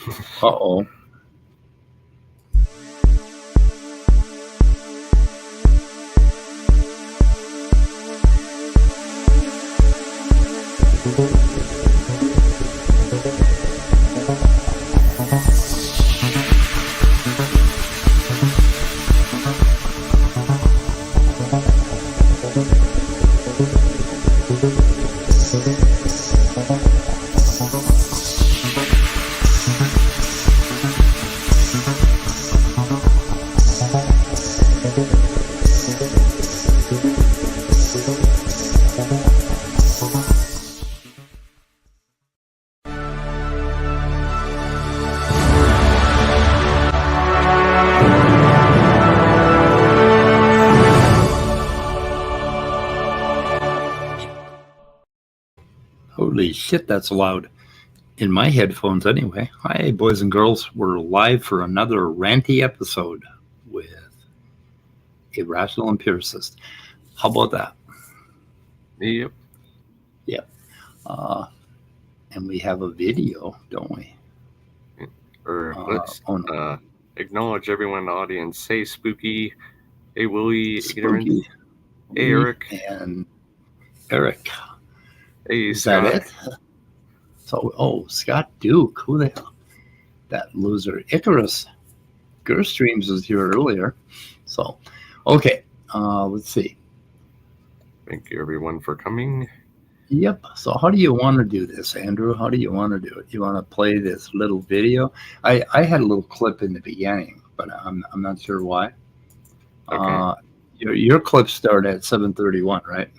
Uh-oh. Holy shit, that's loud. In my headphones, anyway. Hi, boys and girls. We're live for another ranty episode with a rational empiricist. How about that? Yep. Yep. And we have a video, don't we? Let's acknowledge everyone in the audience. Hey, Spooky. Hey, Willie. Spooky. Hey, Eric. And Eric. Hey, Is Scott. that it? So, Scott Duke. Who the hell? That loser. Icarus. Gerstreams was here earlier. So, okay. Let's see. Thank you, everyone, for coming. Yep. So how do you want to do this, Andrew? How do you want to do it? You want to play this little video? I had a little clip in the beginning, but I'm not sure why. Okay. Your clips start at 7:31, right?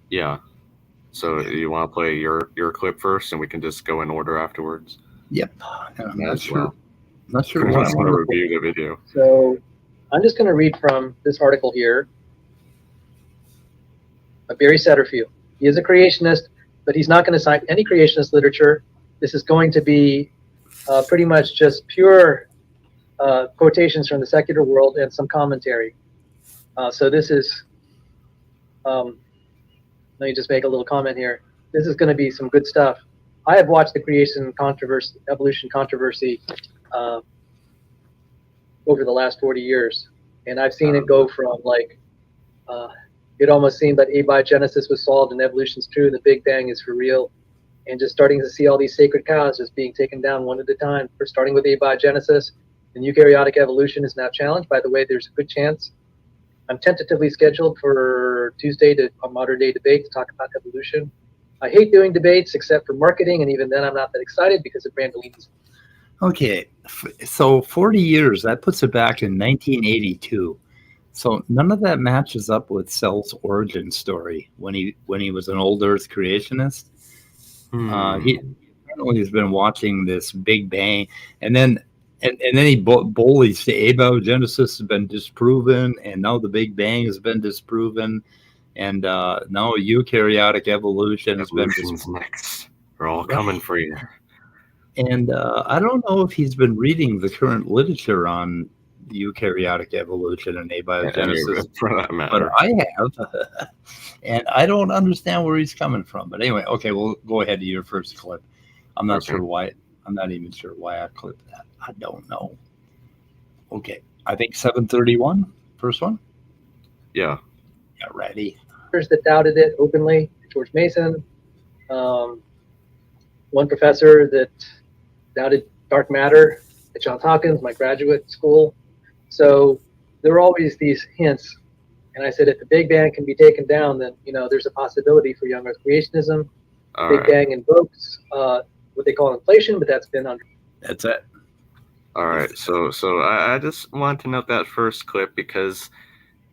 Yeah. So you want to play your clip first, and we can just go in order afterwards? Yep. And I'm not sure. Well. Not sure I what just want to review the video. So I'm just going to read from this article here by Barry Setterfield. He is a creationist, but he's not going to cite any creationist literature. This is going to be pretty much just pure quotations from the secular world and some commentary. So this is, let me just make a little comment here. This is going to be some good stuff. I have watched the creation controversy, evolution controversy over the last 40 years. And I've seen it go from like, it almost seemed that abiogenesis was solved and evolution's true and the Big Bang is for real. And just starting to see all these sacred cows just being taken down one at a time. For starting with abiogenesis, and eukaryotic evolution is now challenged. By the way, there's a good chance. I'm tentatively scheduled for Tuesday to a modern day debate to talk about evolution. I hate doing debates except for marketing, and even then I'm not that excited because of Brandolini's. Okay, so 40 years, that puts it back in 1982. So none of that matches up with Cell's origin story when he was an old Earth creationist. He apparently has been watching this Big Bang, and then he bullies the abiogenesis has been disproven, and now the Big Bang has been disproven, and now eukaryotic evolution has been disproven. Next. We're all coming for you. And I don't know if he's been reading the current literature on eukaryotic evolution and abiogenesis, but I have, and I don't understand where he's coming from. But anyway, okay, we'll go ahead to your first clip. I'm not sure why. I'm not even sure why I clipped that. I don't know. Okay, I think 7:31, first one. Yeah. Yeah, ready. That doubted it openly, George Mason. One professor that doubted dark matter at Johns Hopkins, my graduate school. So there were always these hints. And I said, if the Big Bang can be taken down, then, there's a possibility for young Earth creationism. Big Bang invokes what they call inflation, but that's been under. That's it. All right. So I just want to note that first clip because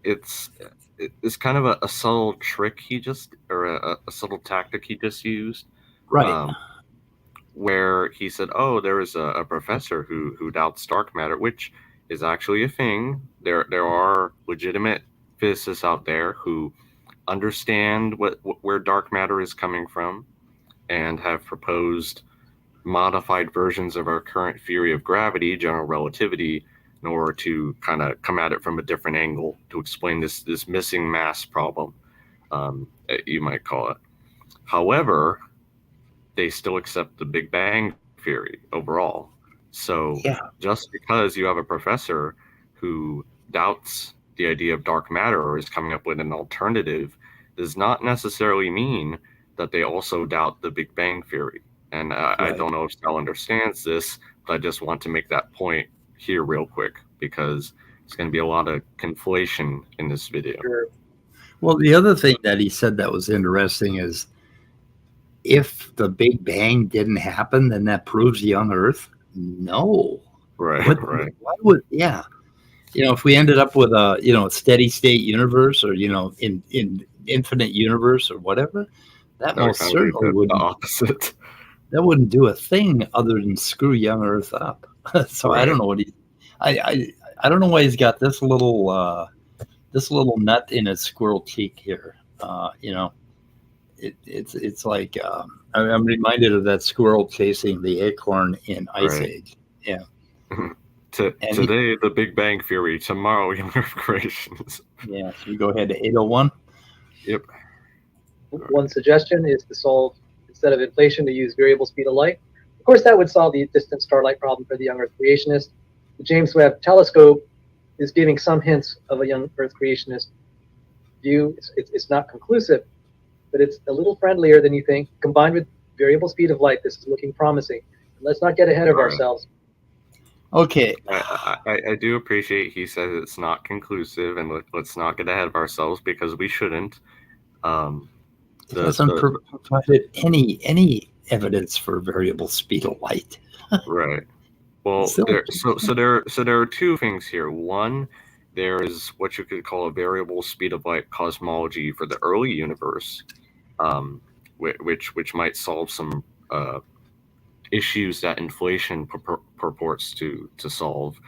it's kind of a subtle trick or a subtle tactic he just used. Right. Where he said, there is a professor who doubts dark matter, which is actually a thing. There are legitimate physicists out there who understand where dark matter is coming from and have proposed modified versions of our current theory of gravity, general relativity, in order to kind of come at it from a different angle to explain this missing mass problem, you might call it. However, they still accept the Big Bang theory overall. So Yeah. just because you have a professor who doubts the idea of dark matter or is coming up with an alternative does not necessarily mean that they also doubt the Big Bang Theory. And I Right. don't know if Sal understands this, but I just want to make that point here real quick because there's going to be a lot of conflation in this video. Sure. Well, the other thing that he said that was interesting is if the Big Bang didn't happen, then that proves young Earth. No. Right, right. Why would, yeah. If we ended up with a, steady state universe or, in infinite universe or whatever, that That would most kind of be certainly the wouldn't. opposite. That wouldn't do a thing other than screw young Earth up. So I Right. don't know what I don't know why he's got this little nut in his squirrel cheek here. It's like I'm reminded of that squirrel chasing the acorn in Ice Right. Age. Yeah. Today, the Big Bang Theory. Tomorrow, young Earth creations. Yeah. Should we go ahead to 801? Yep. One suggestion is to solve, instead of inflation, to use variable speed of light. Of course, that would solve the distant starlight problem for the young Earth creationist. The James Webb Telescope is giving some hints of a young Earth creationist view. It's not conclusive, but it's a little friendlier than you think. Combined with variable speed of light, this is looking promising. And let's not get ahead of ourselves. Okay. I do appreciate he says it's not conclusive, and let's not get ahead of ourselves because we shouldn't. It hasn't provided any evidence for variable speed of light. Right. Well, there are two things here. One, there is what you could call a variable speed of light cosmology for the early universe, which might solve some issues that inflation purports to solve.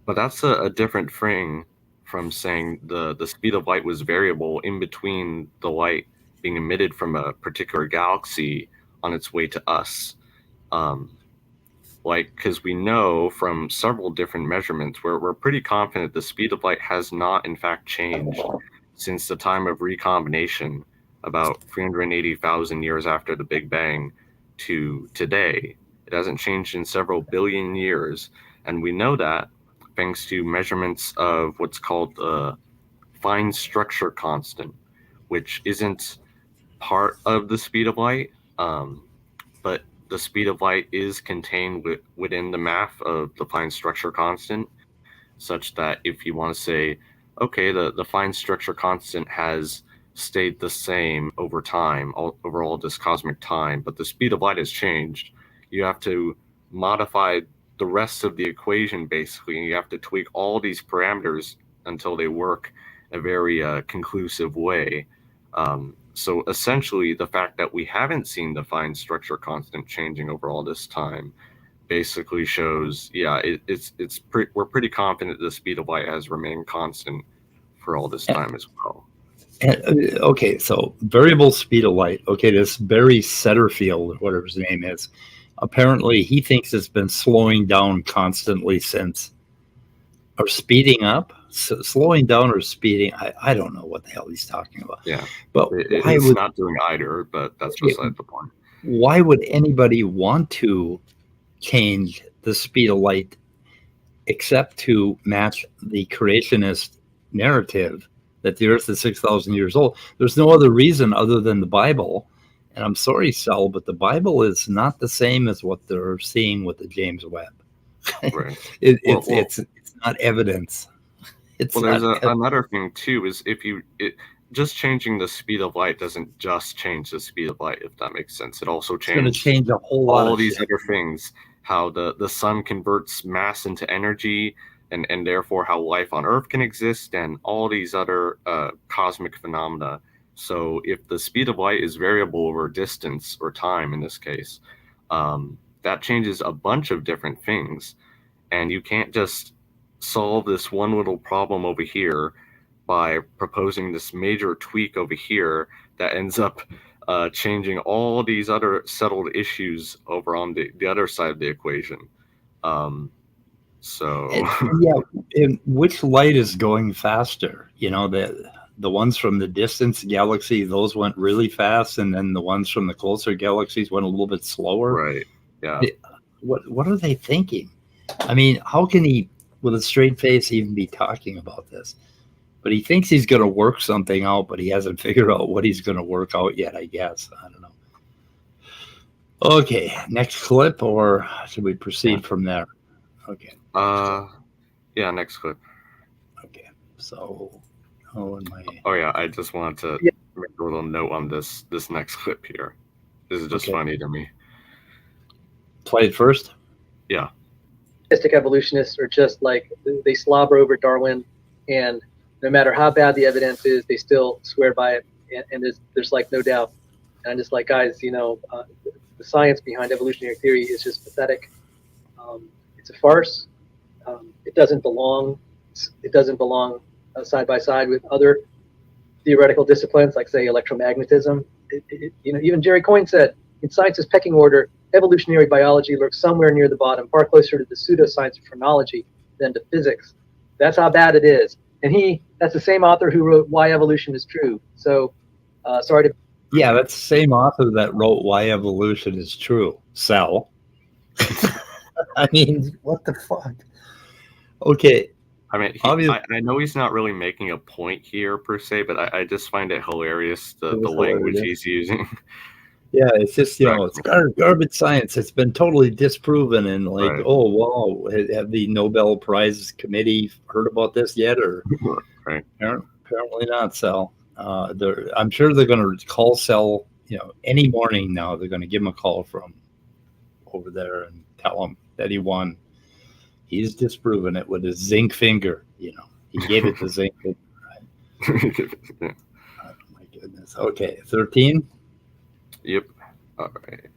But that's a different thing from saying the speed of light was variable in between the light being emitted from a particular galaxy on its way to us. Because we know from several different measurements, we're pretty confident the speed of light has not, in fact, changed since the time of recombination, about 380,000 years after the Big Bang, to today. It hasn't changed in several billion years, and we know that thanks to measurements of what's called the fine structure constant, which isn't part of the speed of light, but the speed of light is contained within the math of the fine structure constant, such that if you want to say, okay, the fine structure constant has stayed the same over time, over all this cosmic time, but the speed of light has changed, you have to modify the rest of the equation, basically, and you have to tweak all these parameters until they work a very conclusive way. So essentially, the fact that we haven't seen the fine structure constant changing over all this time basically shows, we're pretty confident the speed of light has remained constant for all this time as well. Okay, so variable speed of light. Okay, this Barry Setterfield, whatever his name is, apparently he thinks it's been slowing down constantly since, or speeding up. So slowing down or speeding, I don't know what the hell he's talking about. Yeah, but it's not doing either, but that's beside the point. Why would anybody want to change the speed of light except to match the creationist narrative that the Earth is 6,000 years old? There's no other reason other than the Bible. And I'm sorry, Sal, but the Bible is not the same as what they're seeing with the James Webb. Right. It's not evidence. There's another thing too, is just changing the speed of light doesn't just change the speed of light, if that makes sense. It also changes a whole lot all these other things, how the sun converts mass into energy, and therefore how life on Earth can exist, and all these other cosmic phenomena. So if the speed of light is variable over distance or time in this case, that changes a bunch of different things, and you can't just solve this one little problem over here by proposing this major tweak over here that ends up changing all these other settled issues over on the other side of the equation. And which light is going faster? The ones from the distant galaxy, those went really fast, and then the ones from the closer galaxies went a little bit slower. Right. Yeah. What are they thinking? I mean, how can he, with a straight face, even be talking about this? But he thinks he's going to work something out, but he hasn't figured out what he's going to work out yet, I guess. I don't know. Okay, next clip, or should we proceed from there? Okay. Yeah, next clip. Okay. So, oh yeah, I just wanted to make a little note on this next clip here. This is just funny to me. Play it first? Yeah. Evolutionists are just like, they slobber over Darwin, and no matter how bad the evidence is, they still swear by it, and there's like no doubt. And I'm just like, guys, the science behind evolutionary theory is just pathetic. It's a farce. It doesn't belong. It doesn't belong side by side with other theoretical disciplines, like say electromagnetism. Even Jerry Coyne said, in science's pecking order, evolutionary biology lurks somewhere near the bottom, far closer to the pseudoscience of phrenology than to physics. That's how bad it is. And that's the same author who wrote Why Evolution is True. So, sorry to... Yeah, that's the same author that wrote Why Evolution is True. Sal. I mean, what the fuck? Okay. I mean, I know he's not really making a point here per se, but I just find it hilarious, the language he's using. Yeah, it's just, it's garbage science. It's been totally disproven. And like, oh, wow, have the Nobel Prize committee heard about this yet? Or right. Apparently not, Sal. I'm sure they're going to call Sal, any morning now. They're going to give him a call from over there and tell him that he won. He's disproven it with his zinc finger. He gave it the zinc finger. Right? Oh, my goodness. Okay, 13. Yep. All right.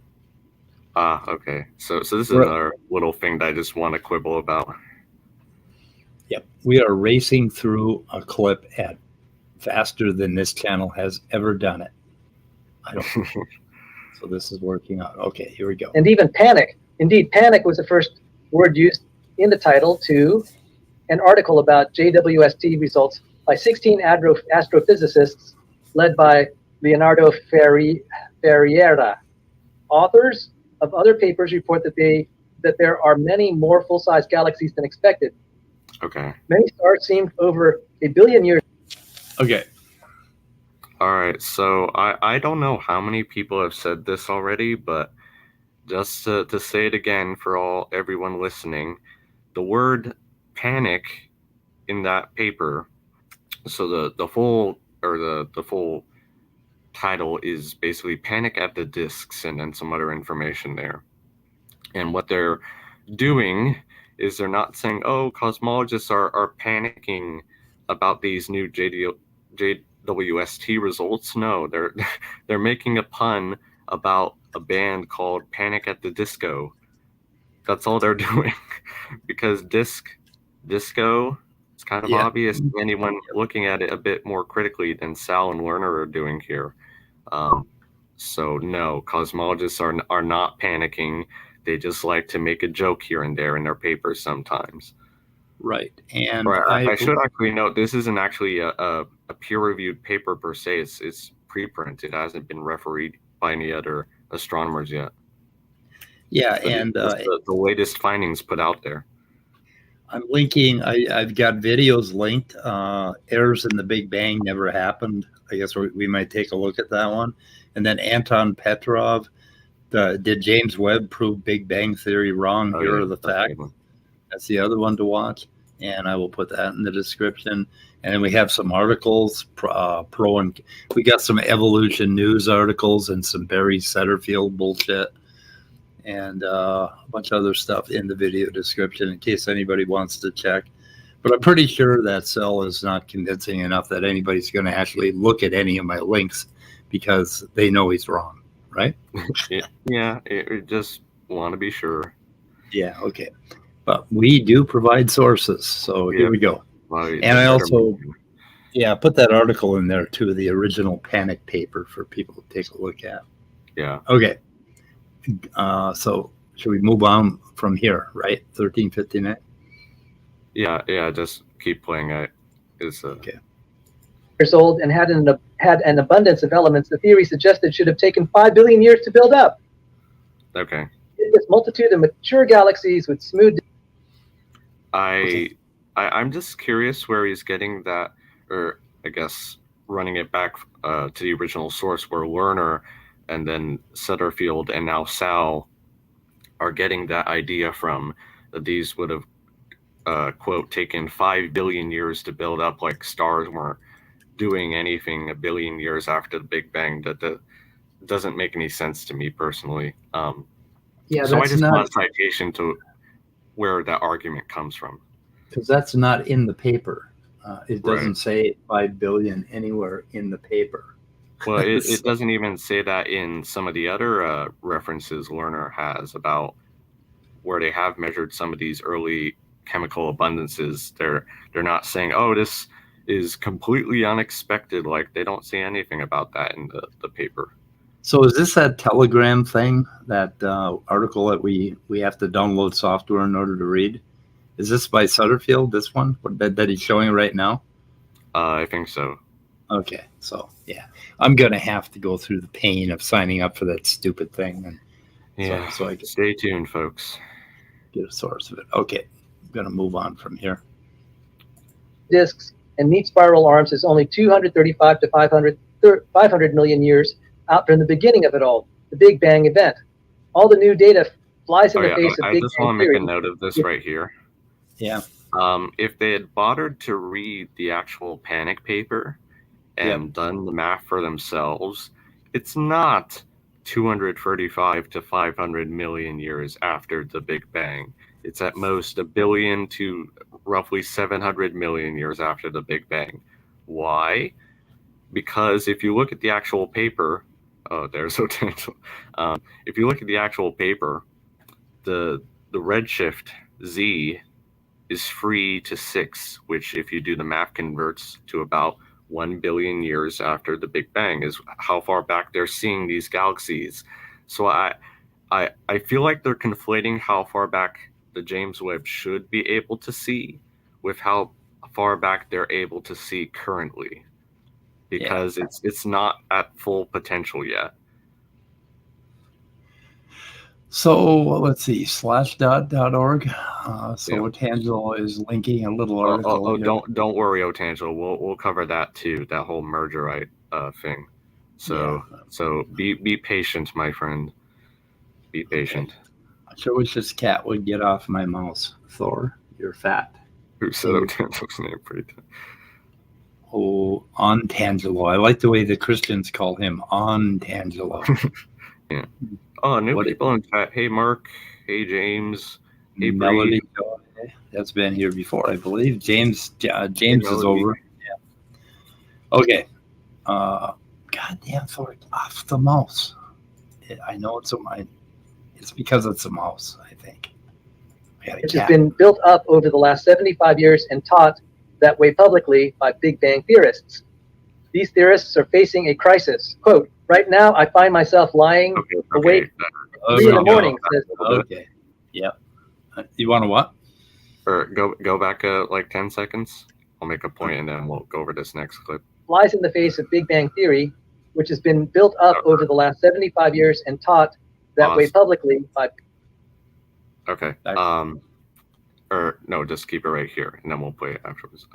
Okay. So this is another little thing that I just want to quibble about. Yep. We are racing through a clip at faster than this channel has ever done it. I don't know. So this is working out. Okay, here we go. And even panic. Indeed, panic was the first word used in the title to an article about JWST results by 16 astrophysicists led by Leonardo Ferreira. Authors of other papers report that there are many more full-size galaxies than expected. Okay. Many stars seem over 1 billion years. Okay. All right. So I don't know how many people have said this already, but just to say it again for everyone listening, the word panic in that paper. So the full title is basically Panic at the Disks, and then some other information there. And what they're doing is they're not saying, oh, cosmologists are panicking about these new JWST results. No, they're making a pun about a band called Panic at the Disco. That's all they're doing. Because disco, it's kind of obvious to anyone looking at it a bit more critically than Sal and Werner are doing here. So no, cosmologists are not panicking. They just like to make a joke here and there in their papers sometimes. Right. And I should actually note, this isn't actually a peer-reviewed paper per se. It's preprint. It hasn't been refereed by any other astronomers yet. Yeah, so and the latest findings put out there. I'm linking. I've got videos linked. Errors in the Big Bang never happened. I guess we might take a look at that one. And then Anton Petrov, did James Webb prove Big Bang Theory wrong? Here are the facts. That's the other one to watch. And I will put that in the description. And then we have some articles, pro and we got some evolution news articles and some Barry Setterfield bullshit. And a bunch of other stuff in the video description in case anybody wants to check. But I'm pretty sure that cell is not convincing enough that anybody's going to actually look at any of my links because they know he's wrong, right? Yeah, just want to be sure. Yeah, okay. But we do provide sources, so here we go. Well, and I also, put that article in there too, the original panic paper for people to take a look at. Yeah. Okay. So should we move on from here, right? 1359? Yeah, just keep playing it. Okay. Years old and had an abundance of elements the theory suggested should have taken 5 billion years to build up. Okay. This multitude of mature galaxies with smooth I'm just curious where he's getting that, or I guess running it back to the original source where Lerner and then Setterfield and now Sal are getting that idea from, that these would have, quote, taken 5 billion years to build up, like stars weren't doing anything a billion years after the Big Bang. That doesn't make any sense to me personally. Yeah, so I that's just not want a citation to where that argument comes from. because that's not in the paper. It Right. doesn't say 5 billion anywhere in the paper. Well, it doesn't even say that in some of the other references Lerner has about where they have measured some of these early chemical abundances. They're not saying, oh, this is completely unexpected. Like, they don't say anything about that in the paper. So is this that Telegram thing, that article that we have to download software in order to read? Is this by Setterfield, this one that he's showing right now? I think so. Okay, so yeah, I'm gonna have to go through the pain of signing up for that stupid thing, and Yeah. so I can Stay tuned, folks. get a source of it. Okay, I'm gonna move on from here. Disks and neat spiral arms is only 235 to 500 million years out from the beginning of it all, the Big Bang event. All the new data flies in the face of I Big just Bang want to theory. make a note of this right here. Yeah. If they had bothered to read the actual panic paper and done the math for themselves, it's not 235 to 500 million years after the Big Bang. It's at most 1 billion to roughly 700 million years after the Big Bang. Why? Because if you look at the actual paper, there's potential. If you look at the actual paper, the redshift Z is 3 to 6, which, if you do the math, converts to about 1 billion years after the Big Bang, is how far back they're seeing these galaxies. So I feel like they're conflating how far back the James Webb should be able to see with how far back they're able to see currently, because it's not at full potential yet. So let's see, slashdot.org. Otangelo is linking a little article. Here. Don't worry, Otangelo. We'll cover that too. That whole mergerite thing. So be patient, my friend. Be patient. I sure wish this cat would get off my mouse. Thor, you're fat. Who said Otangelo's name? Pretty. Oh, Ontangelo. I like the way the Christians call him Ontangelo. Yeah. Oh, new people in chat. Hey, Mark. Hey, James. Hey, Melody. That's been here before, I believe. James is over. Yeah. Okay. Goddamn, Thor, off the mouse. I know it's because it's a mouse, I think. Which has been built up over the last 75 years and taught that way publicly by Big Bang theorists. These theorists are facing a crisis. Quote, right now I find myself lying awake 3 in the morning. Okay. Yep. You want to what? Or go back like 10 seconds. I'll make a point and then we'll go over this next clip. Flies in the face of Big Bang theory, which has been built up over the last 75 years and taught that way publicly by... Okay. Or no, just keep it right here and then we'll play it afterwards.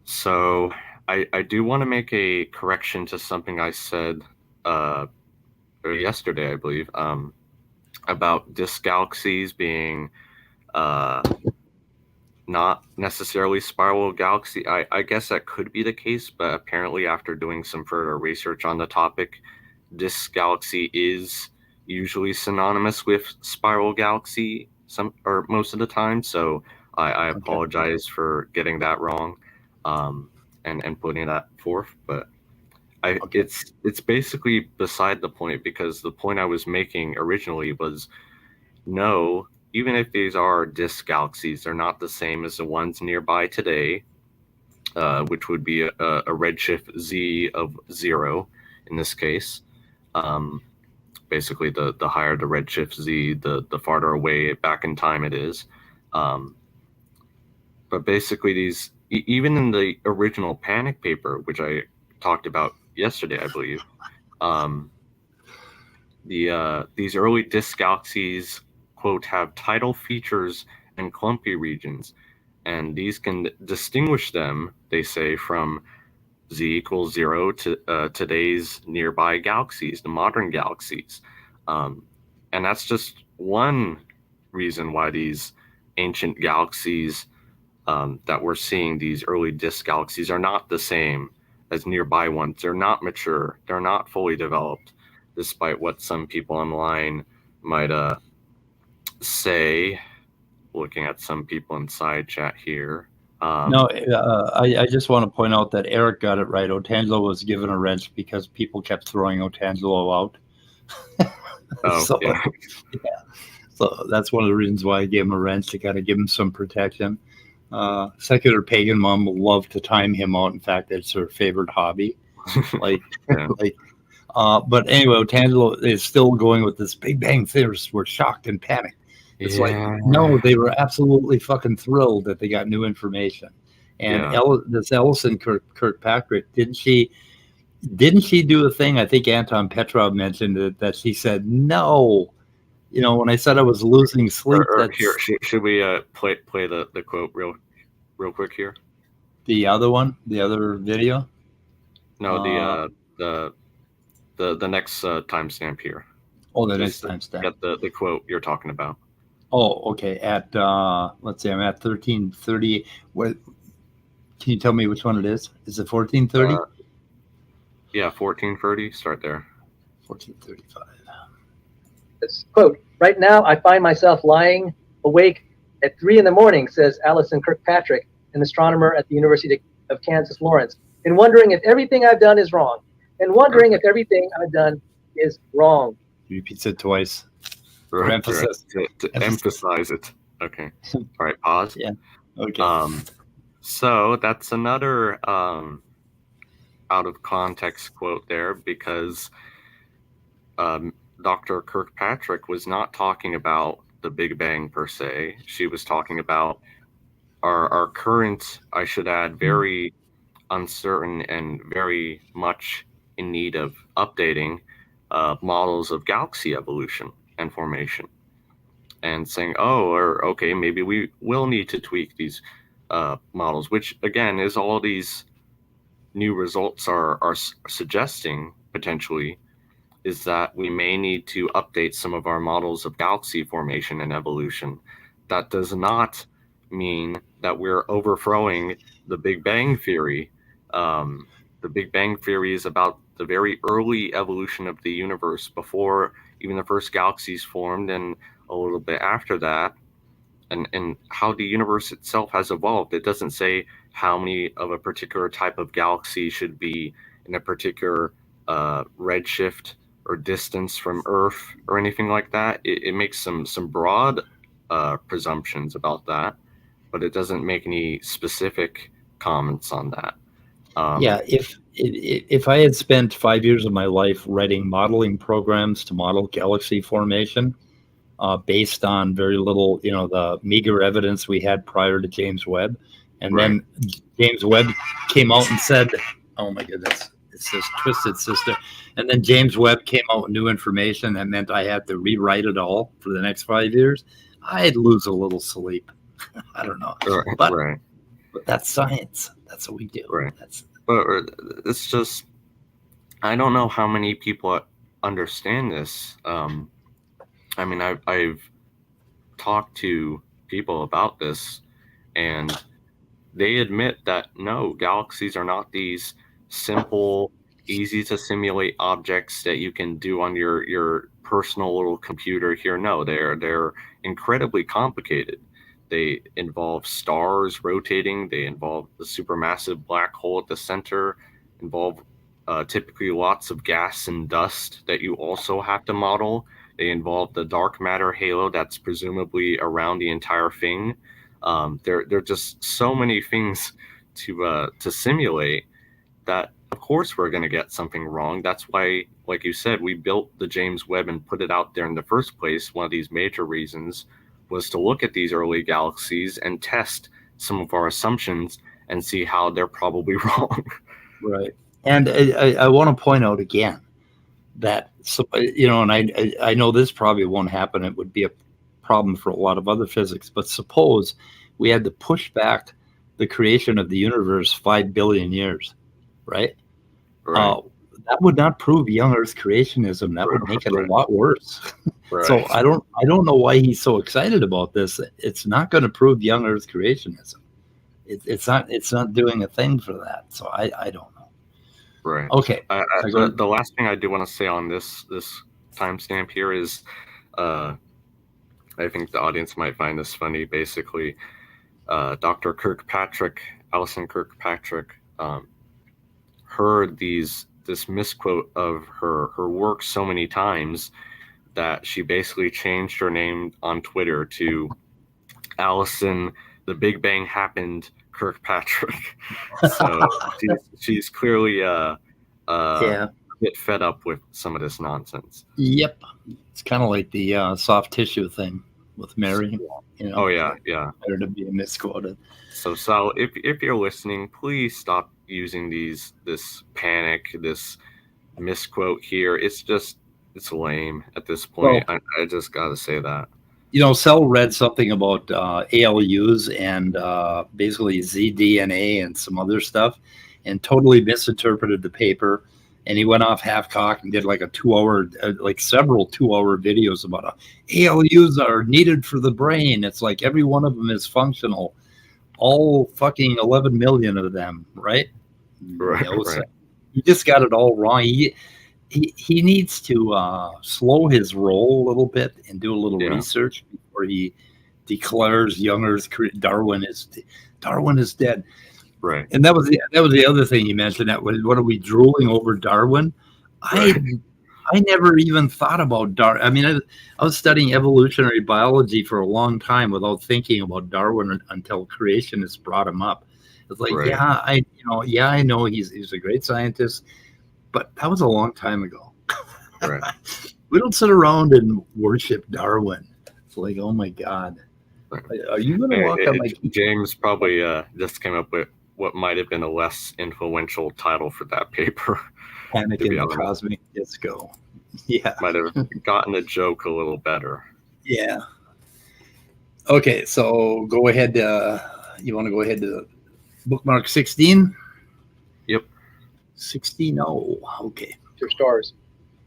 So I do want to make a correction to something I said yesterday, I believe, about disk galaxies being not necessarily spiral galaxy. I guess that could be the case, but apparently after doing some further research on the topic, disk galaxy is usually synonymous with spiral galaxy most of the time. So I apologize for getting that wrong and putting that forth, but it's basically beside the point, because the point I was making originally was, no, even if these are disk galaxies, they're not the same as the ones nearby today, which would be a redshift Z of 0 in this case. Basically, the higher the redshift Z, the farther away back in time it is. But basically, these, even in the original panic paper, which I talked about yesterday, I believe, these early disk galaxies, quote, have tidal features and clumpy regions. And these can distinguish them, they say, from z equals 0 to today's nearby galaxies, the modern galaxies. And that's just one reason why these ancient galaxies that we're seeing, these early disk galaxies, are not the same as nearby ones. They're not mature. They're not fully developed, despite what some people online might say. Looking at some people in side chat here. No, I just want to point out that Eric got it right. Otangelo was given a wrench because people kept throwing Otangelo out. Oh, So, yeah. yeah. So that's one of the reasons why I gave him a wrench, to kind of give him some protection. Secular pagan mom will love to time him out. In fact, it's her favorite hobby. Like, Yeah. But anyway, Otangelo is still going with this Big Bang theorists were shocked and panicked. It's like, no, they were absolutely fucking thrilled that they got new information. And this Ellison Kirkpatrick, didn't she do a thing? I think Anton Petrov mentioned it, that she said, no, when I said I was losing sleep. Here, should we play the quote real quick here? The other one, the other video? No, the next timestamp here. Oh, the next timestamp. Get the quote you're talking about. Oh, okay. At let's see, I'm at 1330. What? Can you tell me which one it is? Is it 1430? Yeah, 1430. Start there. 1435. This quote: "Right now, I find myself lying awake at 3 a.m, says Alison Kirkpatrick, an astronomer at the University of Kansas Lawrence, and wondering if everything I've done is wrong, and wondering if everything I've done is wrong." He repeats it twice. Right, emphasis. to emphasize it. Okay. All right. Pause. Yeah. Okay. So that's another out of context quote there, because Dr. Kirkpatrick was not talking about the Big Bang per se. She was talking about our current, I should add, very uncertain and very much in need of updating models of galaxy evolution and formation, and saying, okay, maybe we will need to tweak these models, which again is all these new results are suggesting potentially, is that we may need to update some of our models of galaxy formation and evolution. That does not mean that we're overthrowing the Big Bang Theory. The Big Bang Theory is about the very early evolution of the universe, before even the first galaxies formed, and a little bit after that, and how the universe itself has evolved. It doesn't say how many of a particular type of galaxy should be in a particular redshift or distance from Earth or anything like that. It makes some broad presumptions about that, but it doesn't make any specific comments on that. If I had spent 5 years of my life writing modeling programs to model galaxy formation based on very little, the meager evidence we had prior to James Webb, and then James Webb came out and said, oh my goodness, it's this twisted sister. And then James Webb came out with new information that meant I had to rewrite it all for the next 5 years. I'd lose a little sleep. I don't know. But that's science. That's what we do. Right. But it's just, I don't know how many people understand this. I mean, I've talked to people about this, and they admit that no, galaxies are not these simple, easy to simulate objects that you can do on your personal little computer here. No, they're incredibly complicated. They involve stars rotating. They involve the supermassive black hole at the center, involve typically lots of gas and dust that you also have to model. They involve the dark matter halo that's presumably around the entire thing. There are just so many things to simulate that, of course, we're going to get something wrong. That's why, like you said, we built the James Webb and put it out there in the first place. One of these major reasons was to look at these early galaxies and test some of our assumptions and see how they're probably wrong. Right. And I want to point out again that, and I know this probably won't happen. It would be problem for a lot of other physics. But suppose we had to push back the creation of the universe 5 billion years, right? Right. That would not prove young Earth creationism. That would make it a lot worse. Right. So I don't know why he's so excited about this. It's not going to prove young Earth creationism. It's not doing a thing for that. So I don't know. Right. Okay. The last thing I do want to say on this timestamp here is, I think the audience might find this funny. Basically, Dr. Alison Kirkpatrick, heard this misquote of her work so many times that she basically changed her name on Twitter to Allison The Big Bang Happened Kirkpatrick. So she's clearly a bit fed up with some of this nonsense. Yep. It's kind of like the soft tissue thing with Mary. Oh yeah. Better to be misquoted. So Sal, if you're listening, please stop using this panic, this misquote here. It's lame at this point. Well, I just gotta say that. Sel read something about ALUs and basically zDNA and some other stuff, and totally misinterpreted the paper. And he went off half-cocked and did like a 2-hour, several 2-hour videos about ALUs are needed for the brain. It's like every one of them is functional. All fucking 11 million of them, right? Right. So he just got it all wrong. He needs to slow his roll a little bit and do a little research before he declares young Earth Darwin is dead. Right. And that was the other thing you mentioned. That was, what are we drooling over Darwin? Right. I never even thought about Darwin. I mean, I was studying evolutionary biology for a long time without thinking about Darwin until creationists brought him up. It's like, I know he's a great scientist, but that was a long time ago. Right. We don't sit around and worship Darwin. It's like, oh my God, are you going to walk on my? James probably just came up with what might have been a less influential title for that paper. Panic in the Cosmic Disco. Yeah. Might have gotten the joke a little better. Yeah. Okay, so go ahead. You want to go ahead to bookmark 16? Yep. 16. Oh, okay. Your stars.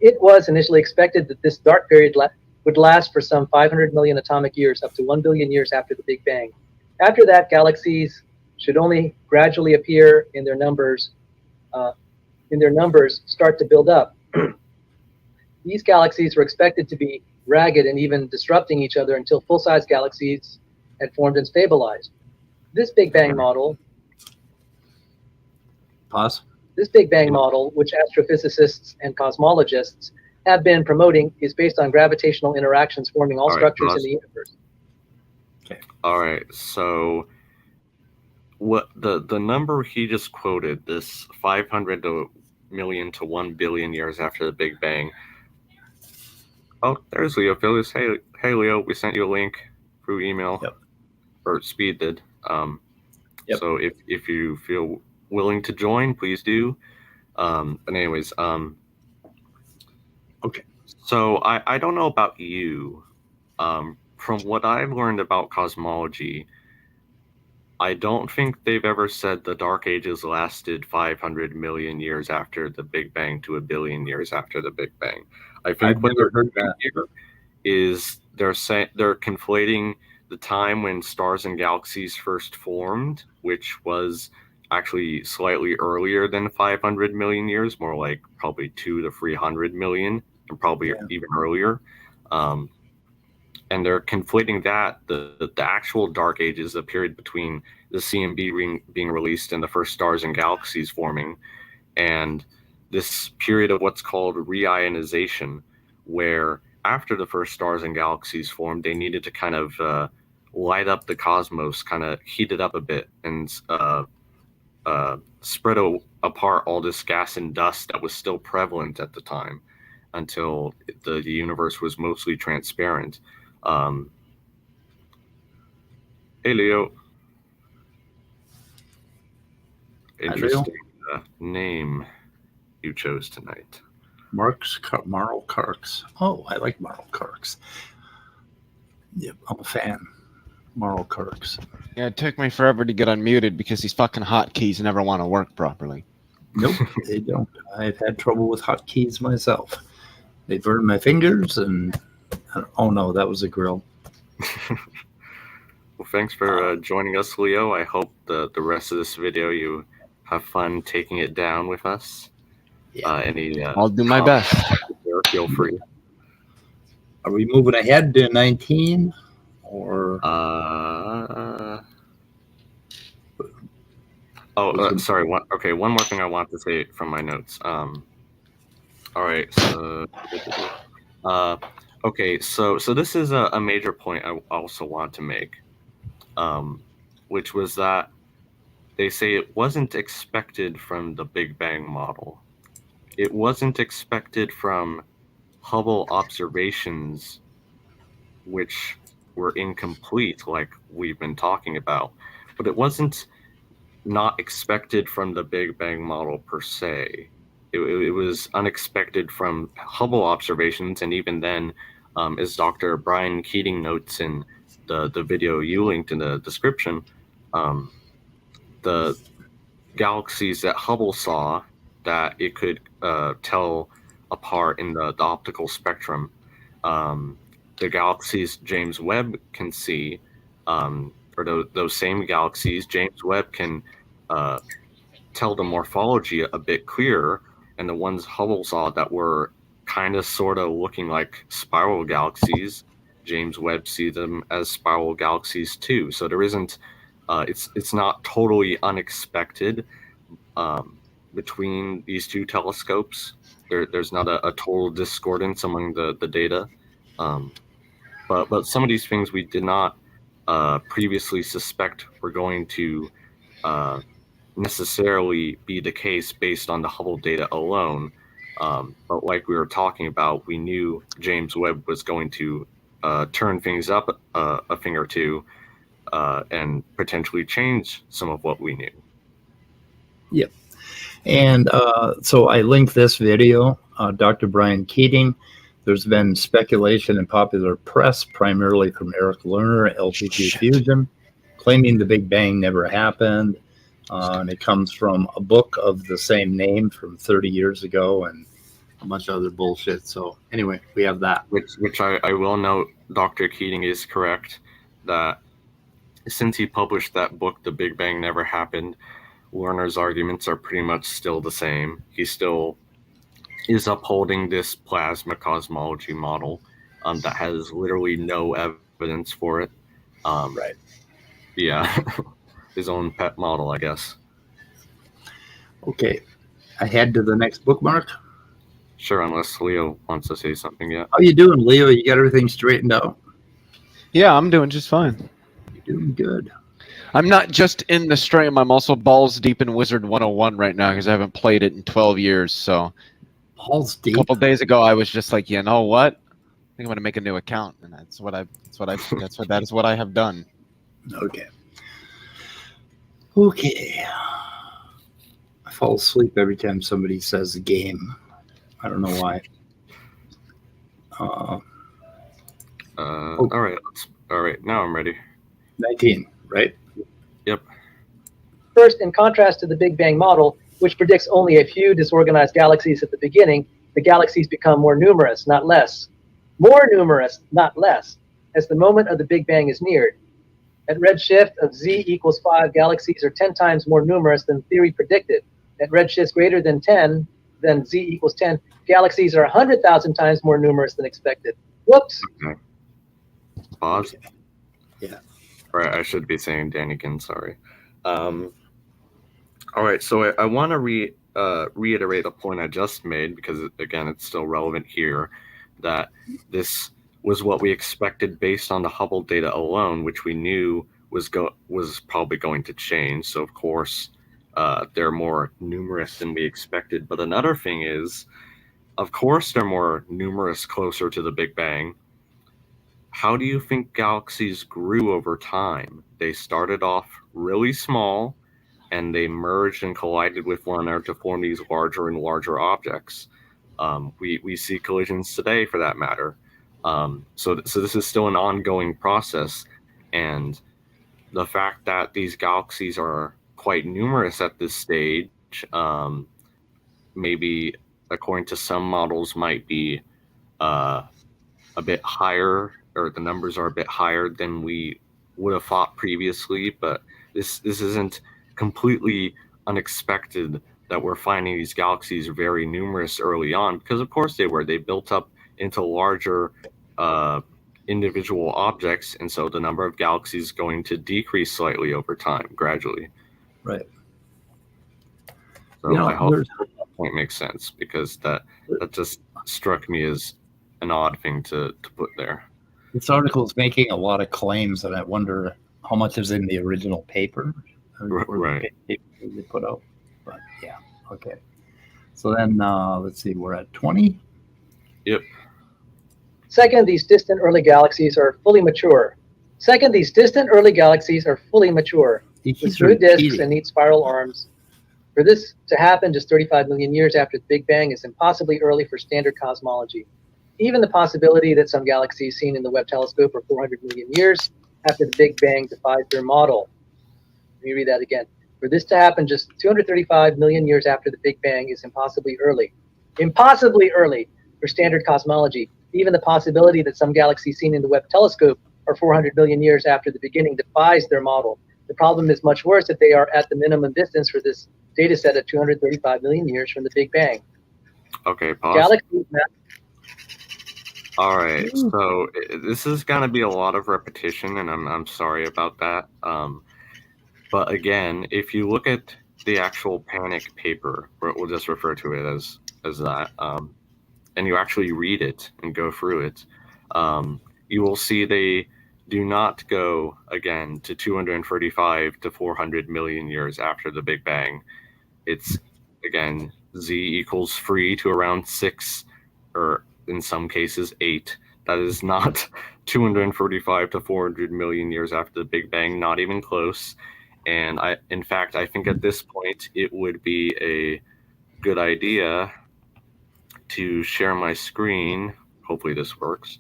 It was initially expected that this dark period would last for some 500 million atomic years, up to 1 billion years after the Big Bang. After that, galaxies should only gradually appear in their numbers start to build up. These galaxies were expected to be ragged and even disrupting each other until full-size galaxies had formed and stabilized. This Big Bang model, which astrophysicists and cosmologists have been promoting, is based on gravitational interactions forming all structures in the universe. Okay. All right. So what the number he just quoted, this 500 million to 1 billion years after the Big Bang. Oh, there's Leo Phyllis. Hey Leo, we sent you a link through email. Yep. Or Speed did. Yep. So if you feel willing to join, please do. But anyways, okay. So I don't know about you. From what I've learned about cosmology, I don't think they've ever said the Dark Ages lasted 500 million years after the Big Bang to 1 billion years after the Big Bang. I think what they're doing here is they're conflating the time when stars and galaxies first formed, which was actually slightly earlier than 500 million years, more like probably 200 to 300 million, and probably even earlier. And they're conflating that, the actual Dark Ages, the period between the CMB being released and the first stars and galaxies forming, and this period of what's called reionization, where after the first stars and galaxies formed, they needed to kind of light up the cosmos, kind of heat it up a bit, and spread apart all this gas and dust that was still prevalent at the time until the universe was mostly transparent. Hey, Leo. Interesting name you chose tonight. Marl Karks. Oh, I like Marl Karks. Yep, I'm a fan. Marl Kirks. Yeah, it took me forever to get unmuted because these fucking hotkeys never want to work properly. Nope, they don't. I've had trouble with hotkeys myself. They burn my fingers, and oh no, that was a grill. Well, thanks for joining us, Leo. I hope the rest of this video you have fun taking it down with us. Yeah. I'll do my best. Feel free. Are we moving ahead to 19? Or sorry. One more thing I want to say from my notes. All right. So, okay. So this is a major point I also want to make, which was that they say it wasn't expected from the Big Bang model. It wasn't expected from Hubble observations, which were incomplete, like we've been talking about. But it wasn't not expected from the Big Bang model per se. It was unexpected from Hubble observations, and even then, as Dr. Brian Keating notes in the video you linked in the description, the galaxies that Hubble saw that it could tell apart in the optical spectrum, the galaxies James Webb can see, or those same galaxies, James Webb can tell the morphology a bit clearer, and the ones Hubble saw that were kind of sort of looking like spiral galaxies, James Webb sees them as spiral galaxies too. So there isn't, it's not totally unexpected between these two telescopes. There's not a total discordance among the data. But some of these things we did not previously suspect were going to necessarily be the case based on the Hubble data alone. But like we were talking about, we knew James Webb was going to turn things up a thing or two and potentially change some of what we knew. Yep. And so I linked this video, Dr. Brian Keating. There's been speculation in popular press, primarily from Eric Lerner, LPG Fusion, claiming the Big Bang never happened. And it comes from a book of the same name from 30 years ago and a bunch of other bullshit. So anyway, we have that. Which I will note, Dr. Keating is correct that since he published that book, The Big Bang Never Happened, Lerner's arguments are pretty much still the same. He still is upholding this plasma cosmology model that has literally no evidence for it. Right. Yeah. His own pet model, I guess. Okay. Ahead to the next bookmark. Sure, unless Leo wants to say something yet. How you doing, Leo? You got everything straightened out? Yeah, I'm doing just fine. You're doing good. I'm not just in the stream. I'm also balls deep in Wizard 101 right now because I haven't played it in 12 years. So Balls deep. a couple days ago, I was just like, you know what? I think I'm going to make a new account, and that is what I have done. Okay. Okay. I fall asleep every time somebody says a game. I don't know why. All right. Now I'm ready. 19, right? Yep. First, in contrast to the Big Bang model, which predicts only a few disorganized galaxies at the beginning, the galaxies become more numerous, not less. More numerous, not less, as the moment of the Big Bang is neared. At redshift of z equals 5, galaxies are 10 times more numerous than theory predicted. At redshifts greater than 10, then z equals 10, galaxies are 100,000 times more numerous than expected. Whoops. Okay. Pause. Yeah. Right, I should be saying Daniken, sorry. All right, so I want to reiterate a point I just made because, again, it's still relevant here, that this was what we expected based on the Hubble data alone, which we knew was probably going to change. So, of course, they're more numerous than we expected. But another thing is, of course, they're more numerous closer to the Big Bang. How do you think galaxies grew over time? They started off really small, and they merged and collided with one another to form these larger and larger objects. We see collisions today, for that matter. So this is still an ongoing process, and the fact that these galaxies are quite numerous at this stage, maybe according to some models might be a bit higher, or the numbers are a bit higher than we would have thought previously. But this isn't completely unexpected that we're finding these galaxies very numerous early on, because of course they built up into larger individual objects, and so the number of galaxies is going to decrease slightly over time, gradually. Right. So I hope that point makes sense, because that just struck me as an odd thing to put there. This article is making a lot of claims, and I wonder how much is in the original paper, or Right. the paper they put out. But yeah, okay. So then let's see, we're at 20. Yep. Second, these distant early galaxies are fully mature. With smooth disks and neat spiral arms. For this to happen just 35 million years after the Big Bang is impossibly early for standard cosmology. Even the possibility that some galaxies seen in the Webb telescope are 400 million years after the Big Bang defies their model. Let me read that again. For this to happen just 235 million years after the Big Bang is impossibly early. Impossibly early for standard cosmology. Even the possibility that some galaxies seen in the Webb telescope are 400 million years after the beginning defies their model. The problem is much worse, that they are at the minimum distance for this data set at 235 million years from the Big Bang. Okay, pause. Galaxies. All right, so this is going to be a lot of repetition, and I'm sorry about that. But again, if you look at the actual panic paper, we'll just refer to it as that, and you actually read it and go through it, you will see they do not go again to 235 to 400 million years after the Big Bang. It's again z equals 3 to around 6, or in some cases 8. That is not 245 to 400 million years after the Big Bang, not even close. And in fact, I think at this point it would be a good idea to share my screen. Hopefully this works,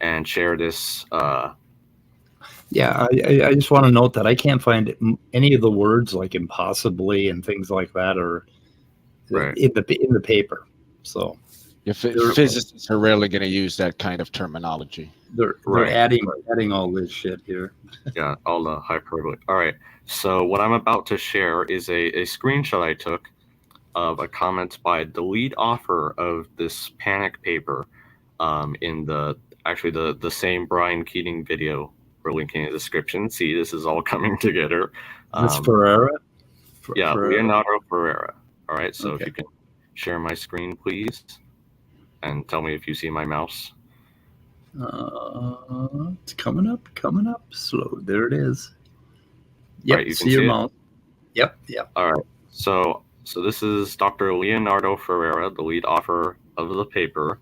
and share this. Yeah, I just want to note that I can't find any of the words like impossibly and things like that, or Right. in the paper. So physicists are rarely going to use that kind of terminology. they're Right. adding all this shit here. Yeah, all the hyperbole. All right. So what I'm about to share is a screenshot I took of a comment by the lead author of this panic paper, in the same Brian Keating video. We're linking in the description. See, this is all coming together. This Ferreira? Yeah, Leonardo Ferreira. All right, so Okay. if you can share my screen, please, and tell me if you see my mouse. It's coming up slow. There it is. Yep, Right, you see can your see it? mouse. Yep. All right, so this is Dr. Leonardo Ferreira, the lead author of the paper,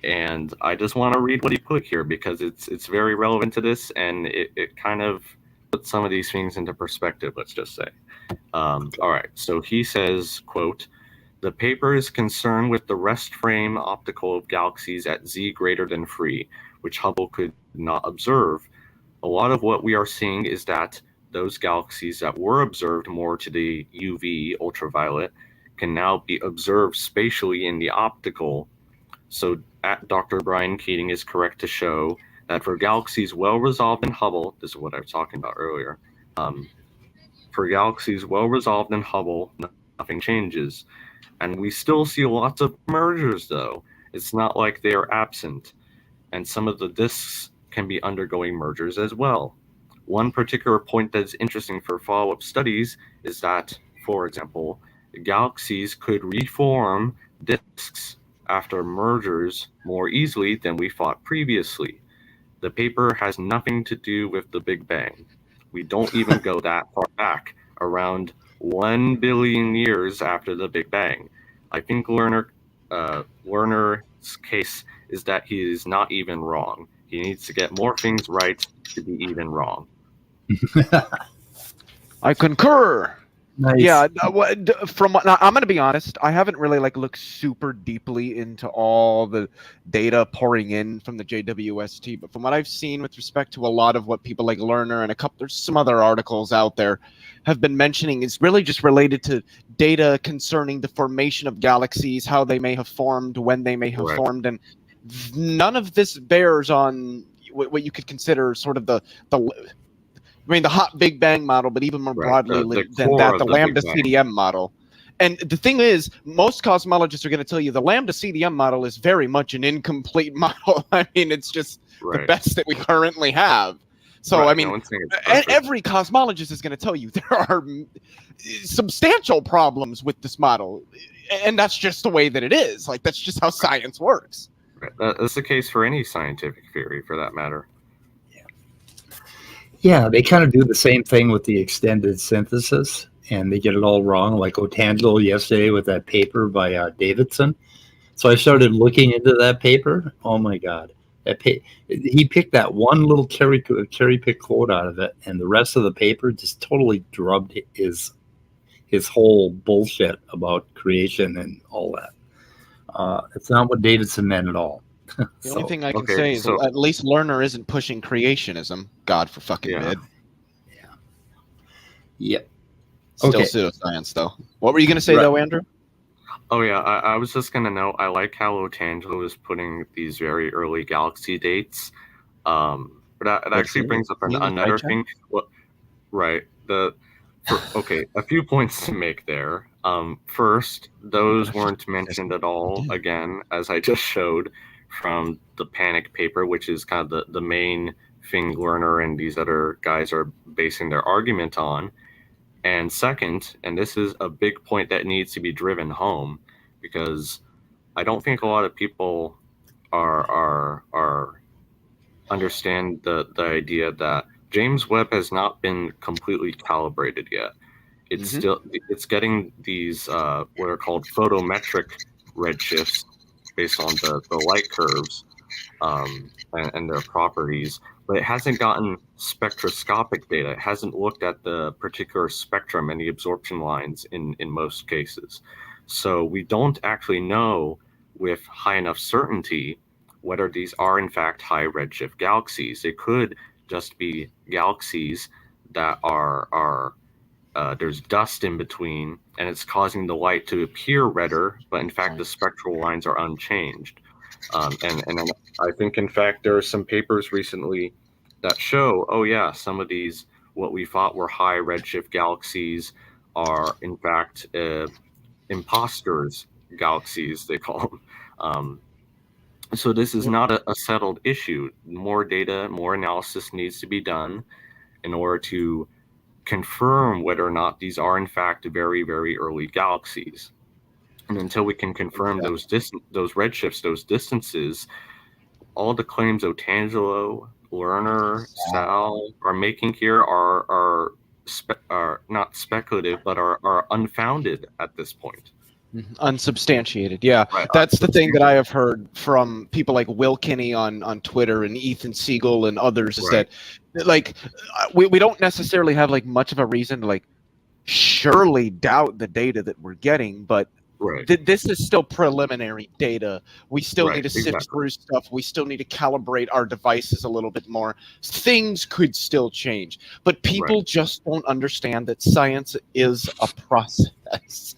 and I just want to read what he put here, because it's very relevant to this, and it kind of puts some of these things into perspective, let's just say. All right, so he says, quote, "The paper is concerned with the rest frame optical of galaxies at z greater than 3, which Hubble could not observe. A lot of what we are seeing is that those galaxies that were observed more to the UV, ultraviolet, can now be observed spatially in the optical. So Dr. Brian Keating is correct to show that for galaxies well resolved in Hubble," this is what I was talking about earlier, for galaxies well resolved in Hubble, nothing changes. And we still see lots of mergers, though. It's not like they are absent. And some of the disks can be undergoing mergers as well. One particular point that's interesting for follow-up studies is that, for example, galaxies could reform disks after mergers more easily than we thought previously. The paper has nothing to do with the Big Bang. We don't even go that far back, around 1 billion years after the Big Bang. I think Lerner's case is that he is not even wrong. He needs to get more things right to be even wrong. I concur. Nice. Yeah, I'm going to be honest, I haven't really looked super deeply into all the data pouring in from the JWST, but from what I've seen with respect to a lot of what people like Lerner and there's some other articles out there have been mentioning, is really just related to data concerning the formation of galaxies, how they may have formed, when they may have formed, and none of this bears on what you could consider sort of the hot Big Bang model, but even more broadly than that, the Lambda CDM model. And the thing is, most cosmologists are going to tell you the Lambda CDM model is very much an incomplete model. I mean, it's just the best that we currently have. So, I mean, every cosmologist is going to tell you there are substantial problems with this model. And that's just the way that it is. That's just how science works. That's the case for any scientific theory, for that matter. Yeah, they kind of do the same thing with the extended synthesis, and they get it all wrong, like Otangelo yesterday with that paper by Davidson. So I started looking into that paper. Oh, my God. He picked that one little cherry pick quote out of it, and the rest of the paper just totally drubbed his whole bullshit about creation and all that. It's not what Davidson meant at all. The only thing I can say is at least Lerner isn't pushing creationism. God for fucking mid. Yep. Still pseudoscience, though. What were you going to say, though, Andrew? Oh, yeah. I was just going to note, I like how Otangelo is putting these very early galaxy dates. But it actually brings up another thing. A few points to make there. First, those weren't mentioned at all, again, as I just showed, from the Panic paper, which is kind of the main thing Lerner and these other guys are basing their argument on. And second, and this is a big point that needs to be driven home, because I don't think a lot of people are understand the idea that James Webb has not been completely calibrated yet. It's it's getting these what are called photometric redshifts based on the light curves and their properties, but it hasn't gotten spectroscopic data. It hasn't looked at the particular spectrum and the absorption lines in most cases. So we don't actually know with high enough certainty whether these are in fact high redshift galaxies. They could just be galaxies that are there's dust in between, and it's causing the light to appear redder, but in fact the spectral lines are unchanged. And I think, in fact, there are some papers recently that show, some of these, what we thought were high redshift galaxies are, in fact, imposters galaxies, they call them. So this is not a settled issue. More data, more analysis needs to be done in order to confirm whether or not these are, in fact, very, very early galaxies. And until we can confirm those redshifts, those distances, all the claims Otangelo, Lerner, Sal are making here are not speculative, but are unfounded at this point. Unsubstantiated, yeah. Right. That's the thing that I have heard from people like Will Kinney on Twitter and Ethan Siegel and others, is that we don't necessarily have much of a reason to surely doubt the data that we're getting, but this is still preliminary data. We still need to sift through stuff. We still need to calibrate our devices a little bit more. Things could still change, but people just don't understand that science is a process.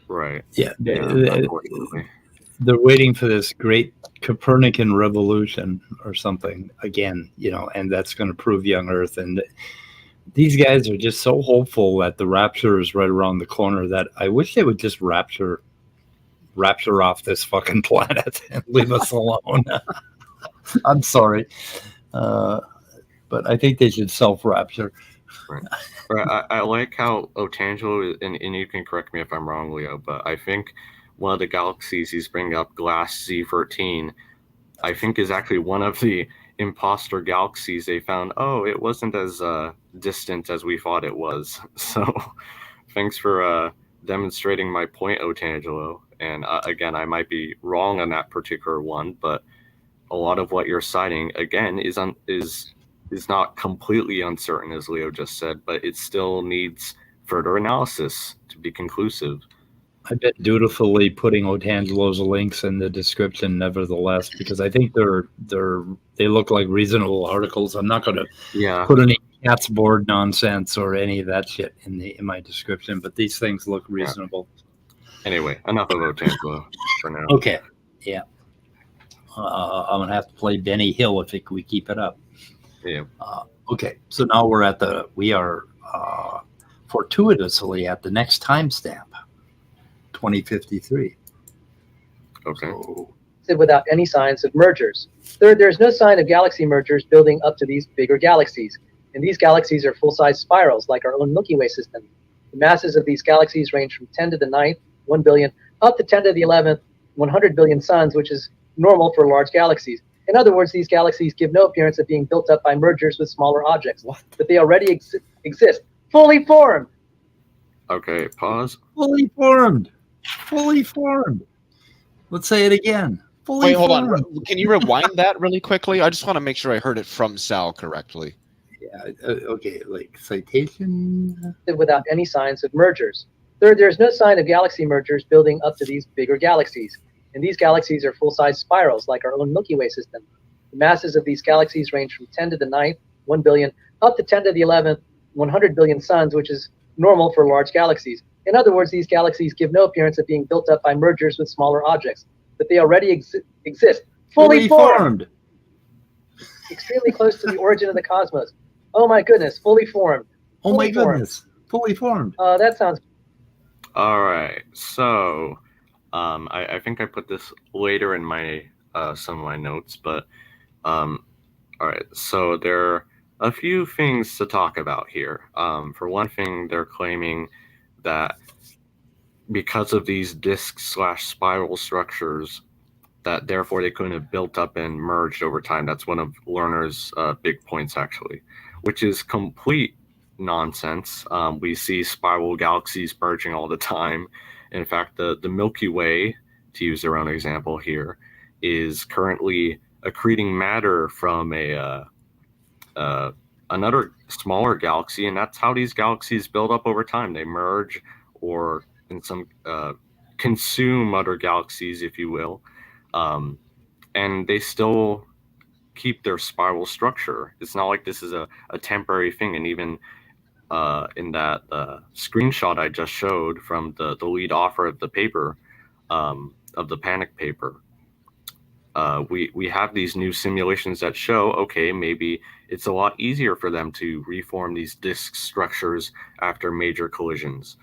Right. Yeah. They're waiting for this great Copernican revolution or something again, and that's going to prove young Earth. And these guys are just so hopeful that the rapture is right around the corner that I wish they would just rapture off this fucking planet and leave us alone. I'm sorry. But I think they should self-rapture. Right. I like how Otangelo, and you can correct me if I'm wrong, Leo, but I think one of the galaxies he's bringing up, Glass Z13, I think is actually one of the imposter galaxies they found. It wasn't as distant as we thought it was. So thanks for demonstrating my point, Otangelo. And again, I might be wrong on that particular one, but a lot of what you're citing, again, is not completely uncertain, as Leo just said, but it still needs further analysis to be conclusive. I've been dutifully putting Otangelo's links in the description, nevertheless, because I think they look like reasonable articles. I'm not going to put any cat's board nonsense or any of that shit in my description, but these things look reasonable. Anyway, enough of Otangelo for now. Okay, yeah. I'm going to have to play Benny Hill if we keep it up. Yeah. Okay, so now we are fortuitously at the next timestamp, 2053. Okay. So, without any signs of mergers. Third, there's no sign of galaxy mergers building up to these bigger galaxies. And these galaxies are full-size spirals like our own Milky Way system. The masses of these galaxies range from 10 to the 9th, 1 billion, up to 10 to the 11th, 100 billion suns, which is normal for large galaxies. In other words, these galaxies give no appearance of being built up by mergers with smaller objects, but they already exist, fully formed. Okay, pause. Fully formed. Fully formed. Let's say it again. Fully Wait, hold formed. on. Can you rewind that really quickly? I just want to make sure I heard it from Sal correctly. Yeah, okay, like citation. Without any signs of mergers. Third, there's no sign of galaxy mergers building up to these bigger galaxies. And these galaxies are full-size spirals like our own Milky Way system. The masses of these galaxies range from 10 to the 9th, 1 billion, up to 10 to the 11th, 100 billion suns, which is normal for large galaxies. In other words, these galaxies give no appearance of being built up by mergers with smaller objects, but they already exist, fully formed. Extremely close to the origin of the cosmos. Oh my goodness, fully formed. Oh my goodness, fully formed. That sounds... All right, so I think I put this later in my some of my notes, but all right, so there are a few things to talk about here. For one thing, they're claiming that because of these disk/spiral structures, that therefore they couldn't have built up and merged over time. That's one of Lerner's big points, actually, which is complete nonsense. We see spiral galaxies merging all the time. In fact, the Milky Way, to use their own example here, is currently accreting matter from another smaller galaxy, and that's how these galaxies build up over time. They merge, or in some consume other galaxies, if you will, and they still keep their spiral structure. It's not like this is a temporary thing. And even in that screenshot I just showed from the lead author of the paper, of the panic paper, we have these new simulations that show, okay, maybe it's a lot easier for them to reform these disk structures after major collisions.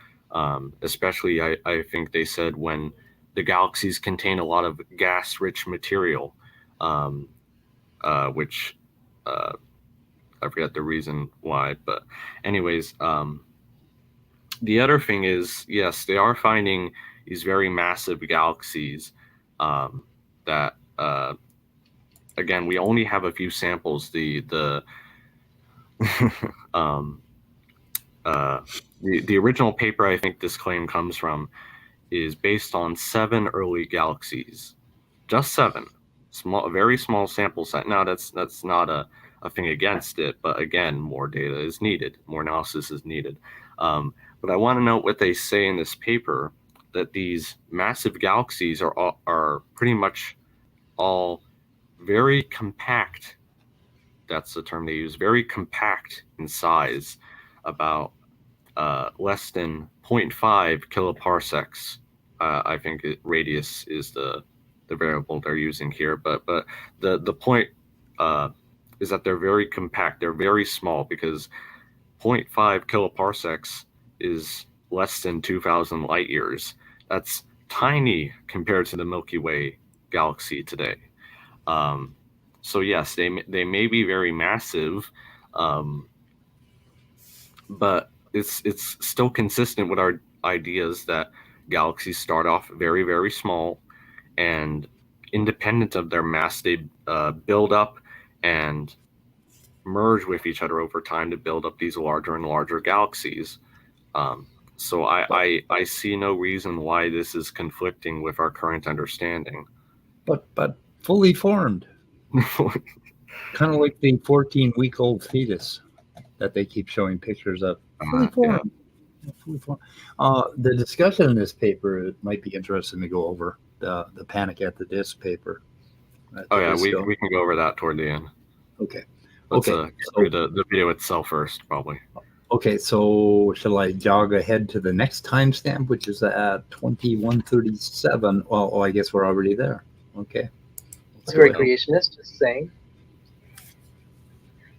Especially, I think they said when the galaxies contain a lot of gas-rich material, which I forget the reason why, but anyways, the other thing is, yes, they are finding these very massive galaxies that, again, we only have a few samples. The original paper I think this claim comes from is based on 7 early galaxies, just 7, small, very small sample set. Now that's not a thing against it, but again, more data is needed, more analysis is needed. But I want to note what they say in this paper, that these massive galaxies are pretty much all very compact. That's the term they use, very compact in size, about less than 0.5 kiloparsecs. I think radius is the variable they're using here, but the point is that they're very compact. They're very small, because 0.5 kiloparsecs is less than 2,000 light years. That's tiny compared to the Milky Way galaxy today. So yes, they may be very massive, but it's still consistent with our ideas that galaxies start off very, very small, and independent of their mass, they build up and merge with each other over time to build up these larger and larger galaxies. So I see no reason why this is conflicting with our current understanding. But fully formed. Kind of like the 14-week-old fetus that they keep showing pictures of. Fully formed. The discussion in this paper, it might be interesting to go over the Panic at the Disc paper. Oh yeah, we can go over that toward the end. Okay. Let's Okay. do the video itself first, probably. Okay, so shall I jog ahead to the next timestamp, which is at 2137? Well, I guess we're already there. Okay. It's very creationist, just saying.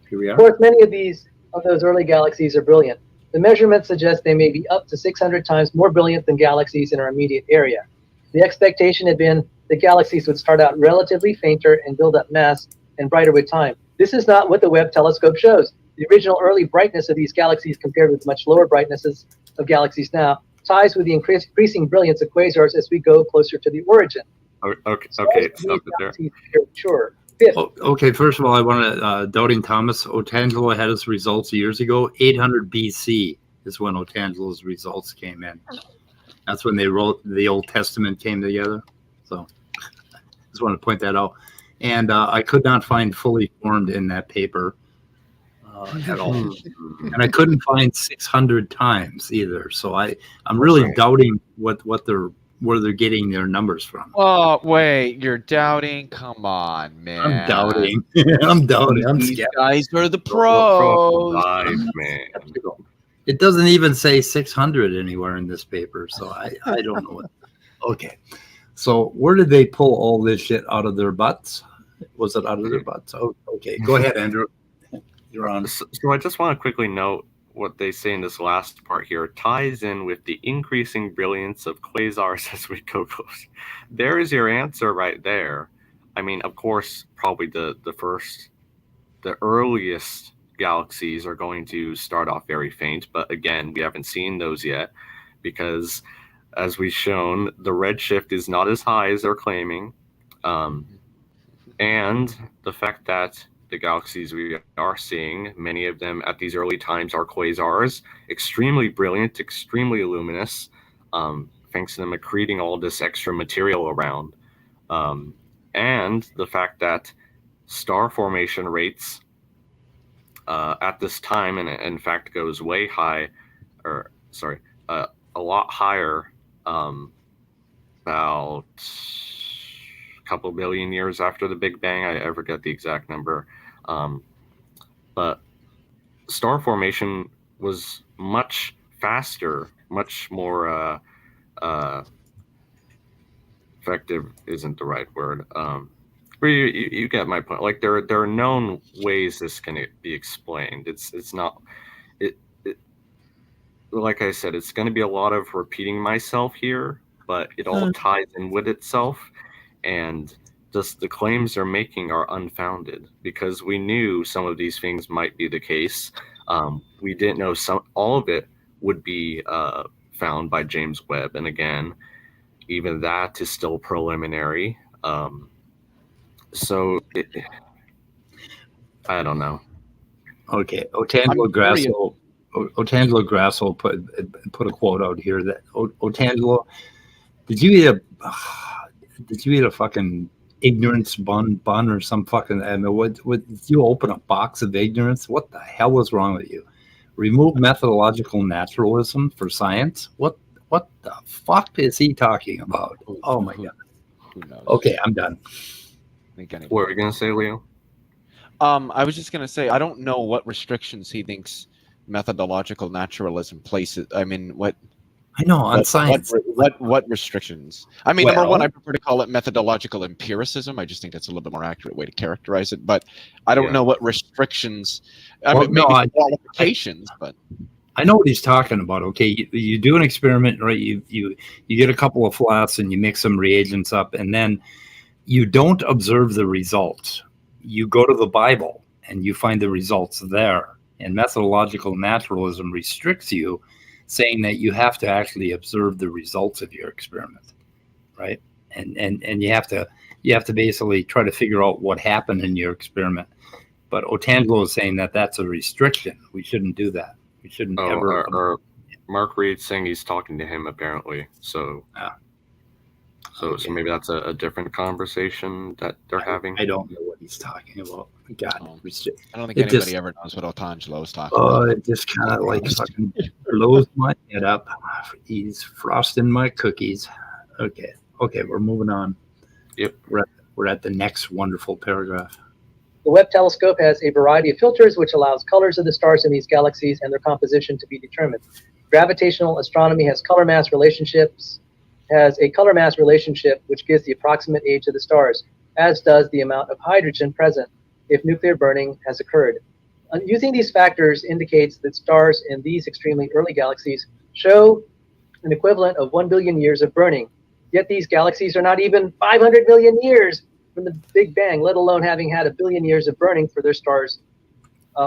Here we Of are. course, many of those early galaxies are brilliant. The measurements suggest they may be up to 600 times more brilliant than galaxies in our immediate area. The expectation had been that galaxies would start out relatively fainter and build up mass and brighter with time. This is not what the Webb telescope shows. The original early brightness of these galaxies compared with much lower brightnesses of galaxies now ties with the increasing brilliance of quasars as we go closer to the origin. Okay, stop it there. Sure. Fifth, Okay, first of all, I want to, Doubting Thomas, Otangelo had his results years ago. 800 BC is when Otangelo's results came in. That's when they wrote the Old Testament came together. So just want to point that out. And I could not find fully formed in that paper at all. And I couldn't find 600 times either. So I'm really doubting where they're getting their numbers from. Oh, wait, you're doubting? Come on, man. I'm doubting. I'm doubting. I'm These scared. guys are the pros. Live, man. It doesn't even say 600 anywhere in this paper, so I don't know what. Okay, so where did they pull all this shit out of their butts? Was it out of their butts? Oh, okay, go ahead, Andrew. You're on. So I just want to quickly note what they say in this last part here ties in with the increasing brilliance of quasars as we go closer. There is your answer right there. I mean, of course, probably the earliest galaxies are going to start off very faint, but again, we haven't seen those yet because, as we've shown, the redshift is not as high as they're claiming, and the fact that the galaxies we are seeing, many of them at these early times are quasars, extremely brilliant, extremely luminous, thanks to them accreting all this extra material around. And the fact that star formation rates at this time, and in fact goes way high, a lot higher, about a couple billion years after the Big Bang. I forget the exact number. But star formation was much faster, much more effective isn't the right word. You get my point. Like there are known ways this can be explained. It's not it like I said, it's going to be a lot of repeating myself here, but it all ties in with itself, and just the claims they're making are unfounded because we knew some of these things might be the case. We didn't know all of it would be found by James Webb, and again, even that is still preliminary. So I don't know. Okay, Otangelo Grasso put a quote out here that Otangelo, did you eat a fucking ignorance bun or some fucking? I mean, what did you open a box of ignorance? What the hell was wrong with you? Remove methodological naturalism for science? What the fuck is he talking about? Oh my god. Who knows? Okay, I'm done. What were you gonna say, Leo? I was just gonna say I don't know what restrictions he thinks methodological naturalism places. I mean, what? I know on science. What restrictions? I mean, number one, I prefer to call it methodological empiricism. I just think that's a little bit more accurate way to characterize it. But I don't know what restrictions. I mean, maybe qualifications, but I know what he's talking about. Okay, you do an experiment, right? You get a couple of flasks and you mix some reagents up, and then you don't observe the results. You go to the Bible and you find the results there. And methodological naturalism restricts you, saying that you have to actually observe the results of your experiment, right? And you have to basically try to figure out what happened in your experiment. But Otangelo is saying that that's a restriction. We shouldn't do that. We shouldn't ever. Or Mark Reed's saying he's talking to him apparently. So. So maybe that's a different conversation that they're having. I don't know what he's talking about. God, I don't think anybody ever knows what Otangelo is talking about. It just kind of like fucking blows my head up. He's frosting my cookies. Okay, we're moving on. Yep. We're at the next wonderful paragraph. The Webb telescope has a variety of filters which allows colors of the stars in these galaxies and their composition to be determined. Gravitational astronomy has a color mass relationship which gives the approximate age of the stars, as does the amount of hydrogen present if nuclear burning has occurred. Using these factors indicates that stars in these extremely early galaxies show an equivalent of 1 billion years of burning. Yet these galaxies are not even 500 million years from the Big Bang, let alone having had 1 billion years of burning for their stars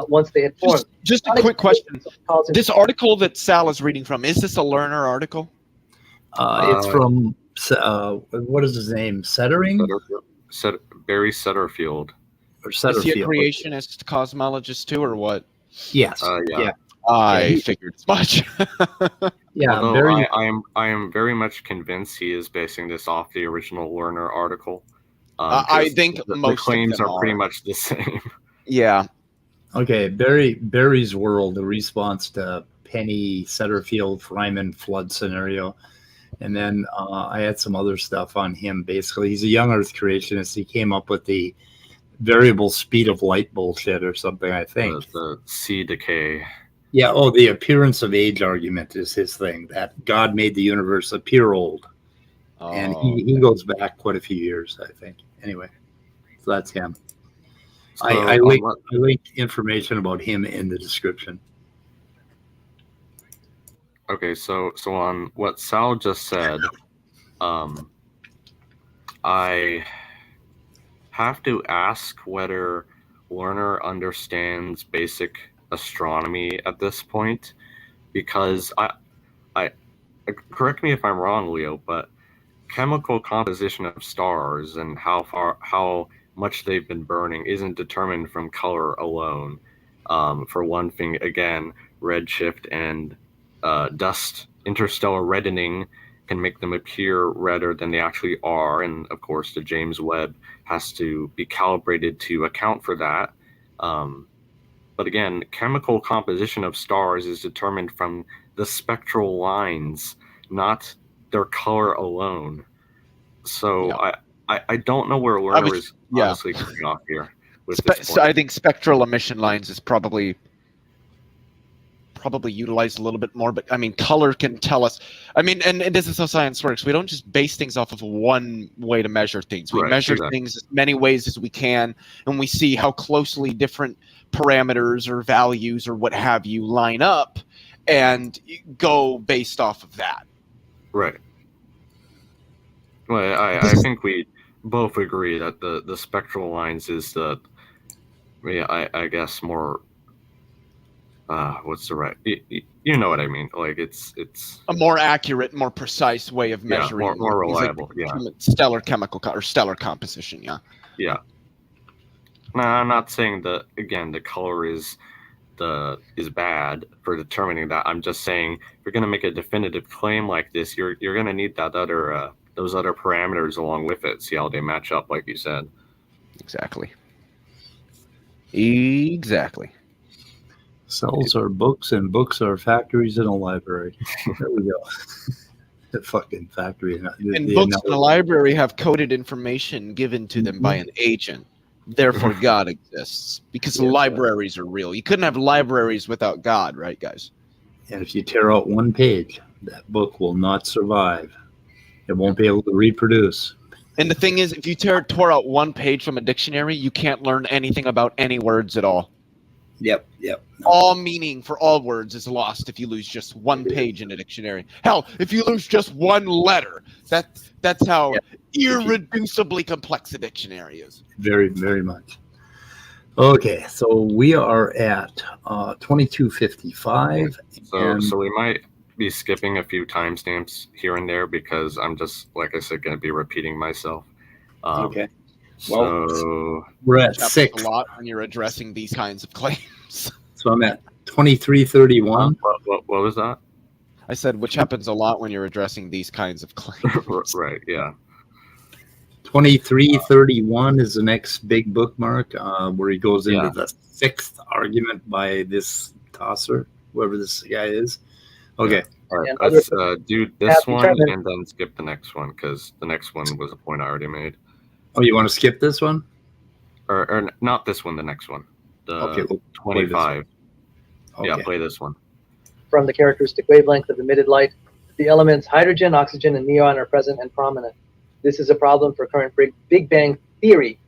once they had formed. Just a quick question. This article that Sal is reading from, is this a learner article? It's from, what is his name? Settering? Barry Setterfield. Or Setterfield. Is he a creationist cosmologist too, or what? Yes. Yeah. I figured as much. Yeah, I am very much convinced he is basing this off the original Lerner article. I think the claims are pretty much the same. Yeah. Okay, Barry's World, the response to Penny Setterfield Fryman flood scenario. And then I had some other stuff on him. Basically, he's a young Earth creationist. He came up with the variable speed of light bullshit or something, I think. The C decay. Yeah, the appearance of age argument is his thing, that God made the universe appear old. And he goes back quite a few years, I think. Anyway, so that's him. So, I linked information about him in the description. Okay, so on what Sal just said, I have to ask whether Lerner understands basic astronomy at this point, because I correct me if I'm wrong, Leo, but chemical composition of stars and how much they've been burning isn't determined from color alone. For one thing, again, redshift and dust interstellar reddening can make them appear redder than they actually are, and of course the James Webb has to be calibrated to account for that. But again, chemical composition of stars is determined from the spectral lines, not their color alone. So I don't know where Lerner is honestly coming off here. So I think spectral emission lines is probably utilized a little bit more, but I mean, color can tell us. I mean, and this is how science works. We don't just base things off of one way to measure things. We measure things as many ways as we can, and we see how closely different parameters or values or what have you line up, and go based off of that. Right. Well, I think we both agree that the spectral lines is the, I guess more. What's the right? You know what I mean? Like it's a more accurate, more precise way of measuring, more reliable. Stellar chemical or stellar composition. Yeah. Yeah. No, I'm not saying that again. The color is bad for determining that. I'm just saying if you're going to make a definitive claim like this, you're going to need that other those other parameters along with it. See how they match up, like you said. Exactly. Cells are books, and books are factories in a library. There we go. The fucking factory. And books in a library have coded information given to them by an agent. Therefore, God exists, because libraries are real. You couldn't have libraries without God, right, guys? And if you tear out one page, that book will not survive. It won't be able to reproduce. And the thing is, if you tore out one page from a dictionary, you can't learn anything about any words at all. Yep. All meaning for all words is lost if you lose just one page in a dictionary. Hell, if you lose just one letter, that's how irreducibly complex a dictionary is. Very, very much. Okay, so we are at 2255. So we might be skipping a few timestamps here and there because I'm just, like I said, going to be repeating myself. Okay. Well, so we're at 6. A lot when you're addressing these kinds of claims. So I'm at 2331. What was that? I said, which happens a lot when you're addressing these kinds of claims. Right, yeah. 2331 is the next big bookmark where he goes into the 6th argument by this tosser, whoever this guy is. Okay. All right, And other let's do this have one determined- and then skip the next one because the next one was a point I already made. Oh, you want to skip this one? Or not this one, the next one. The Okay, we'll play this 25. Okay. Yeah, play this one. from the characteristic wavelength of emitted light, the elements hydrogen, oxygen, and neon are present and prominent. This is a problem for current Big Bang theory.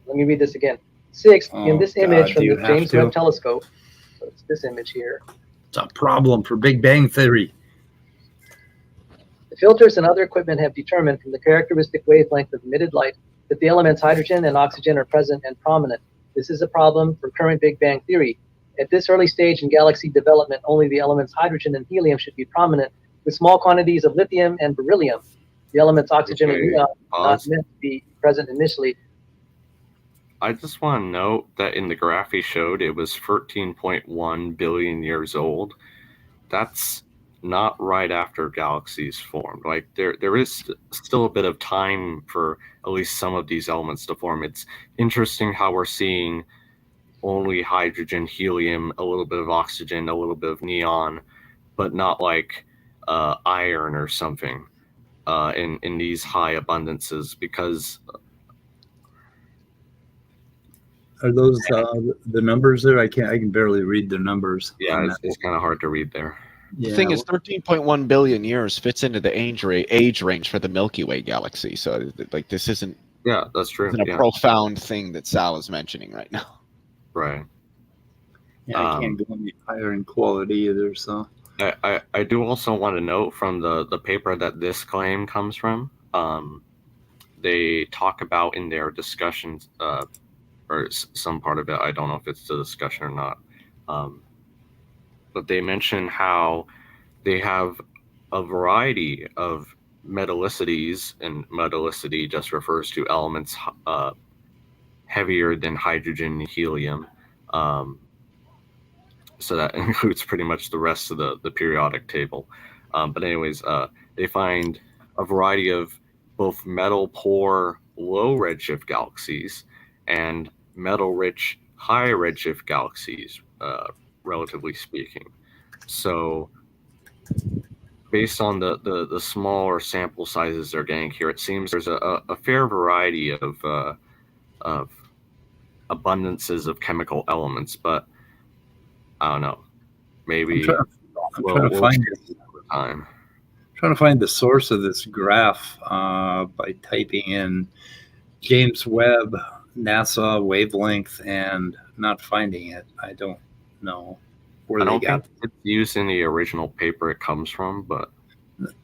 Let me read this again. Sixth, in this image from the James Webb Telescope, so it's this image here, It's a problem for Big Bang Theory. the filters and other equipment have determined from the characteristic wavelength of emitted light that the elements hydrogen and oxygen are present and prominent. This is a problem for current Big Bang theory. At this early stage in galaxy development, only the elements hydrogen and helium should be prominent, with small quantities of lithium and beryllium. The elements oxygen and neon are not meant to be present initially. I just want to note that in the graph he showed, it was 13.1 billion years old. That's not right after galaxies formed. Like there is still a bit of time for at least some of these elements to form. It's interesting how we're seeing only hydrogen, helium, a little bit of oxygen, a little bit of neon, but not like iron or something in these high abundances, because Are those the numbers there? I can barely read the numbers. yeah, it's kind of hard to read there. Yeah. The thing is, 13.1 billion years fits into the age range for the Milky Way galaxy. So, like, this isn't That's true. a profound thing that Sal is mentioning right now. Right. Yeah, I can't go any higher in quality either. So I do also want to note from the paper that this claim comes from. They talk about in their discussions, or some part of it, I don't know if it's the discussion or not, but they mention how they have a variety of metallicities, and metallicity just refers to elements heavier than hydrogen and helium. So that includes pretty much the rest of the periodic table. But anyways, they find a variety of both metal-poor low redshift galaxies and metal-rich high redshift galaxies, relatively speaking. So based on the smaller sample sizes they're getting here, it seems there's a fair variety of abundances of chemical elements, but I don't know. Maybe I'm trying to find time. Trying to find the source of this graph by typing in James Webb, NASA wavelength, and not finding it. I don't know where I they don't got think it's used in the original paper it comes from, but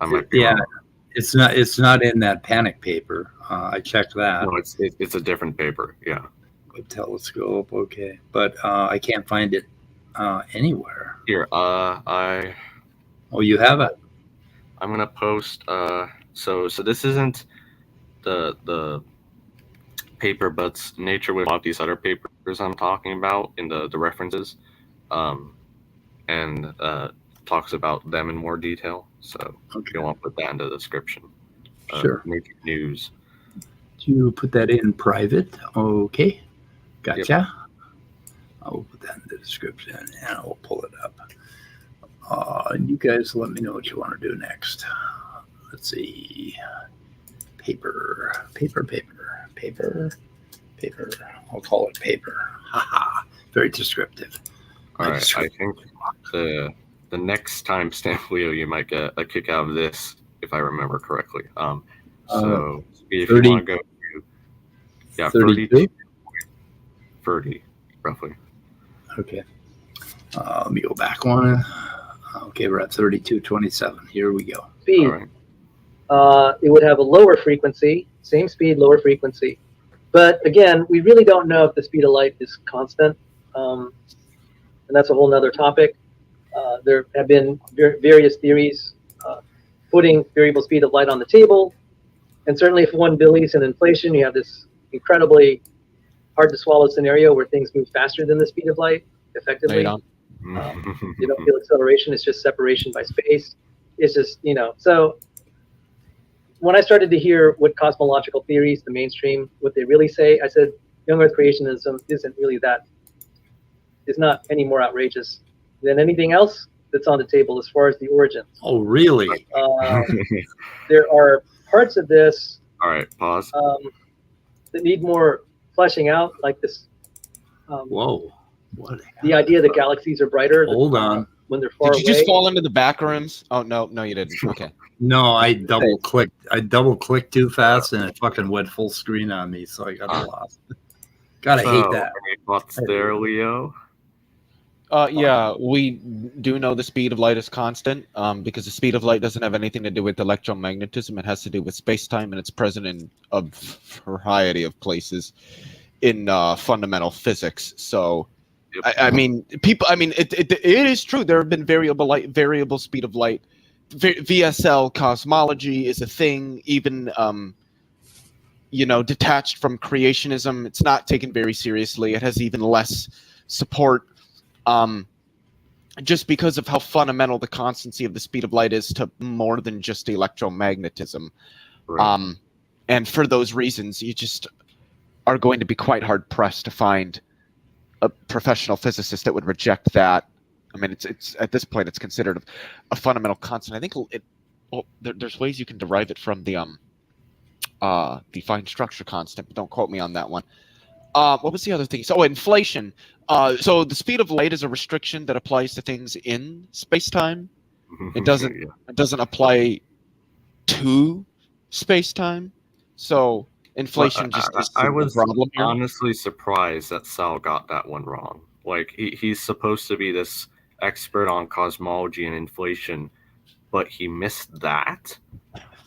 I might be yeah, wrong. it's not in that panic paper. I checked that. No, it's a different paper. Yeah. Webb telescope, okay, but I can't find it anywhere. Here, Oh, you have it. I'm gonna post. So this isn't the paper, but it's Nature with a lot of these other papers I'm talking about in the references, and talks about them in more detail. So Okay. you'll want to put that in the description. Sure. Nature News. Do you put that in private? Okay. Gotcha. Yep. I'll put that in the description and I'll pull it up. You guys let me know what you want to do next. Let's see. Paper. I'll call it paper. Haha. Very descriptive. All right. I think the next timestamp, Leo, you might get a kick out of this if I remember correctly. So if 30, you want to go to 32? 30, roughly. Okay. Let me go back one. Okay, we're at 32.27. Here we go. Speed. All right. It would have a lower frequency, same speed, lower frequency. But again, we really don't know if the speed of light is constant. And that's a whole nother topic. There have been various theories putting variable speed of light on the table. And certainly if one believes in inflation, you have this incredibly hard to swallow scenario where things move faster than the speed of light effectively. You don't feel acceleration, it's just separation by space. It's just, so when I started to hear what cosmological theories, the mainstream, what they really say, I said, young Earth creationism isn't really it's not any more outrageous than anything else. that's on the table as far as the origins. Oh, really? There are parts of this All right, pause. that need more fleshing out, like this. Whoa. What? The idea that galaxies are brighter. Hold on. When they're far Did you away. just fall into the back rooms? Oh no, you didn't. Okay. No, I double clicked too fast and it fucking went full screen on me, so I got lost. Gotta hate that. Any thoughts there, Leo? Yeah, we do know the speed of light is constant, because the speed of light doesn't have anything to do with electromagnetism. It has to do with space-time, and it's present in a variety of places in fundamental physics. So, Yep. I mean, it is true. There have been variable speed of light. VSL cosmology is a thing. Even detached from creationism, it's not taken very seriously. It has even less support, just because of how fundamental the constancy of the speed of light is to more than just electromagnetism. Right. And for those reasons, you just are going to be quite hard pressed to find a professional physicist that would reject that. I mean, it's at this point it's considered a fundamental constant. I think there's ways you can derive it from the fine structure constant, but don't quote me on that one. What was the other thing? So inflation. So the speed of light is a restriction that applies to things in space-time. It doesn't Yeah. it doesn't apply to space-time. So inflation I was a problem here. honestly surprised that Sal got that one wrong. Like he's supposed to be this expert on cosmology and inflation, but he missed that,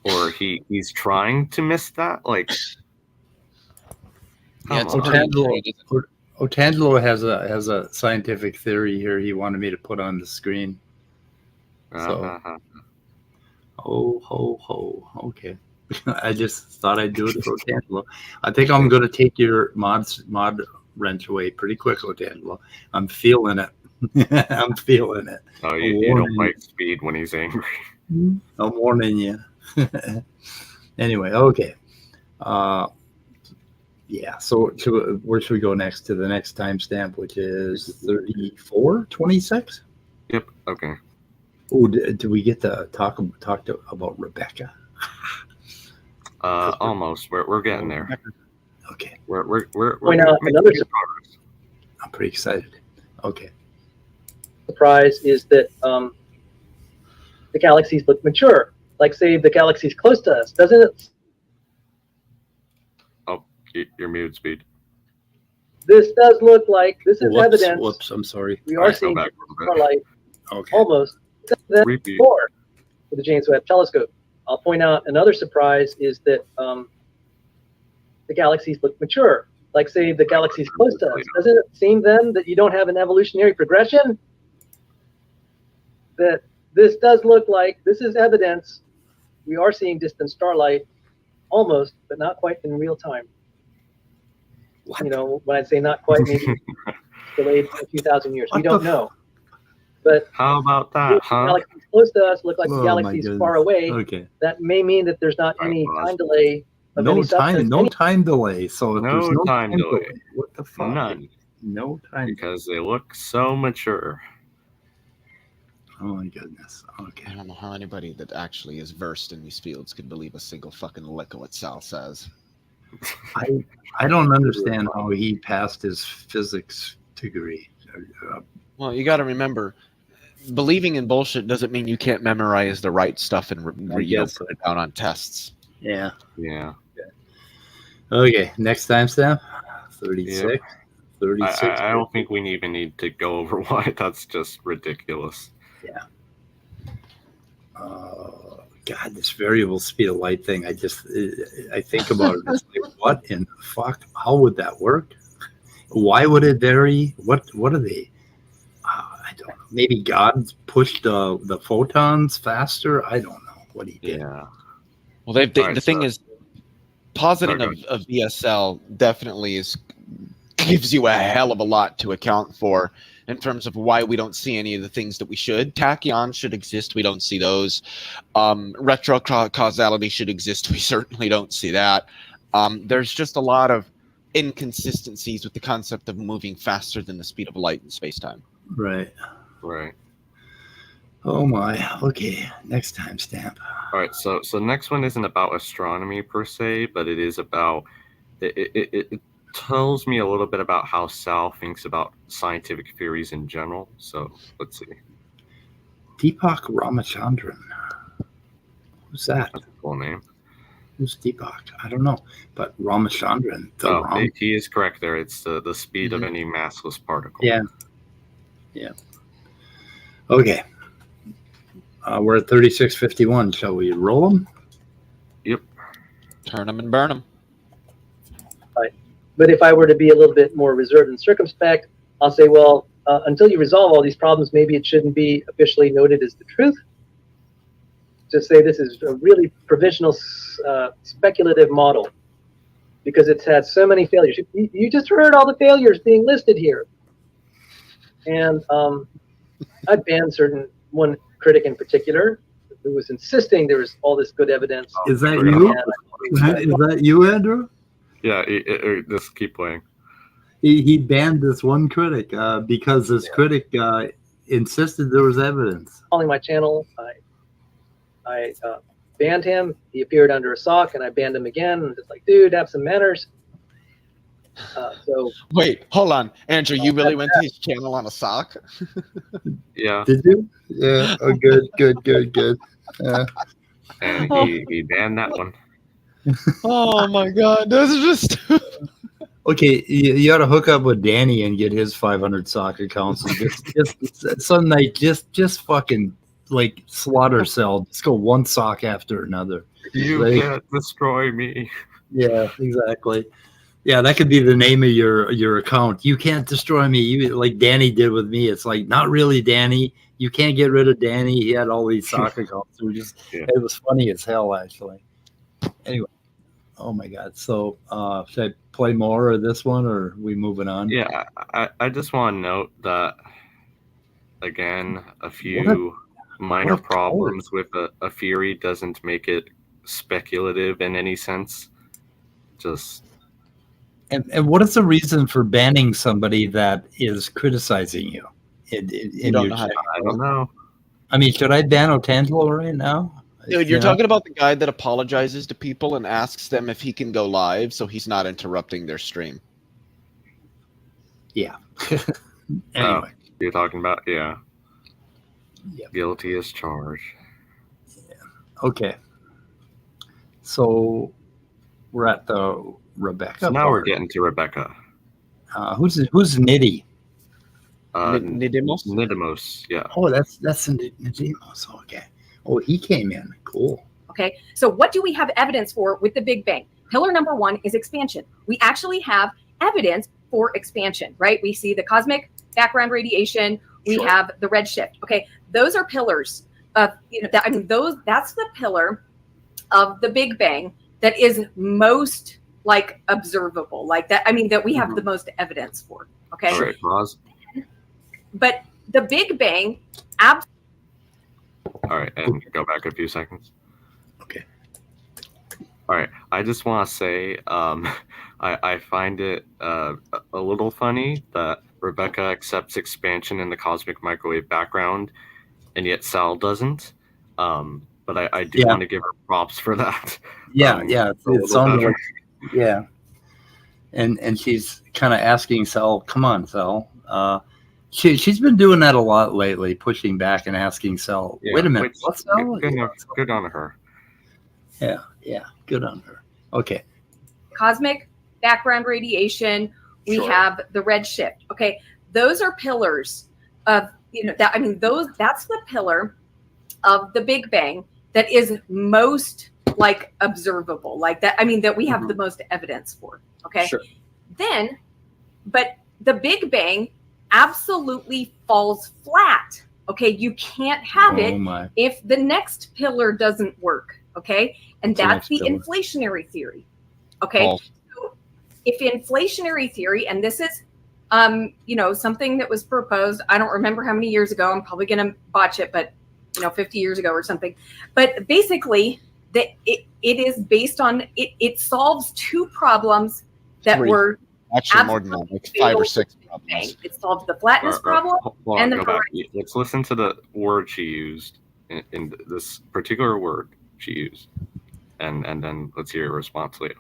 or he's trying to miss that. Like, Yeah, it's come on. Otangelo has a scientific theory here he wanted me to put on the screen. So, ho. Okay. I just thought I'd do it for Otangelo. I think I'm going to take your mod wrench away pretty quick, Otangelo. I'm feeling it. I'm feeling it. Oh, you don't like Speed when he's angry. I'm warning you. Anyway, okay. Yeah, so where should we go next? To the next timestamp, which is 34:26? Yep, okay. Oh, do we get to talk about Rebecca? Almost. We're getting there. Okay. We're Point out another progress. I'm pretty excited. Okay. surprise is that the galaxies look mature. Like, say, the galaxy's close to us, doesn't it? Oh, you're muted, Speed. This does look like this is evidence. Whoops, I'm sorry. We All are right, go seeing back a little bit. starlight Okay. almost than Repeat. before with the James Webb Telescope. I'll point out another surprise is that the galaxies look mature. Like, say, the galaxy's close to us. Doesn't it seem then that you don't have an evolutionary progression? That this does look like this is evidence. We are seeing distant starlight almost, but not quite in real time. What? You know, when I say not quite, maybe delayed a few thousand years. We What don't the know. But How about if that, the huh? galaxies close to us look like Oh, the my galaxies goodness. far away. Okay. That may mean that there's not Right, any pause. time delay of any substance. No time delay. So if No there's no time time delay. delay, what the fuck? None, No time. because they look so mature. Oh my goodness. Okay. I don't know how anybody that actually is versed in these fields could believe a single fucking lick of what Sal says. I don't understand how he passed his physics degree. Well, you got to remember, believing in bullshit doesn't mean you can't memorize the right stuff and guess. put it down on tests. Yeah. Yeah. Okay. Next timestamp. 36. 36. I don't think we even need to go over why that's just ridiculous. God, this variable speed of light thing. I think about it. It's like, what in the fuck? How would that work? Why would it vary? What are they? I don't know. Maybe God pushed the photons faster. I don't know what he did. Yeah. Well, Alright, the thing so- is, positing of VSL definitely gives you a hell of a lot to account for in terms of why we don't see any of the things that we should. Tachyons should exist. We don't see those. Retrocausality should exist. We certainly don't see that. There's just a lot of inconsistencies with the concept of moving faster than the speed of light in space-time. Right. Right. Oh my. Okay. Next timestamp. All right, so next one isn't about astronomy per se, but it is about it tells me a little bit about how Sal thinks about scientific theories in general. So let's see. Deepak Ramachandran. Who's that? That's a cool name. Who's Deepak? I don't know. But Ramachandran. He is correct there. It's the speed of any massless particle. Yeah. Yeah. Okay. We're at 3651. Shall we roll them? Yep. Turn them and burn them. But if I were to be a little bit more reserved and circumspect, I'll say, well, until you resolve all these problems, maybe it shouldn't be officially noted as the truth. Just say this is a really provisional, speculative model because it's had so many failures. You just heard all the failures being listed here. And I banned one critic in particular who was insisting there was all this good evidence. Is that you? Is that you, Andrew? Yeah, just keep playing. He banned this one critic because this critic insisted there was evidence. Calling my channel, I banned him. He appeared under a sock, and I banned him again. And just like, dude, have some manners. So wait, hold on, Andrew. You really went to his channel on a sock? Yeah. Did you? Yeah. Oh, good. And he banned that one. Oh my God, this is just. Okay, you ought to hook up with Danny and get his 500 sock accounts and just some night just fucking like slaughter cell. Just go one sock after another. You can't destroy me. Yeah, exactly. Yeah, that could be the name of your account. You can't destroy me. You like Danny did with me. It's like not really Danny. You can't get rid of Danny. He had all these sock accounts. It was funny as hell actually. Anyway. Oh my God. So should I play more of this one or are we moving on? Yeah, I just want to note that, again, a few minor problems with a theory doesn't make it speculative in any sense. Just And what is the reason for banning somebody that is criticizing you? In don't your know how to- channel? I don't know. I mean, should I ban Otangelo right now? Dude, you're talking about the guy that apologizes to people and asks them if he can go live so he's not interrupting their stream. Yeah. Anyway. You're talking about, yeah. Yep. Guilty as charged. Yeah. Okay. So we're at the Rebecca. So now part. we're getting to Rebecca. Who's Nitty? Nidimos? Nidimos, yeah. Oh, that's Nidimos. Okay. Oh, he came in. Cool. Okay, so what do we have evidence for with the Big Bang? Pillar number one is expansion. We actually have evidence for expansion, right? We see the cosmic background radiation. We have the redshift. Okay, those are pillars of, that's the pillar of the Big Bang that is most like observable, like that. I mean, that we have the most evidence for. Okay. All right, pause. But the Big Bang absolutely. All right, and go back a few seconds. Okay. All right, I just want to say I find it a little funny that Rebecca accepts expansion in the cosmic microwave background, and yet Sal doesn't. But I do want to give her props for that. Yeah, it sounds like, yeah. And she's kind of asking Sal, come on, Sal. She's been doing that a lot lately, pushing back and asking Sal, wait a minute, what's Sal? Good on her. Yeah, good on her. Okay. Cosmic background radiation. We have the redshift. Okay, those are pillars of, that's the pillar of the Big Bang that is most like observable, like that. I mean, that we have the most evidence for. Okay. Sure. Then, but the Big Bang absolutely falls flat. Okay, you can't have it if the next pillar doesn't work. Okay, and that's the inflationary theory. Okay, so if inflationary theory, and this is, something that was proposed, I don't remember how many years ago. I'm probably going to botch it, but 50 years ago or something. But basically, it is based on it solves two problems that were actually more than that, like 5 or 6 problems. Bang. It solved the flatness problem and the horizon. Let's listen to the word she used in this particular word she used, and then let's hear your response, Leo.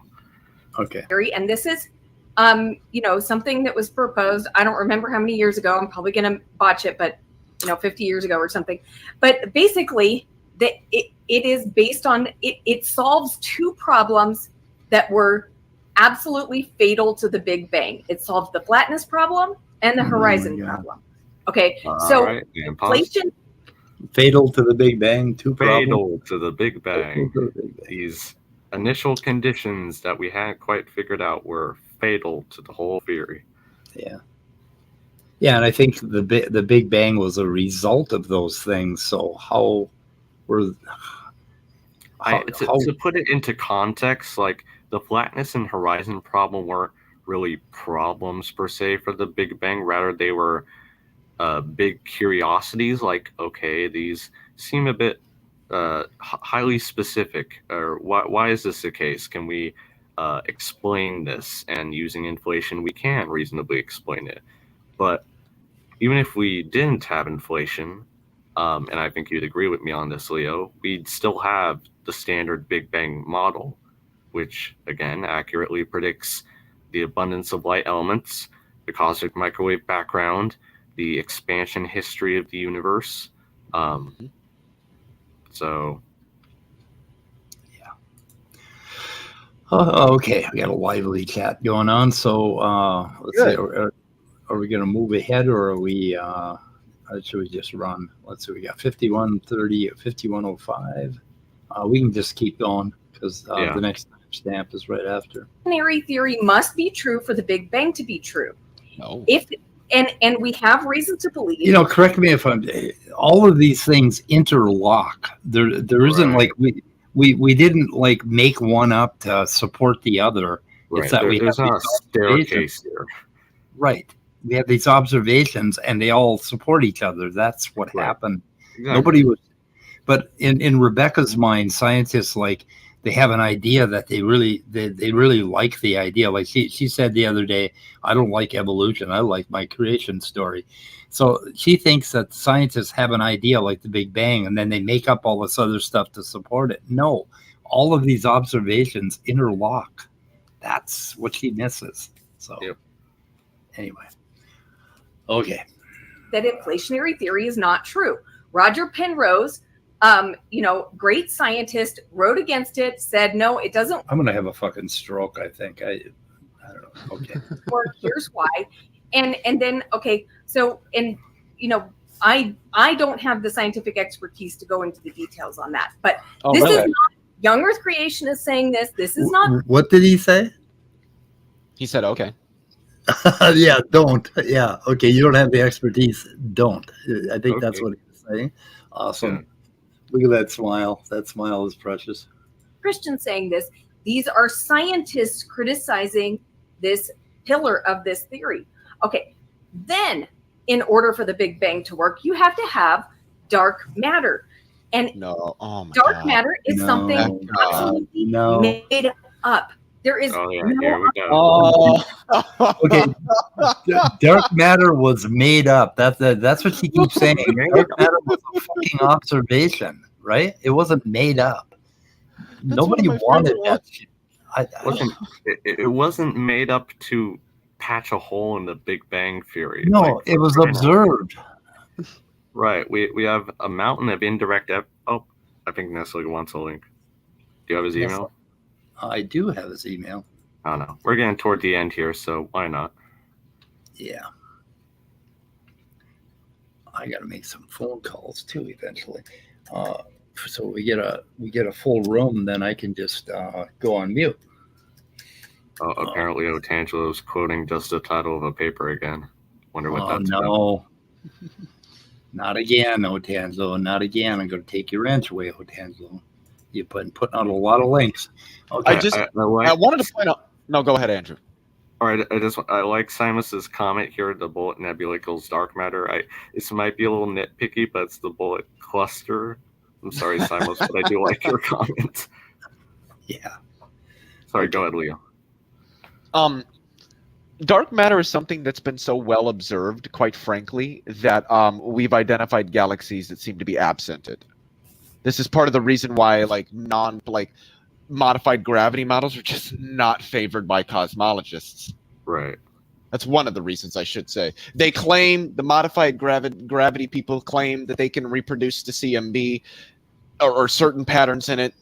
Okay. And this is, something that was proposed. I don't remember how many years ago. I'm probably going to botch it, but 50 years ago or something. But basically, it is based on it solves two problems that were absolutely fatal to the Big Bang. It solves the flatness problem and the horizon problem. Okay, so inflation. Fatal to the Big Bang. Fatal to the Big Bang. These initial conditions that we hadn't quite figured out were fatal to the whole theory. Yeah. Yeah, and I think the Big Bang was a result of those things. So how were to put it into context, like the flatness and horizon problem weren't really problems per se for the Big Bang. Rather, they were big curiosities. Like, okay, these seem a bit highly specific. Or why is this the case? Can we explain this? And using inflation, we can reasonably explain it. But even if we didn't have inflation, and I think you'd agree with me on this, Leo, we'd still have the standard Big Bang model, which, again, accurately predicts the abundance of light elements, the cosmic microwave background, the expansion history of the universe. So... Yeah. Okay, we got a lively chat going on. So let's see. Are we going to move ahead, or are we... should we just run? Let's see. We got 5130 at 5105. We can just keep going because the next stamp is right after. Evolutionary theory must be true for the Big Bang to be true. No. And we have reason to believe. Correct me if I'm. All of these things interlock. There isn't like we didn't like make one up to support the other. Right. It's that there's not a staircase here. Right. We have these observations and they all support each other. That's what happened. Exactly. Nobody was, but in Rebecca's mind, scientists they have an idea that they really like the idea. Like she said the other day, I don't like evolution. I like my creation story. So she thinks that scientists have an idea like the Big Bang and then they make up all this other stuff to support it. No, all of these observations interlock. That's what she misses. So anyway. Okay. That inflationary theory is not true. Roger Penrose, great scientist, wrote against it, said, no, it doesn't. I'm going to have a fucking stroke, I think. I don't know. Okay. Or here's why. And then, okay, so, I don't have the scientific expertise to go into the details on that, but this is not, Young Earth Creation is saying this. This is not. What did he say? He said, okay. Yeah, don't. Yeah, okay. You don't have the expertise. Don't. I think that's what he was saying. Awesome. Yeah. Look at that smile. That smile is precious. Christian saying this. These are scientists criticizing this pillar of this theory. Okay. Then, in order for the Big Bang to work, you have to have dark matter. And dark matter is something absolutely made up. There is okay. Dark matter was made up. That's what she keeps saying. Dark matter was a fucking observation, right? It wasn't made up. Nobody wanted that shit. It wasn't made up to patch a hole in the Big Bang theory. No, it was observed. Right. We have a mountain of indirect. I think Nestle wants a link. Do you have his email? I do have his email. I don't know. We're getting toward the end here, so why not? Yeah. I got to make some phone calls too eventually. So we get a full room, then I can just go on mute. Apparently, Otangelo's quoting just the title of a paper again. Wonder what that's about. Not again, Otangelo. Not again. I'm going to take your wrench away, Otangelo. You've been putting out a lot of links. Okay. I wanted to point out. No, go ahead, Andrew. All right. I like Simus's comment here. The bullet nebula equals dark matter. This might be a little nitpicky, but it's the bullet cluster. I'm sorry, Simus, but I do like your comment. Yeah. Sorry. Go ahead, Leo. dark matter is something that's been so well observed, quite frankly, that we've identified galaxies that seem to be absented. This is part of the reason why modified gravity models are just not favored by cosmologists. Right. That's one of the reasons, I should say. They claim, the modified gravity people claim that they can reproduce the CMB or certain patterns in it.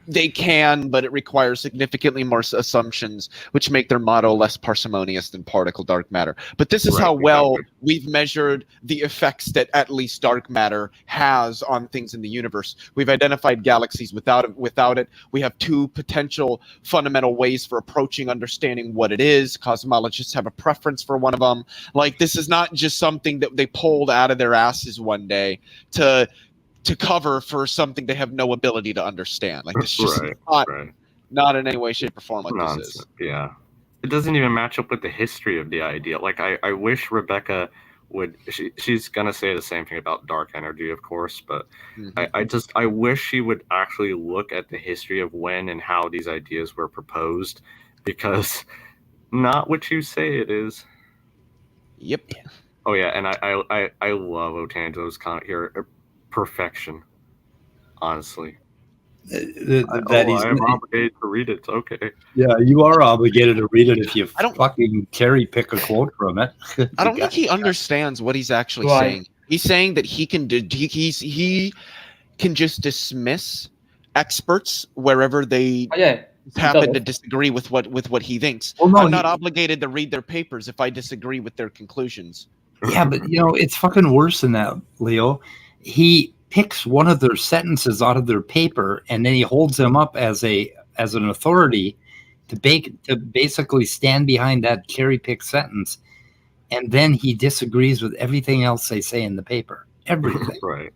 They can, but it requires significantly more assumptions, which make their model less parsimonious than particle dark matter. But this is how well we've measured the effects that at least dark matter has on things in the universe. We've identified galaxies without it. We have two potential fundamental ways for approaching understanding what it is. Cosmologists have a preference for one of them. Like, this is not just something that they pulled out of their asses one day to cover for something they have no ability to understand. Like, it's just not in any way, shape, or form what this is. Yeah. It doesn't even match up with the history of the idea. Like, I wish Rebecca would, she's going to say the same thing about dark energy, of course, but I wish she would actually look at the history of when and how these ideas were proposed, because not what you say it is. Yep. Oh, yeah, and I love Otangelo's comment here. Perfection, honestly. That I am obligated to read it. Okay. Yeah, you are obligated to read it if you fucking cherry pick a quote from it. I don't think he understands what he's actually saying. He's saying that he can just dismiss experts wherever they happen to disagree with what he thinks. Well, no, I'm not obligated to read their papers if I disagree with their conclusions. Yeah, but it's fucking worse than that, Leo. He picks one of their sentences out of their paper, and then he holds them up as an authority to basically stand behind that cherry pick sentence, and then he disagrees with everything else they say in the paper. Everything. Right.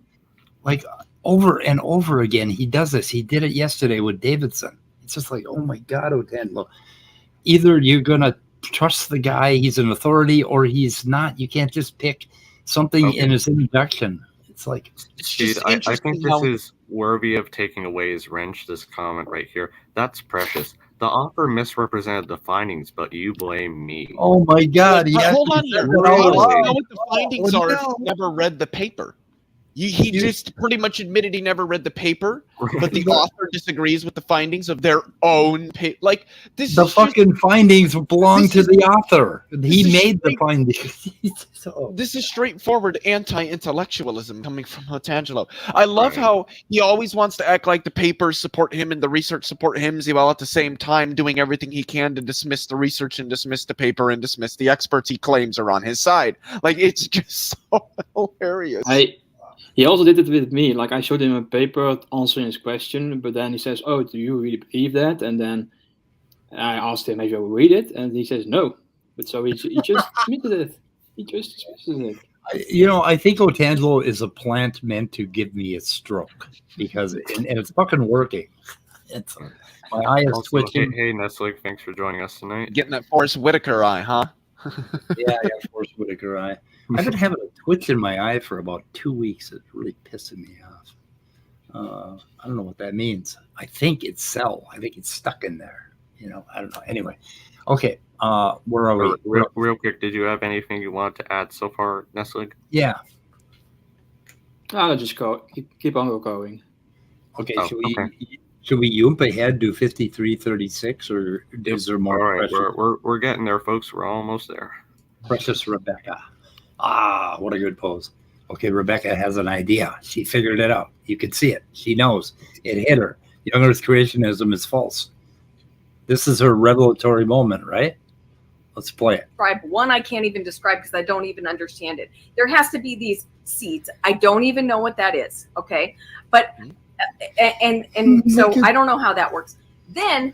Like, over and over again, he does this. He did it yesterday with Davidson. It's just like, oh my God, Otangelo. Either you're gonna trust the guy, he's an authority, or he's not. You can't just pick something in his introduction. It's like, I think this is worthy of taking away his wrench, this comment right here. That's precious. The author misrepresented the findings, but you blame me. Oh my God. Hold on here. You don't know what the findings are if you never read the paper. He just pretty much admitted he never read the paper, but the author disagrees with the findings of their own paper. Like, this the fucking findings belong to the author. He made the findings. This is straightforward anti-intellectualism coming from Otangelo. I love how he always wants to act like the papers support him and the research support him, while at the same time doing everything he can to dismiss the research and dismiss the paper and dismiss the experts he claims are on his side. Like, it's just so hilarious. He also did it with me. Like, I showed him a paper answering his question, but then he says, "Oh, do you really believe that?" And then I asked him, "Have you ever read it?" And he says, "No." But so he just admitted it. He just dismisses it. I think Otangelo is a plant meant to give me a stroke, because and it's fucking working. It's my eye is twitching. Hey, Nestle, thanks for joining us tonight. Getting that Forrest Whitaker eye, huh? Yeah, Forrest Whitaker eye. I've been having a twitch in my eye for about 2 weeks. It's really pissing me off. I don't know what that means. I think it's cell. I think it's stuck in there. I don't know. Anyway, okay. Where are we? Real quick, did you have anything you wanted to add so far, Nestle? Yeah. I'll just keep on going. Okay. Should we yump ahead, do 53:36, or is there more? All right, we're getting there, folks. We're almost there. Precious Rebecca. Ah, what a good pose. Okay, Rebecca has an idea. She figured it out. You can see it. She knows. It hit her. Young Earth creationism is false. This is her revelatory moment, right? Let's play it. One I can't even describe because I don't even understand it. There has to be these seeds. I don't even know what that is, okay? But, and so I don't know how that works. Then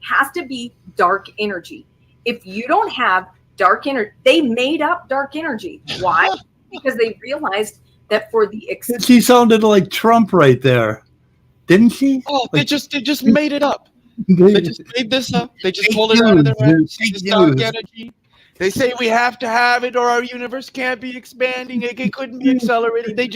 has to be dark energy. If you don't have dark energy, they made up dark energy. Why? Because they realized that for the she sounded like Trump right there, didn't she? Oh, they just made it up. They just made this up. They just pulled it out of their ass. Dark energy. They say we have to have it, or our universe can't be expanding. It couldn't be accelerating. They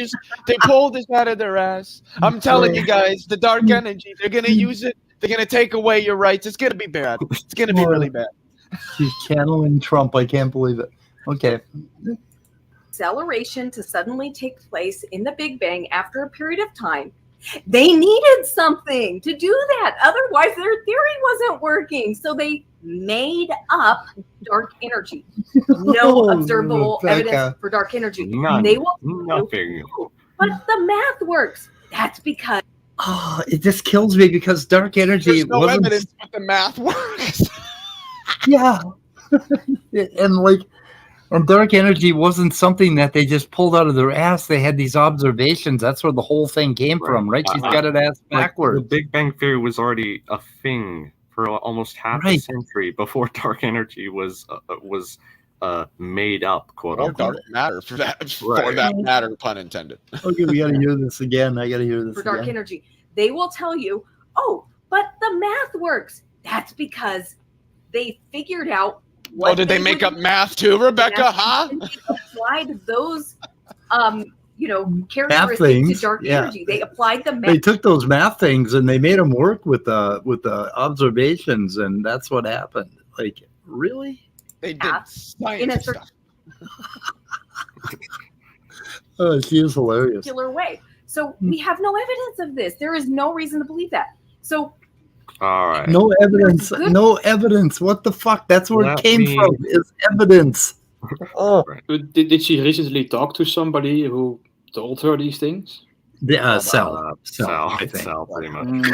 pulled this out of their ass. I'm telling you guys, the dark energy. They're gonna use it. They're gonna take away your rights. It's gonna be bad. It's gonna be really bad. She's channeling Trump. I can't believe it. Okay. Acceleration to suddenly take place in the Big Bang after a period of time. They needed something to do that. Otherwise, their theory wasn't working. So they made up dark energy. No observable evidence for dark energy. They will nothing. But the math works. That's because. Oh, it just kills me because dark energy There's no wasn't. evidence that the math works. Yeah. And dark energy wasn't something that they just pulled out of their ass. They had these observations. That's where the whole thing came from, right? She's got it ass backwards. The Big Bang Theory was already a thing for almost half a century before dark energy was made up, quote or unquote. dark matter for that matter, pun intended. Okay, we got to hear this again. I got to hear this for dark energy. They will tell you, oh, but the math works. That's because they figured out. Oh, did they make up math too, Rebecca? Huh? They applied those, characteristics to dark energy. They applied the math. They took those math things and they made them work with the observations, and that's what happened. Like, really? They did science stuff. Oh, she is hilarious. Way. So we have no evidence of this. There is no reason to believe that. So. All right. No evidence. No evidence. What the fuck? That's where it came from. Is evidence. Oh. Did she recently talk to somebody who told her these things? Cell, pretty much.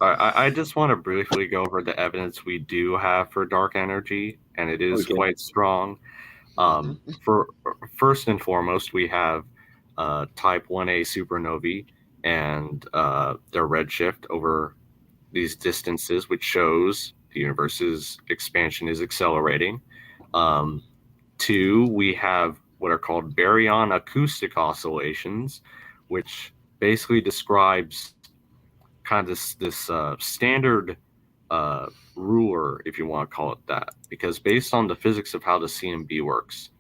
I just want to briefly go over the evidence we do have for dark energy, and it is quite strong. For first and foremost, we have type 1a supernovae and their redshift over these distances, which shows the universe's expansion is accelerating. 2, we have what are called baryon acoustic oscillations, which basically describes kind of this standard ruler, if you want to call it that, because based on the physics of how the CMB works,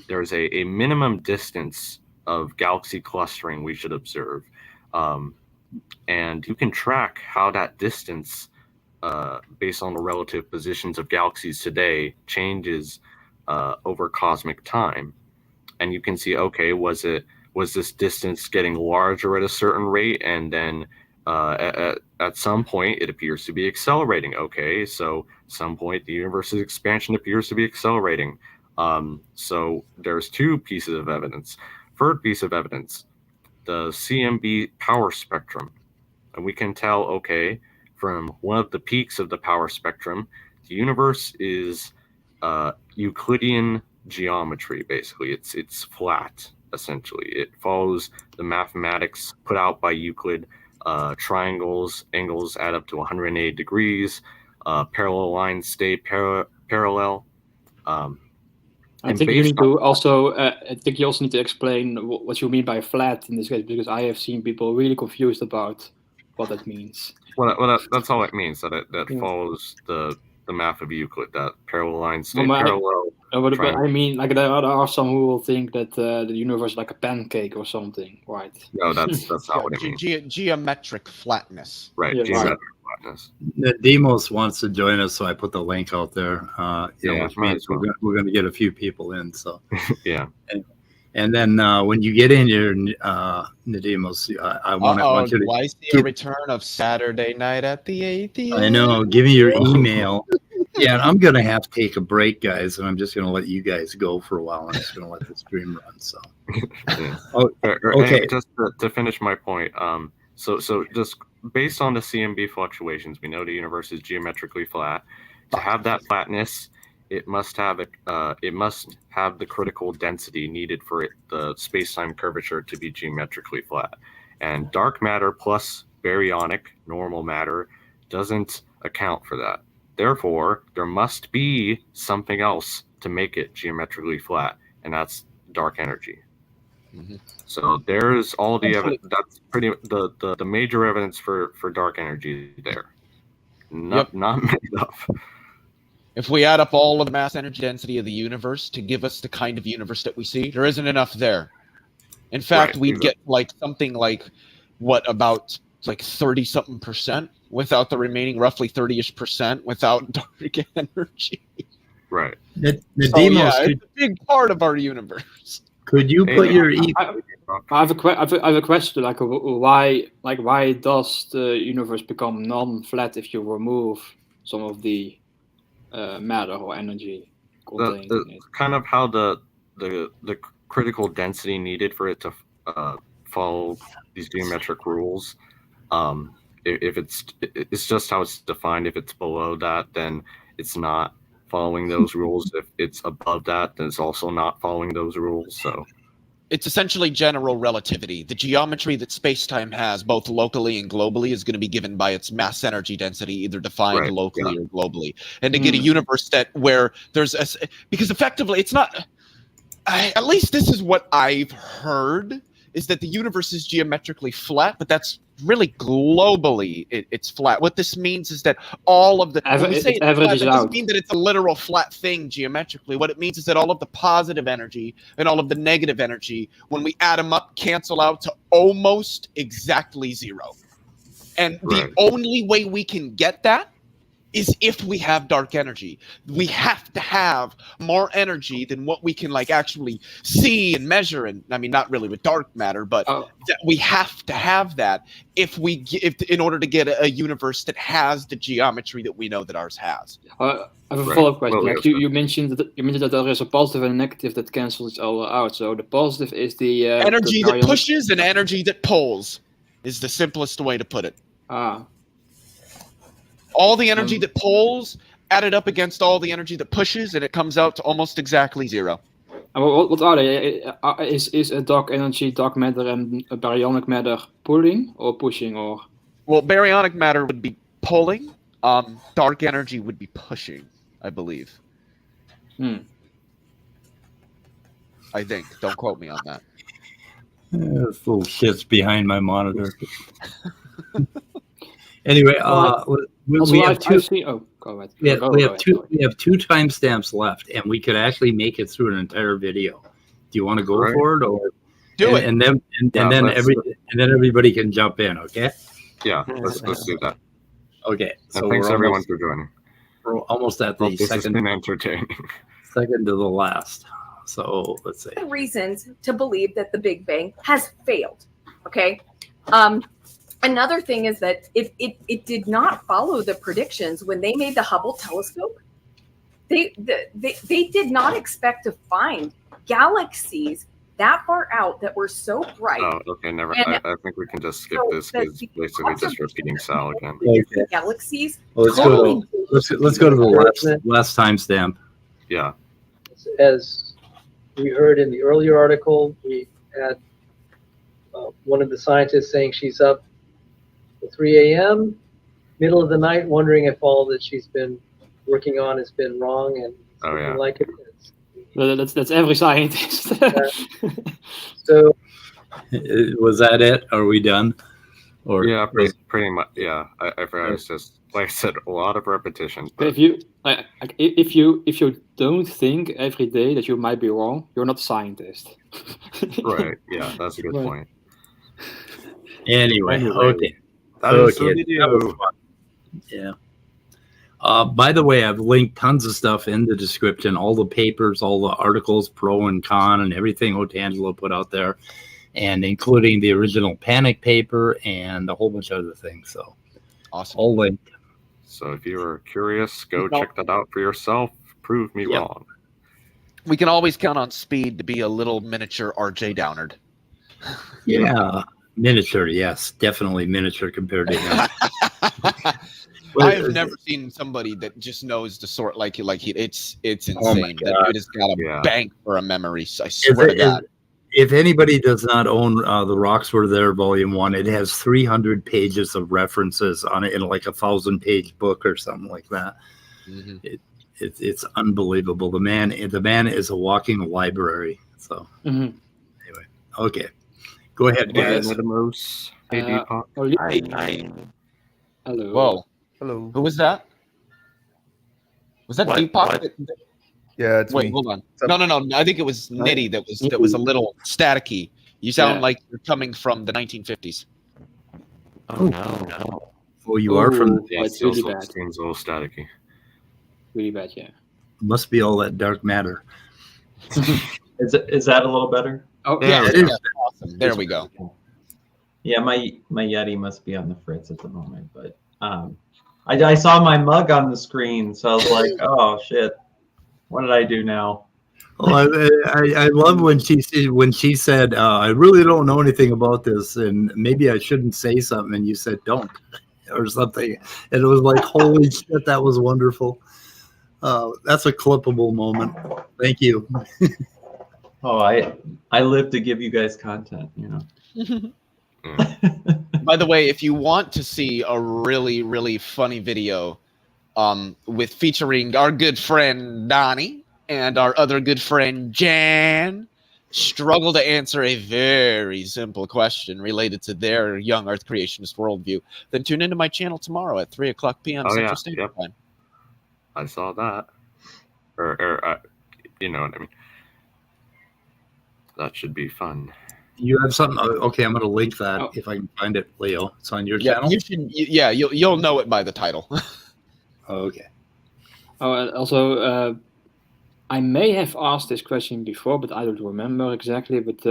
there's a minimum distance of galaxy clustering we should observe. And you can track how that distance, based on the relative positions of galaxies today, changes over cosmic time. And you can see, okay, was this distance getting larger at a certain rate, and then at some point it appears to be accelerating. Okay, so some point the universe's expansion appears to be accelerating. So there's 2 pieces of evidence. Third piece of evidence, the CMB power spectrum. And we can tell, okay, from one of the peaks of the power spectrum, the universe is Euclidean geometry, basically. It's flat, essentially. It follows the mathematics put out by Euclid. Triangles, angles add up to 180 degrees. Parallel lines stay parallel. I think you need to also. I think you also need to explain what you mean by flat in this case, because I have seen people really confused about what that means. Well, that's all it means. That follows the math of Euclid. That parallel lines stay parallel. But I mean, like there are some who will think that the universe is like a pancake or something, right? No, that's not what it means. Geometric flatness. Right. Yeah, geometric flatness. Demos wants to join us, so I put the link out there. Which means we're going to get a few people in. So yeah. And then when you get in here, Nadimos, I want you to. Do I see a return of Saturday Night at the Atheist? I know. Give me your email. Yeah, and I'm going to have to take a break, guys, and I'm just going to let you guys go for a while. I'm just going to let the stream run. So, okay. Just to finish my point, so just based on the CMB fluctuations, we know the universe is geometrically flat. To have that flatness, it must have the critical density needed for the space-time curvature to be geometrically flat. And dark matter plus baryonic normal matter doesn't account for that. Therefore, there must be something else to make it geometrically flat, and that's dark energy. Mm-hmm. So there's all the evidence. That's pretty the major evidence for dark energy there. Not made up. If we add up all of the mass energy density of the universe to give us the kind of universe that we see, there isn't enough there. In fact, we'd get like something like about 30-something% without the remaining roughly 30-ish% without dark energy. Right. The So, demos, yeah, it's a big part of our universe. could you put your I have a question. Like, why does the universe become non-flat if you remove some of the matter or energy contained in it? Kind of how the critical density needed for it to follow these geometric rules. If it's just how it's defined. If it's below that, then it's not following those rules. If it's above that, then it's also not following those rules. So it's essentially general relativity. The geometry that space-time has, both locally and globally, is going to be given by its mass energy density, either defined locally or globally. And to get a universe where there's because effectively it's not. At least this is what I've heard, is that the universe is geometrically flat, but that's really globally it's flat. What this means is that all of the when we say it's flat, it doesn't mean that it's a literal flat thing geometrically. What it means is that all of the positive energy and all of the negative energy, when we add them up, cancel out to almost exactly zero. And the only way we can get that is if we have dark energy. We have to have more energy than what we can actually see and measure. And I mean, not really with dark matter, but that we have to have that if in order to get a universe that has the geometry that we know that ours has. I have a follow-up question. You mentioned that there is a positive and a negative that cancels each other out. So the positive is the energy that pushes and energy that pulls is the simplest way to put it. All the energy that pulls added up against all the energy that pushes, and it comes out to almost exactly zero. What are they? Is a dark energy, dark matter, and a baryonic matter pulling or pushing? Or well, baryonic matter would be pulling. Dark energy would be pushing, I believe. I think. Don't quote me on that. This little shit's behind my monitor. Anyway, we have two. Go ahead. We have two timestamps left, and we could actually make it through an entire video. Do you want to go for it, or do it? And then everybody can jump in. Okay. Yeah, let's do that. Okay. So thanks everyone for joining. We're almost at the this has been entertaining. Second to the last. So let's see. Reasons to believe that the Big Bang has failed. Okay. Another thing is that it did not follow the predictions when they made the Hubble telescope. They did not expect to find galaxies that far out that were so bright. Oh, okay, never. I think we can just skip this because basically just repeating Sal again. Okay. Galaxies. Well, let's go to the last timestamp. Yeah. As we heard in the earlier article, we had one of the scientists saying she's up at 3 a.m., middle of the night, wondering if all that she's been working on has been wrong, and like it. That's every scientist. So, was that it? Are we done? Or yeah, pretty much. Yeah, I forgot. It's just like I said, a lot of repetition. But if you don't think every day that you might be wrong, you're not a scientist. Right. Yeah, that's a good point. Anyway, okay. That was the video. That was fun. Yeah. By the way, I've linked tons of stuff in the description, all the papers, all the articles, pro and con, and everything Otangelo put out there, and including the original Panic paper and a whole bunch of other things. So, awesome. All linked. So if you were curious, go check that out for yourself. Prove me wrong. We can always count on Speed to be a little miniature RJ Downard. Yeah. Miniature, yes, definitely miniature compared to him. I've never seen somebody that just knows the sort it's insane. That dude has got a bank for a memory. I swear to God. If anybody does not own The Rocks Were There Volume 1, it has 300 pages of references on it in like a 1,000-page book or something like that. Mm-hmm. It's unbelievable. The man is a walking library. So anyway, okay. Go ahead, guys. Hey, Debunk. Hello. Whoa. Hello. Who was that? Was that Debunk? Yeah, it's me. Hold on. No. I think it was Nitty that was a little staticky. You sound like you're coming from the 1950s. Oh no. Oh, you are from. Yeah, it's still really bad. seems a little staticky. Really bad, yeah. Must be all that dark matter. Is that a little better? Oh, Yeah, it yeah. is. Awesome. There we go. Yeah, my Yeti must be on the fritz at the moment, but I saw my mug on the screen, so I was like, oh shit, what did I do now? Oh, I love when she said, I really don't know anything about this, and maybe I shouldn't say something, and you said don't or something, and it was like, holy shit, that was wonderful. That's a clippable moment. Thank you. Oh, I live to give you guys content, you know. By the way, if you want to see a really, really funny video with featuring our good friend Donnie and our other good friend Jan struggle to answer a very simple question related to their young Earth creationist worldview, then tune into my channel tomorrow at 3:00 p.m. Oh, Central yeah, Standard yep. Time. I saw that. Or you know what I mean. That should be fun. You have something? Okay, I'm going to link that if I can find it, Leo. It's on your channel? You should, you'll know it by the title. Okay. Oh, and also, I may have asked this question before, but I don't remember exactly. But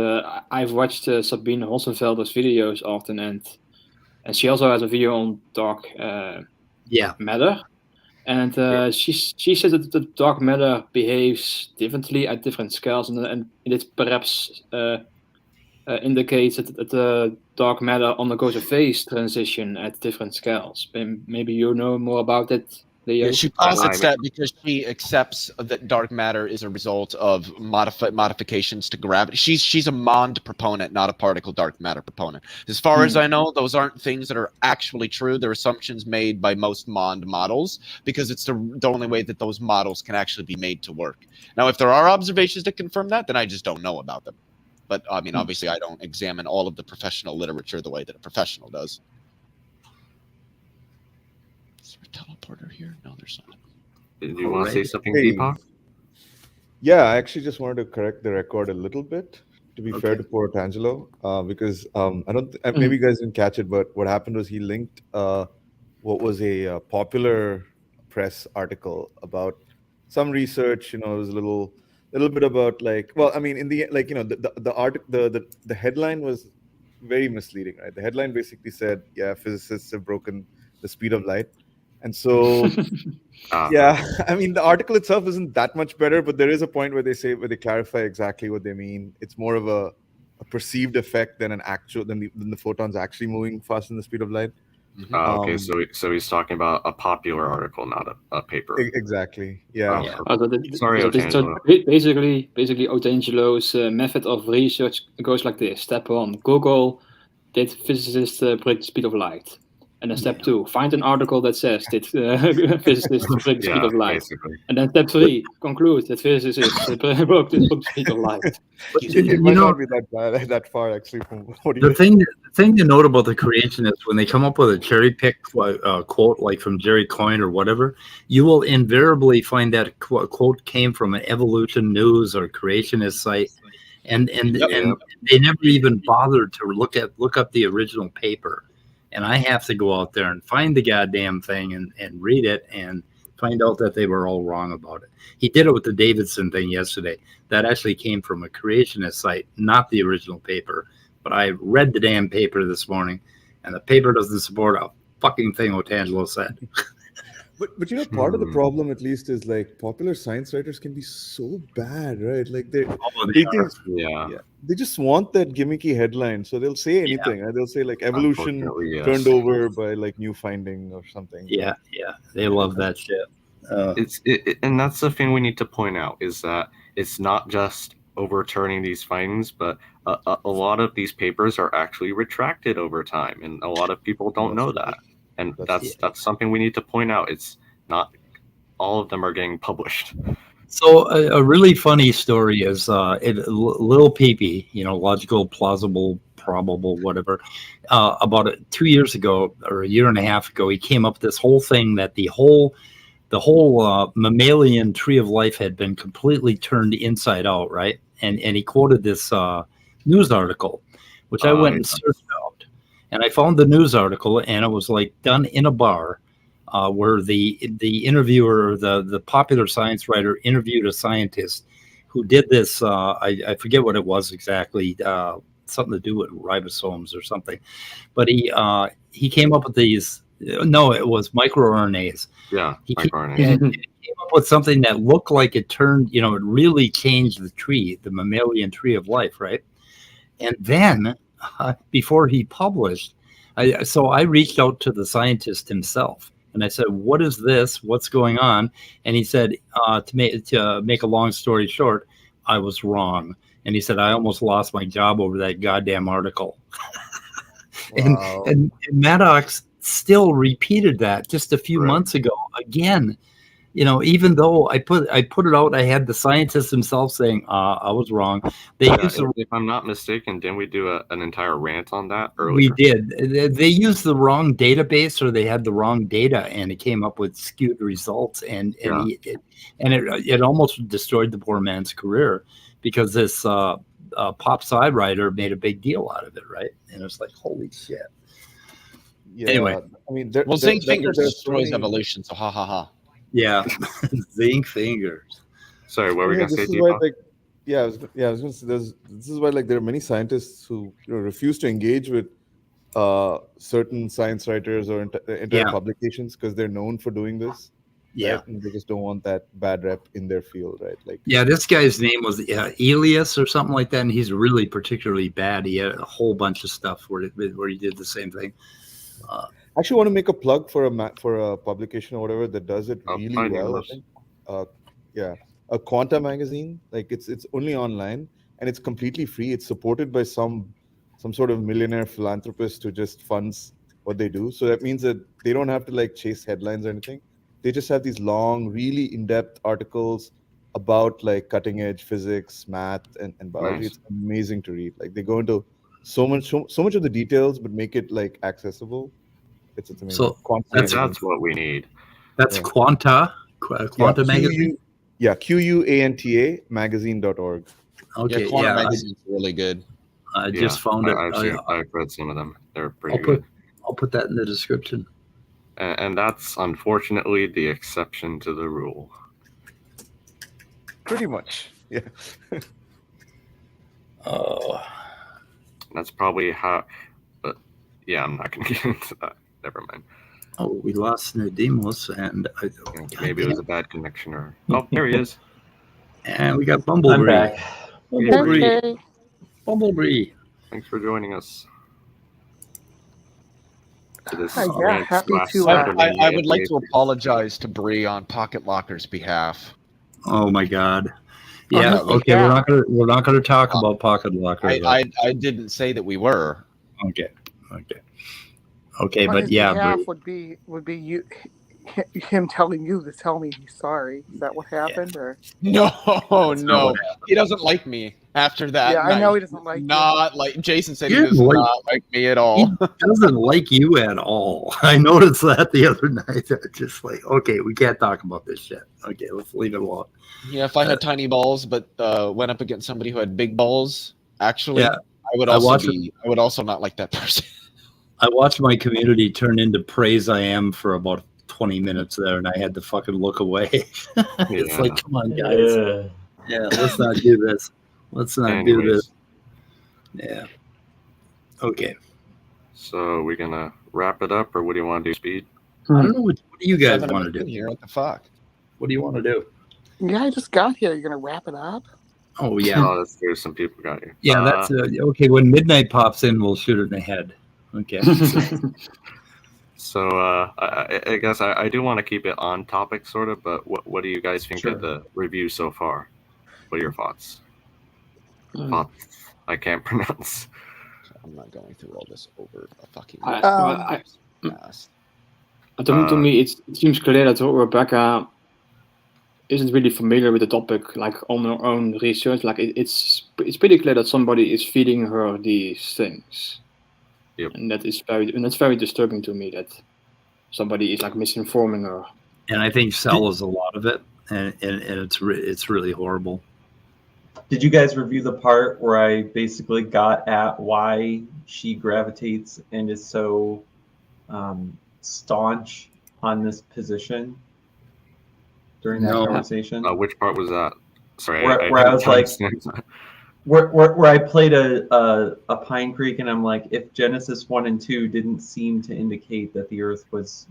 I've watched Sabine Hossenfelder's videos often, and she also has a video on dark matter. And she said that the dark matter behaves differently at different scales, and it perhaps indicates that the dark matter undergoes a phase transition at different scales. Maybe you know more about it, Leo? Yeah, she posits that because she accepts that dark matter is a result of modifications to gravity. She's a Mond proponent, not a particle dark matter proponent. As far as I know, those aren't things that are actually true. They're assumptions made by most Mond models because it's the only way that those models can actually be made to work. Now, if there are observations that confirm that, then I just don't know about them. But I mean, obviously, I don't examine all of the professional literature the way that a professional does. Is there a teleporter here? No, there's not. Did you want to say something, Deepak? Yeah, I actually just wanted to correct the record a little bit, to be fair to poor Tangelo, because I don't. Maybe you guys didn't catch it, but what happened was he linked what was a popular press article about some research. You know, it was a little bit about like, well, I mean, in the like, you know, the headline was very misleading, right? The headline basically said, yeah, physicists have broken the speed of light. And so, yeah, I mean, the article itself isn't that much better, but there is a point where they clarify exactly what they mean. It's more of a perceived effect than than the photons actually moving faster than the speed of light. Okay, so he's talking about a popular article, not a paper. Exactly. Yeah. Sorry, Otangelo. Basically, Otangelo's method of research goes like this: step 1, Google, did physicists break the speed of light? And then step 2, find an article that says did physicists break the speed of light? Basically. And then step 3, conclude that physicists broke the speed of light. It might not be that far actually from what the thing to note about the creationists, when they come up with a cherry pick quote like from Jerry Coyne or whatever, you will invariably find that quote came from an evolution news or creationist site, and they never even bothered to look up the original paper. And I have to go out there and find the goddamn thing and read it and find out that they were all wrong about it. He did it with the Davidson thing yesterday. That actually came from a creationist site, not the original paper. But I read the damn paper this morning, and the paper doesn't support a fucking thing Otangelo said. But you know, part of the problem, at least, is like popular science writers can be so bad, right? Like they just want that gimmicky headline, so they'll say anything. Right? They'll say like evolution turned over by like new finding or something. Yeah, they love that shit. And that's the thing we need to point out is that it's not just overturning these findings, but a lot of these papers are actually retracted over time, and a lot of people don't know that. And that's something we need to point out. It's not all of them are getting published. So a really funny story is Little Peepee, you know, logical, plausible, probable, whatever. About 2 years ago or a year and a half ago, he came up with this whole thing that the whole mammalian tree of life had been completely turned inside out, right? And he quoted this news article, which I went and searched out. And I found the news article, and it was like done in a bar, where the interviewer, the popular science writer, interviewed a scientist who did this. I forget what it was exactly. Something to do with ribosomes or something. But he came up with these. No, it was microRNAs. Yeah, microRNAs. And he came up with something that looked like it turned. It really changed the tree, the mammalian tree of life, right? And then, before he published, I reached out to the scientist himself, and I said, "What is this? What's going on?" And he said, "To make a long story short, I was wrong." And he said, "I almost lost my job over that goddamn article." Wow. and Maddox still repeated that just a few months ago again. Even though I put it out, I had the scientist himself saying, I was wrong. If I'm not mistaken, didn't we do an entire rant on that earlier? We did. They used the wrong database, or they had the wrong data, and it came up with skewed results, and it almost destroyed the poor man's career, because this pop sci writer made a big deal out of it, right? And it's like, holy shit. Yeah, anyway, I mean, zinc fingers destroys evolution, so ha ha ha. Yeah, zinc fingers. Sorry, what were we gonna say? I was going to say, this is why there are many scientists who refuse to engage with certain science writers or entire publications, because they're known for doing this. Yeah, right? And they just don't want that bad rep in their field, right? This guy's name was Elias or something like that, and he's really particularly bad. He had a whole bunch of stuff where he did the same thing. I actually want to make a plug for a publication or whatever that does it really well. I think. A Quanta Magazine. It's only online, and it's completely free. It's supported by some sort of millionaire philanthropist who just funds what they do. So that means that they don't have to chase headlines or anything. They just have these long, really in-depth articles about cutting edge physics, math, and biology. Nice. It's amazing to read. They go into so much of the details, but make it accessible. It's amazing. So that's what we need. That's Quanta Magazine. Yeah, QUANTA magazine.org. Okay, Quanta Magazine's really good. I just found it. I've read some of them. They're pretty good. I'll put that in the description. And that's unfortunately the exception to the rule. Pretty much, yeah. That's probably how. But yeah, I'm not going to get into that. Never mind. Oh, we lost Nedimos, and maybe it was a bad connection, or there he is. And we got Bumblebee. I'm back. Bumblebee. Thanks for joining us. Happy to. I would like to apologize to Bree on Pocket Locker's behalf. Oh my God. Yeah. Okay. Yeah. We're not gonna talk about Pocket Locker. I didn't say that we were. Okay. But yeah, behalf would be you, him telling you to tell me he's sorry. Is that what happened, or? No. He doesn't like me after that. Yeah, I know he doesn't like. Jason said he does not like me at all. He doesn't like you at all. I noticed that the other night. Just okay, we can't talk about this shit. Okay, let's leave it alone. Yeah, if I had tiny balls, but went up against somebody who had big balls, actually, I would also not like that person. I watched my community turn into Praise I Am for about 20 minutes there, and I had to fucking look away. It's like, come on, guys. Yeah, let's not do this. Let's not do this. Yeah. Okay. So we're going to wrap it up, or what do you want to do, Speed? I don't know. What do you guys want to do? Here? What the fuck? What do you want to do? Yeah, I just got here. You're going to wrap it up? Oh, yeah. There's some people got here. Yeah, that's okay. When midnight pops in, we'll shoot it in the head. Okay. So I guess I do want to keep it on topic, sort of, but what do you guys think of the review so far? What are your thoughts? I can't pronounce. I'm not going through all this over a fucking to me, it seems clear that Rebecca isn't really familiar with the topic, on her own research. It's pretty clear that somebody is feeding her these things. Yep. And that's very disturbing to me, that somebody is misinforming her. And I think Cell is a lot of it, and it's really horrible. Did you guys review the part where I basically got at why she gravitates and is so staunch on this position during that conversation? Which part was that? Sorry, where I was like, where I played a Pine Creek, and I'm like, if Genesis 1 and 2 didn't seem to indicate that the Earth was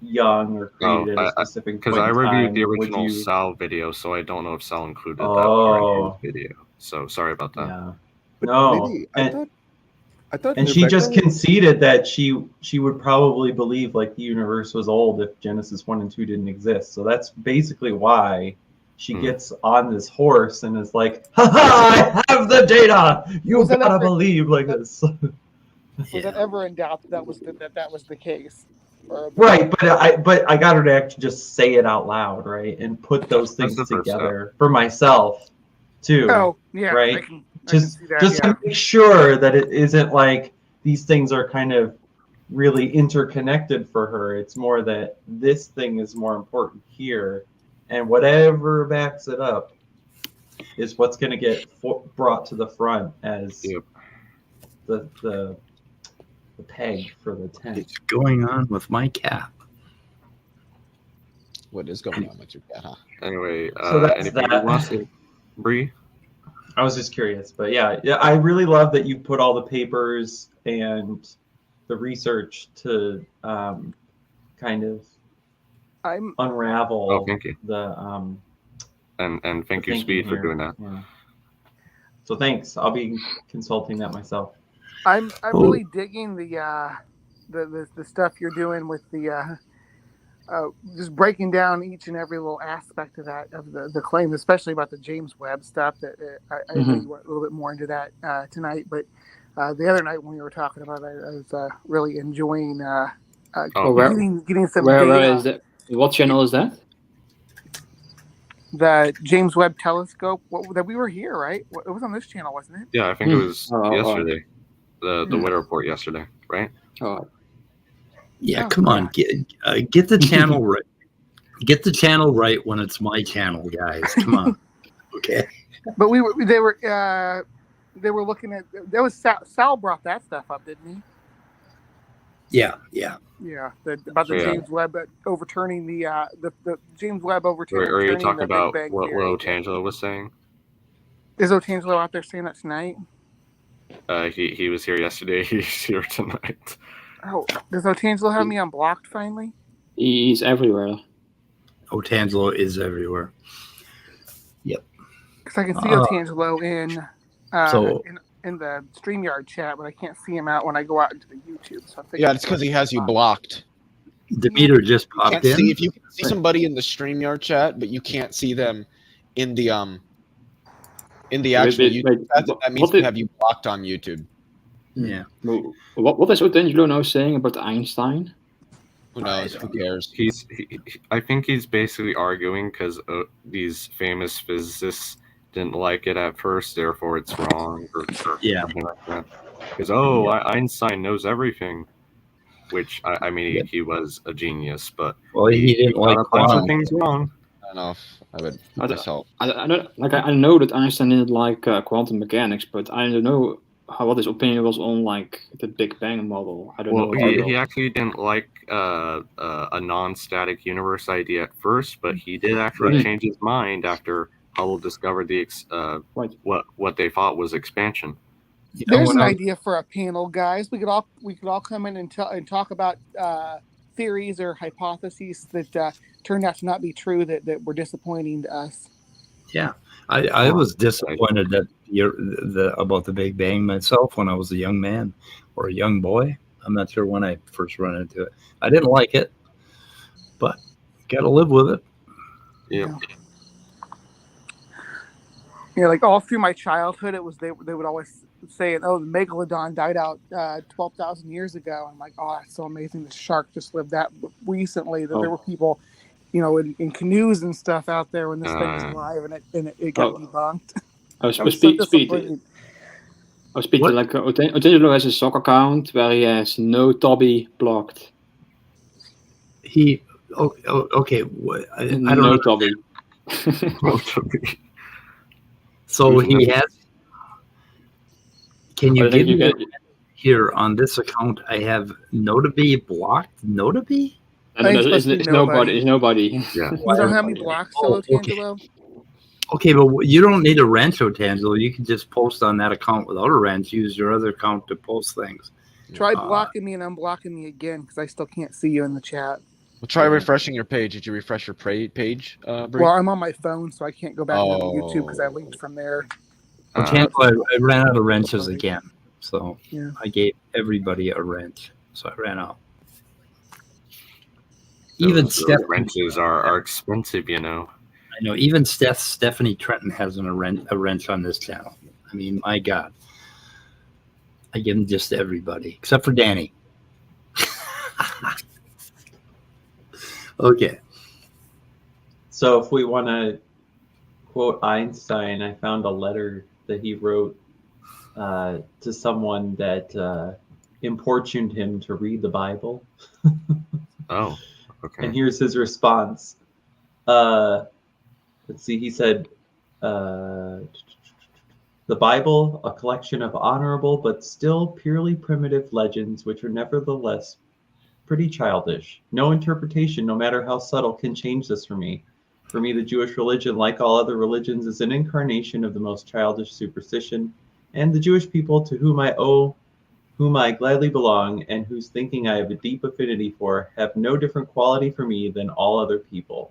young or created at a specific point in time, because I reviewed the original Sal video, so I don't know if Sal included that part in his video. So sorry about that. Yeah. But no, maybe, I thought and she just conceded that she would probably believe like the universe was old if Genesis 1 and 2 didn't exist. So that's basically why she gets on this horse and is like, "Ha I have the data. You gotta believe like this." Was that ever in doubt that was the case? Right, but I got her to actually just say it out loud, right, and put those things together for myself too. Oh yeah, right. I can see that, to make sure that it isn't like these things are kind of really interconnected for her. It's more that this thing is more important here, and whatever backs it up is what's going to get brought to the front as the peg for the tent. What's going on with my cap? What is going on with your cat? Huh? Anyway, so that's that. Bree? I was just curious, but yeah, I really love that you put all the papers and the research to kind of unravel the and thank you, Speed, for doing that. Yeah. So thanks. I'll be consulting that myself. I'm really digging the stuff you're doing with the just breaking down each and every little aspect of the claim, especially about the James Webb stuff. That I think you went a little bit more into that tonight, but the other night when we were talking about it, I was really enjoying getting some data. Where is that? What channel is that? The James Webb Telescope. That we were here, right? It was on this channel, wasn't it? Yeah, I think it was yesterday. The weather report yesterday, right? Oh. Yeah, come on, get the channel right. Get the channel right when it's my channel, guys. Come on, okay. But they were looking at. There was Sal brought that stuff up, didn't he? Yeah. About the James Webb overturning the James Webb overturning. Are you talking about what Otangelo was saying? Is Otangelo out there saying that tonight? He was here yesterday. He's here tonight. Oh, does Otangelo have me unblocked finally? He's everywhere. Otangelo is everywhere. Yep. Because I can see Otangelo in the StreamYard chat, but I can't see him out when I go out into the YouTube. So it's because he has you blocked. Demeter just popped in. If you can see somebody in the StreamYard chat, but you can't see them in the actual YouTube chat, that means they have you blocked on YouTube. Yeah. What is Otangelo now saying about Einstein? Who knows? Who cares? I think he's basically arguing because these famous physicists didn't like it at first, therefore it's wrong, or something like that. Because Einstein knows everything, which I mean he was a genius, but he didn't like a bunch of things wrong. I don't know if I would myself. I know that Einstein didn't like quantum mechanics, but I don't know what his opinion was on like the Big Bang model. I don't know. He actually didn't like a non-static universe idea at first, but he did actually change his mind after Hubble discovered the what they thought was expansion. There's an idea for a panel, guys. We could all come in and talk about theories or hypotheses that turned out to not be true that were disappointing to us. Yeah, I was disappointed about the Big Bang myself when I was a young man or a young boy. I'm not sure when I first run into it. I didn't like it, but got to live with it. Yeah. Yeah, like all through my childhood, it was they would always say, "Oh, the megalodon died out 12,000 years ago." I'm like, "Oh, that's so amazing! The shark just lived that recently." That there were people, in canoes and stuff out there when this thing was alive, and it got debunked. Like Otangelo has a sock account where he has no Tobby blocked. Okay. I don't know. Tobby. No Tobby. So he has. Can you give me here on this account? I have Notabee blocked. Notabee? It's nobody. It's nobody. Yeah. You don't have any blocks, though, Tangelo? Okay, but you don't need a Rancho, Tangelo. You can just post on that account without a wrench. Use your other account to post things. Try blocking me and unblocking me again because I still can't see you in the chat. Well, try refreshing your page. Did you refresh your page, Bree? Well, I'm on my phone, so I can't go back to YouTube because I linked from there. Well, Tangelo, I ran out of wrenches again, so I gave everybody a wrench, so I ran out. Even Those wrenches are expensive, you know. I know. Even Stephanie Trenton has a wrench on this channel. I mean, my God. I give them just to everybody, except for Danny. Okay. So if we want to quote Einstein, I found a letter that he wrote to someone that importuned him to read the Bible. Oh, okay. And here's his response. Let's see, he said, the Bible, a collection of honorable but still purely primitive legends, which are nevertheless pretty childish. No interpretation, no matter how subtle, can change this for me. For me, the Jewish religion, like all other religions, is an incarnation of the most childish superstition, and the Jewish people to whom I gladly belong, and whose thinking I have a deep affinity for, have no different quality for me than all other people.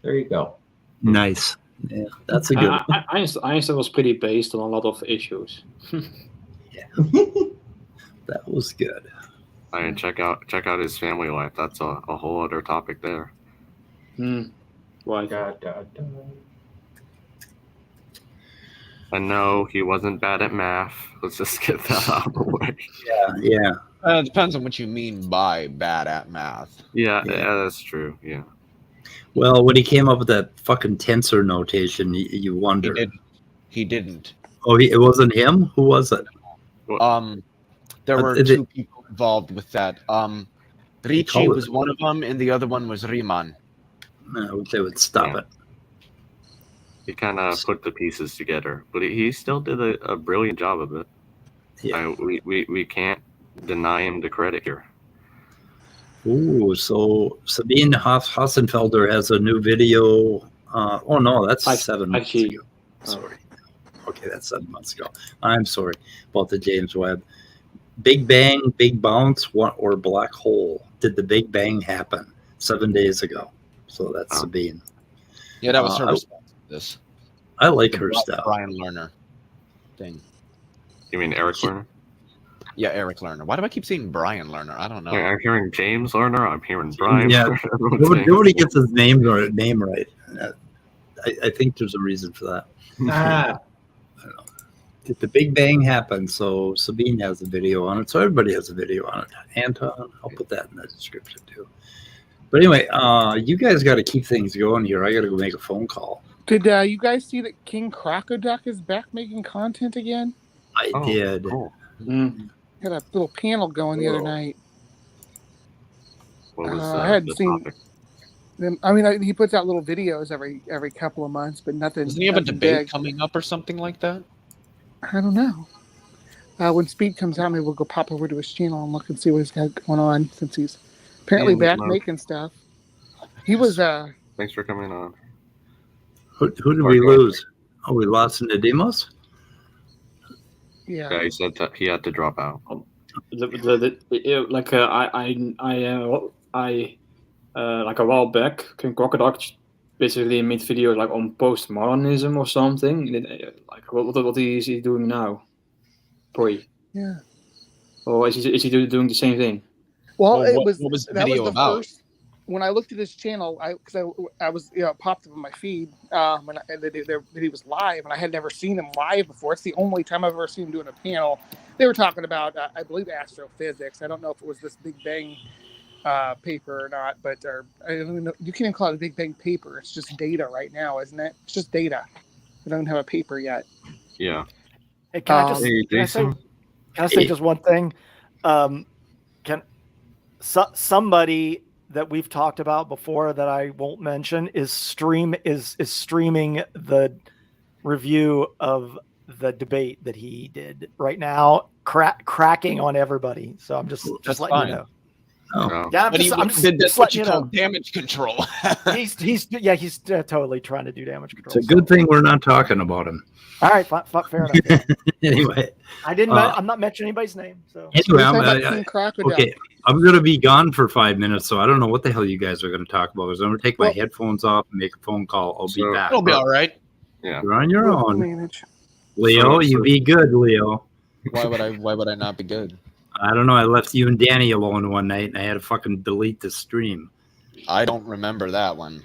There you go. Nice. Yeah, that's a good one. Einstein was pretty based on a lot of issues. Yeah. That was good. I mean, check out his family life. That's a whole other topic there. Why? And no, he wasn't bad at math. Let's just get that out of the way. Yeah. It depends on what you mean by bad at math. Yeah, that's true. Yeah. Well, when he came up with that fucking tensor notation, you wonder. He didn't. Oh, it wasn't him? Who was it? There were two people involved with that. Ricci was one of them, and the other one was Riemann. I would say would stop it. He kind of put the pieces together, but he still did a brilliant job of it. Yeah. We can't deny him the credit here. Ooh, so Sabine Hassenfelder has a new video. Oh no, that's 7 months ago. Sorry. Okay, that's 7 months ago. I'm sorry about the James Webb. Big Bang, Big Bounce, or Black Hole. Did the Big Bang happen 7 days ago? So that's Sabine. Yeah, that was her response to this. I like her stuff. Brian Lerner thing. You mean Eric Lerner? Yeah, Eric Lerner. Why do I keep saying Brian Lerner? I don't know. I'm hearing James Lerner. I'm hearing Brian. Yeah, nobody gets his name right. I think there's a reason for that. I don't know. Did the Big Bang happen? So Sabine has a video on it. So everybody has a video on it. Anton, I'll put that in the description too. But anyway, you guys got to keep things going here. I got to go make a phone call. Did you guys see that King Crocoduck is back making content again? I did. Cool. Had a little panel going the other night. What was I hadn't seen topic? them. I mean, he puts out little videos every couple of months, but nothing. Doesn't he have a debate big. coming up or something like that? I don't know. When Speed comes out, maybe we'll go pop over to his channel and look and see what he's got going on, since he's apparently back making stuff. He was. Thanks for coming on. Who did we lose? Oh, we lost Nadimos? Yeah, he said that he had to drop out. Like a while back, King Crocoduck basically made videos like on postmodernism or something. Like what is he doing now? Boy. Yeah. Or is he doing the same thing? Well, what was the video about? First. When I looked at his channel, I was it popped up on my feed that he was live, and I had never seen him live before. It's the only time I've ever seen him doing a panel. They were talking about, I believe, astrophysics. I don't know if it was this Big Bang paper or not, but I don't even know. You can't even call it a Big Bang paper. It's just data right now, isn't it? It's just data. We don't have a paper yet. Yeah. Hey, can I say just one thing? Somebody that we've talked about before that I won't mention is streaming the review of the debate that he did right now, cracking on everybody. So I'm just letting you know. Oh. Yeah, I'm just letting you know. Damage control. he's totally trying to do damage control. It's a good thing we're not talking about him. All right, fair enough. Anyway, I didn't. I'm not mentioning anybody's name. So anyway, okay, I'm going to be gone for 5 minutes, so I don't know what the hell you guys are going to talk about. I'm going to take my headphones off and make a phone call. I'll be back. It'll be all right. Yeah, you're on your own. Leo, you be good, Leo. Why would I not be good? I don't know. I left you and Danny alone one night, and I had to fucking delete the stream. I don't remember that one.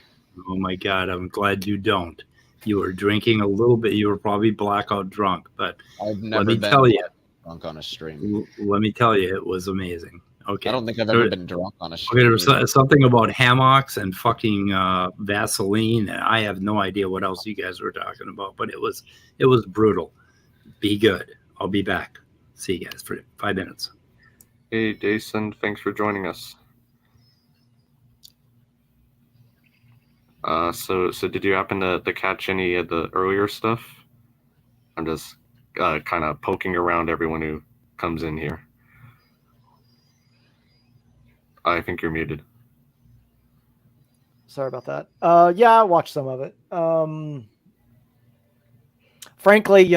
Oh my god, I'm glad you don't. You were drinking a little bit. You were probably blackout drunk, but I've never been drunk on a stream. Let me tell you, it was amazing. Okay, I don't think I've ever been drunk on a stream. Okay, there was something about hammocks and fucking Vaseline, and I have no idea what else you guys were talking about, but it was brutal. Be good. I'll be back. See you guys for 5 minutes. Hey, Jason, thanks for joining us. So did you happen to catch any of the earlier stuff? I'm just kind of poking around everyone who comes in here. I think you're muted. Sorry about that. Yeah, I watched some of it. Frankly,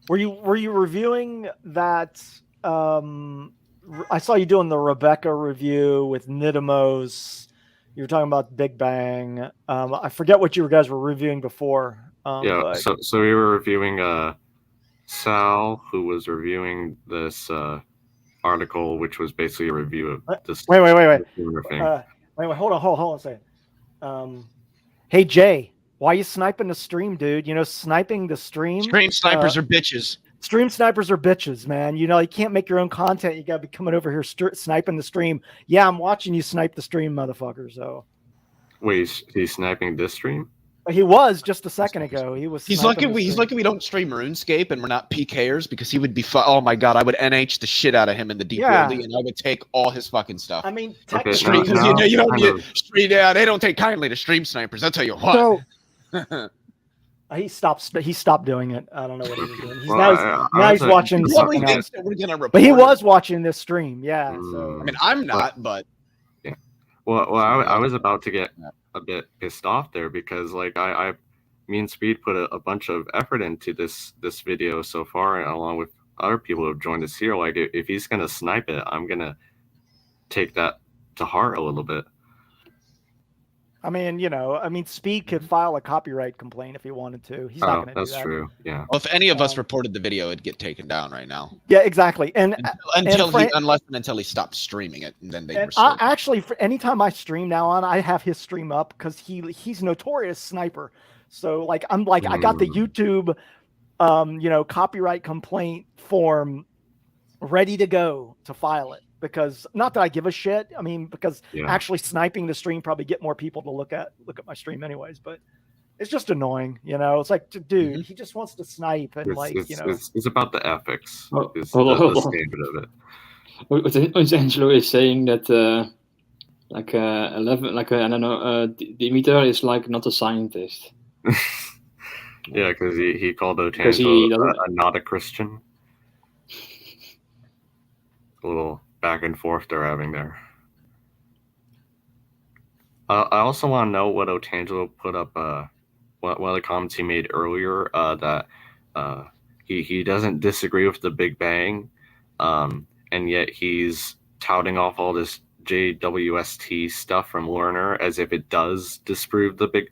were you reviewing that? I saw you doing the Rebecca review with Nidamos. You were talking about Big Bang. I forget what you guys were reviewing before. So we were reviewing Sal, who was reviewing this article, which was basically a review of this. Wait. Hold on a second. Hey Jay, why are you sniping the stream, dude? Sniping the stream. Stream snipers are bitches. Stream snipers are bitches, man. You can't make your own content. You gotta be coming over here sniping the stream. Yeah, I'm watching you snipe the stream, motherfucker. So. Wait, he's sniping this stream? He was just a second ago. He's lucky we don't stream RuneScape and we're not PKers, because he would be oh my god, I would NH the shit out of him in the deep world, and I would take all his fucking stuff. I mean, you don't get stream. Yeah, they don't take kindly to stream snipers. I'll tell you what. So, he stopped doing it. I don't know what he was doing. Now he's watching something else. But he was watching this stream. Yeah. So. I mean, I'm not, but yeah. Well, I was about to get a bit pissed off there, because me and Speed put a bunch of effort into this video so far, along with other people who have joined us here. Like, if he's gonna snipe it, I'm gonna take that to heart a little bit. I mean, Speed could file a copyright complaint if he wanted to. He's not going to do that. That's true. Yeah. Well, if any of us reported the video, it'd get taken down right now. Yeah, exactly. And until he stops streaming it, and then they. Actually, for anytime I stream now I have his stream up, because he's notorious sniper. So I got the YouTube, copyright complaint form ready to go to file it. Because not that I give a shit. I mean, because actually sniping the stream probably get more people to look at my stream anyways. But it's just annoying, It's like, dude, he just wants to snipe, and it's about the ethics. Hold the standard of it. What Angelo is saying that Demeter is not a scientist. Yeah, because he called Otangelo not a Christian. A little back and forth they're having there. I also want to know what Otangelo put up. One of the comments he made earlier, that he doesn't disagree with the Big Bang, and yet he's touting off all this JWST stuff from Lerner as if it does disprove the big.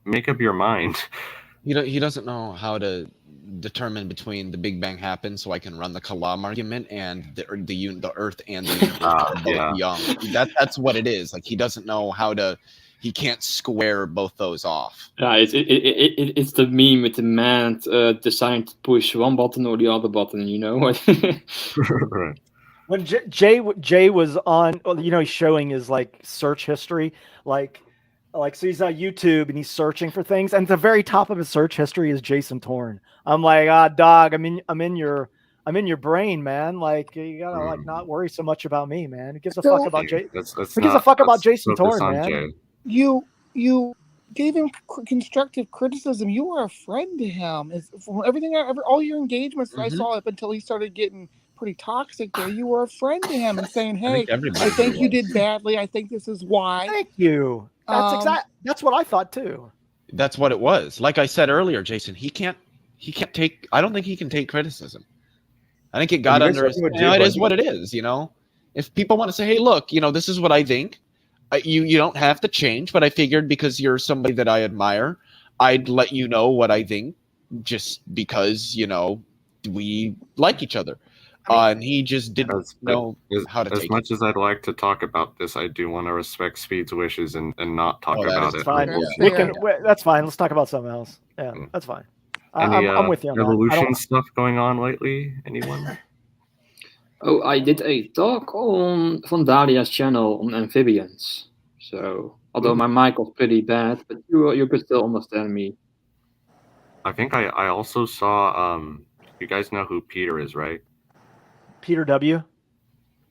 Make up your mind. He doesn't know how to determine between the Big Bang happened, so I can run the Kalam argument, and the Earth and the universe are both young. That's what it is. He doesn't know how to. He can't square both those off. Yeah, it's the meme with the man deciding to push one button or the other button. Right. When Jay was on, he's showing his search history, so he's on YouTube and he's searching for things, and at the very top of his search history is Jason Torn. I'm like, dog, I'm in your brain, man. You gotta not worry so much about me, man. Who gives a fuck about Jay? Who gives a fuck about Jason Torn, man? You gave him constructive criticism. You were a friend to him. From everything, all your engagements I saw up until he started getting pretty toxic there, you were a friend to him and saying, "Hey, I think you did badly. I think this is why." Thank you. That's what I thought too. That's what it was. Like I said earlier, Jason, he can't take. I don't think he can take criticism. I think it got under his. It is what it is. If people want to say, "Hey, look, this is what I think," you don't have to change. But I figured because you're somebody that I admire, I'd let you know what I think, just because we like each other. And he just didn't know how to take it. As much as I'd like to talk about this, I do want to respect Speed's wishes and not talk about it. Fine. That's fine. Let's talk about something else. Yeah, that's fine. I'm with you on evolution stuff going on lately? Anyone? Oh, I did a talk on Van Dalia's channel on amphibians. So, although my mic was pretty bad, but you could still understand me. I think I also saw. You guys know who Peter is, right? Peter W.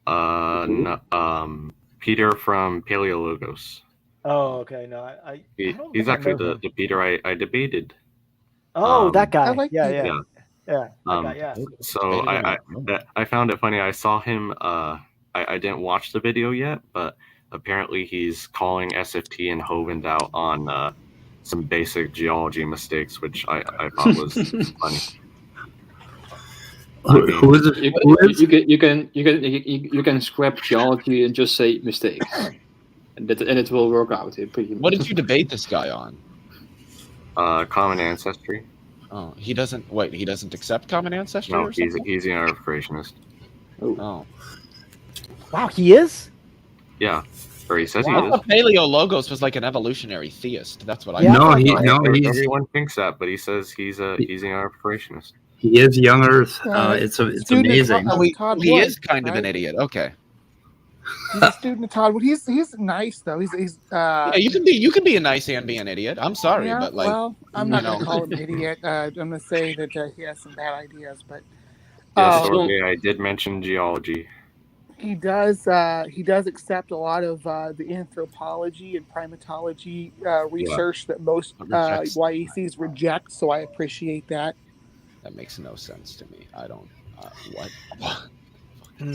No, Peter from Paleologos. Oh, okay. No, he's actually the Peter I debated. Oh, that guy. Yeah. Yeah. So I found it funny. I saw him. I didn't watch the video yet, but apparently he's calling SFT and Hovend out on some basic geology mistakes, which I thought was funny. Who is it? You can scrap geology and just say mistakes, and it will work out. What did you debate this guy on? Common ancestry. Oh, he doesn't accept common ancestry? No, he's an Earth creationist. Oh. Wow, he is? Yeah. Or he says he I is. thought Paleologos was like an evolutionary theist. That's what I everyone thinks that, but he says he's an Earth creationist. He is young Earth. It's amazing. He is kind of an idiot. Okay. He's a student of Todd Wood. He's nice though. He's yeah, you can be a nice and be an idiot. I'm sorry, but I'm not gonna call him idiot. I'm gonna say that he has some bad ideas, but I did mention geology. He does accept a lot of the anthropology and primatology research that most YACs reject. So I appreciate that. That makes no sense to me. I don't. What?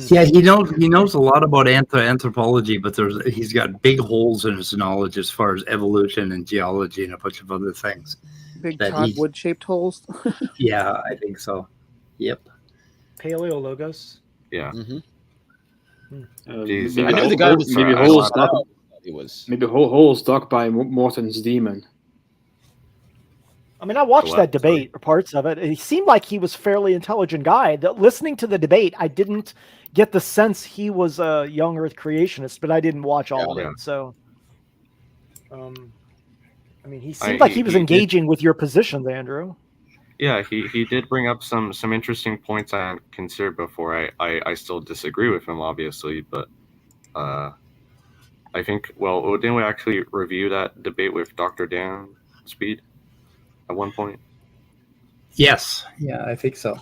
Yeah, he knows a lot about anthropology, but he's got big holes in his knowledge as far as evolution and geology and a bunch of other things. Big Todd Wood-shaped holes. Yeah, I think so. Yep. Paleologos. Yeah. I know the guy was maybe holes dug by Morton's demon. I mean, I watched that debate or parts of it. He seemed like he was a fairly intelligent guy. Listening to the debate, I didn't get the sense he was a young Earth creationist, but I didn't watch all of it. So, I mean, he seemed like he was engaging with your positions, Andrew. Yeah, he did bring up some interesting points I hadn't considered before. I still disagree with him, obviously, but I think, didn't we actually review that debate with Dr. Dan Speed at one point? Yes. Yeah, I think so.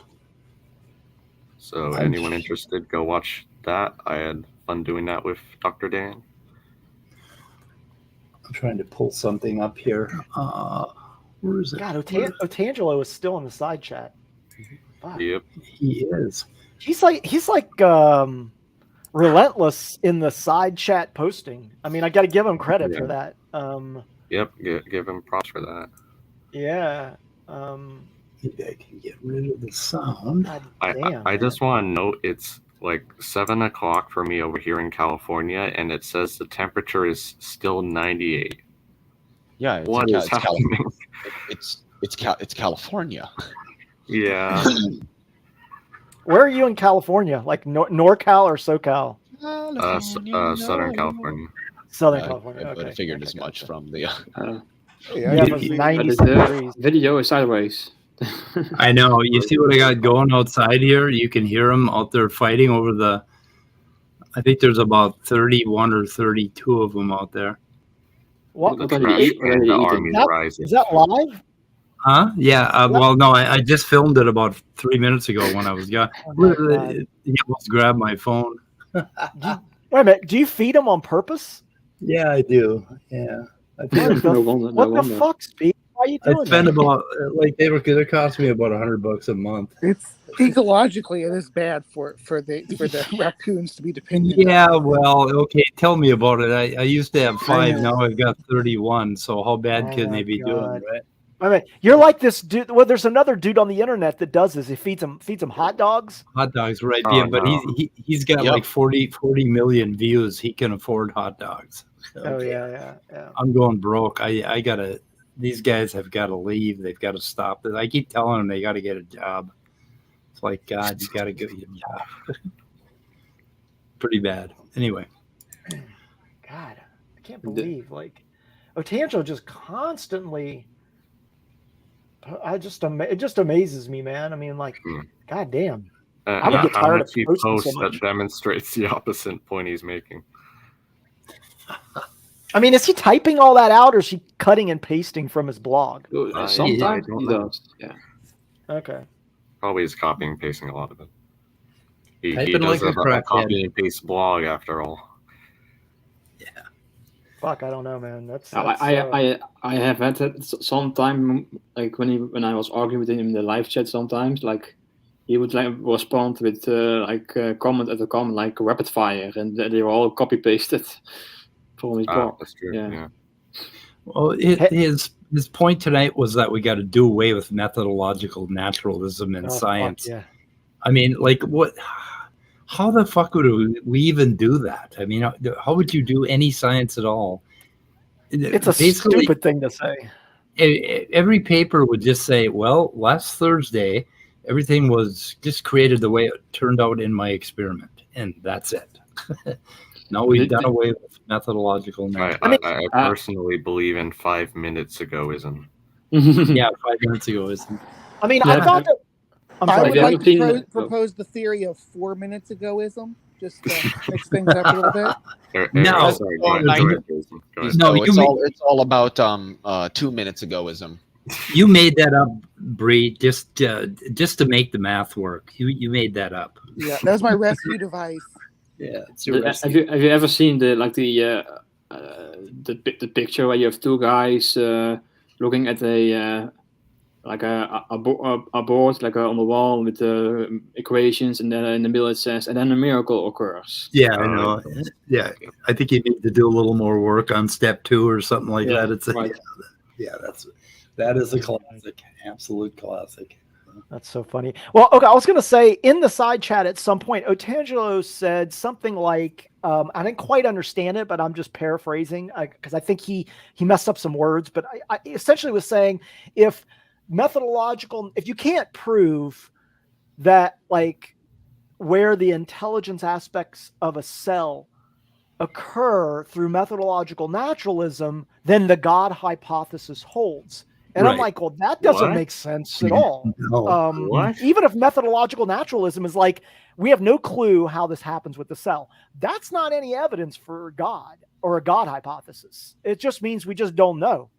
So anyone interested, go watch that. I had fun doing that with Dr. Dan. I'm trying to pull something up here. Where is it? God, Otangelo is still in the side chat. Wow. Yep. He is. He's like relentless in the side chat posting. I mean, I got to give him credit for that. Yep, give him props for that. Yeah. Maybe I can get rid of the sound. I just want to note it's like 7 o'clock for me over here in California, and it says the temperature is still 98. Yeah, what is happening? It's California. Yeah. Where are you in California? Like NorCal or SoCal? Southern California. Southern California. I figured as much from the. It was 96 degrees. Video is sideways. I know. You see what I got going outside here? You can hear them out there fighting over the. I think there's about 31 or 32 of them out there. What? Is that live? Huh? Yeah. Well, no, I just filmed it about 3 minutes ago when I was gone. He almost grabbed my phone. Wait a minute. Do you feed them on purpose? Yeah, I do. Yeah. What the fuck, Speed? Why are you doing I spend that? about they cost me about $100 a month. It's ecologically, it is bad for the raccoons to be dependent. Yeah, on. well, okay. Tell me about it. I used to have 5. Now I've got 31. So how bad can they be doing, right? I mean, you're like this dude. Well, there's another dude on the internet that does this. He feeds them hot dogs. Hot dogs, right? Yeah, but he's got like 40 million views. He can afford hot dogs. Okay. Oh yeah. I'm going broke. I gotta. These guys have got to leave. They've got to stop. I keep telling them they got to get a job. It's like, God, you got to get a job. Pretty bad. Anyway. God, I can't believe Otangelo just constantly. It just amazes me, man. I mean, God damn. I would get tired of posting posting so much. that demonstrates the opposite point he's making. I mean, is he typing all that out, or is he cutting and pasting from his blog? Sometimes he does. Yeah. Okay. Probably is copying and pasting a lot of it. He Typing does like a a copy crackhead. and paste blog after all. Yeah. Fuck, I don't know, man. I have had that sometime, like when I was arguing with him in the live chat. Sometimes, like he would respond with comment at a comment, like rapid fire, and they were all copy pasted from his blog. That's true. Yeah. Well, his point tonight was that we got to do away with methodological naturalism in science. Yeah. I mean, what? How the fuck would we even do that? I mean, how would you do any science at all? It's a stupid thing to say. Every paper would just say, well, last Thursday, everything was just created the way it turned out in my experiment. And that's it. No, we've done away with methodological naturalism. I personally believe in 5 minutes agoism. Yeah, 5 minutes agoism. I mean, I thought that. I would like to propose the theory of 4 minutes agoism, just to mix things up a little bit. No, it's all about 2 minutes agoism. You made that up, Bree, just to make the math work. You made that up. Yeah, that was my rescue device. Yeah, it's your have you ever seen the picture where you have two guys looking at a board on the wall with the equations, and then in the middle it says, and then a miracle occurs. Yeah, I know. Yeah, I think you need to do a little more work on step 2 or something like that. It's right. that is a classic, absolute classic. That's so funny. Well, okay, I was going to say in the side chat at some point, Otangelo said something like, I didn't quite understand it, but I'm just paraphrasing because I think he messed up some words. But I essentially was saying if you can't prove that where the intelligence aspects of a cell occur through methodological naturalism, then the God hypothesis holds. And right. I'm like, well, that doesn't make sense at all. No. Even if methodological naturalism is we have no clue how this happens with the cell. That's not any evidence for God or a God hypothesis. It just means we just don't know.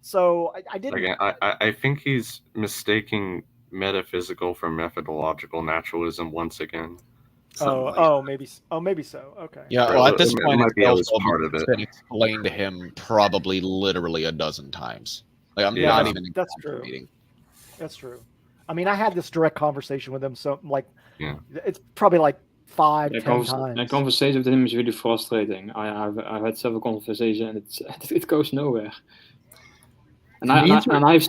So I didn't. Again, I think he's mistaking metaphysical for methodological naturalism once again. Maybe so. Okay. Yeah. Well, at this point, it's part of it. Been explained to him probably literally a dozen times. I'm not even. That's true. That's true. I mean, I had this direct conversation with him, so it's probably 5, 10 times. That conversation with him is really frustrating. I've had several conversations, and it goes nowhere. And I've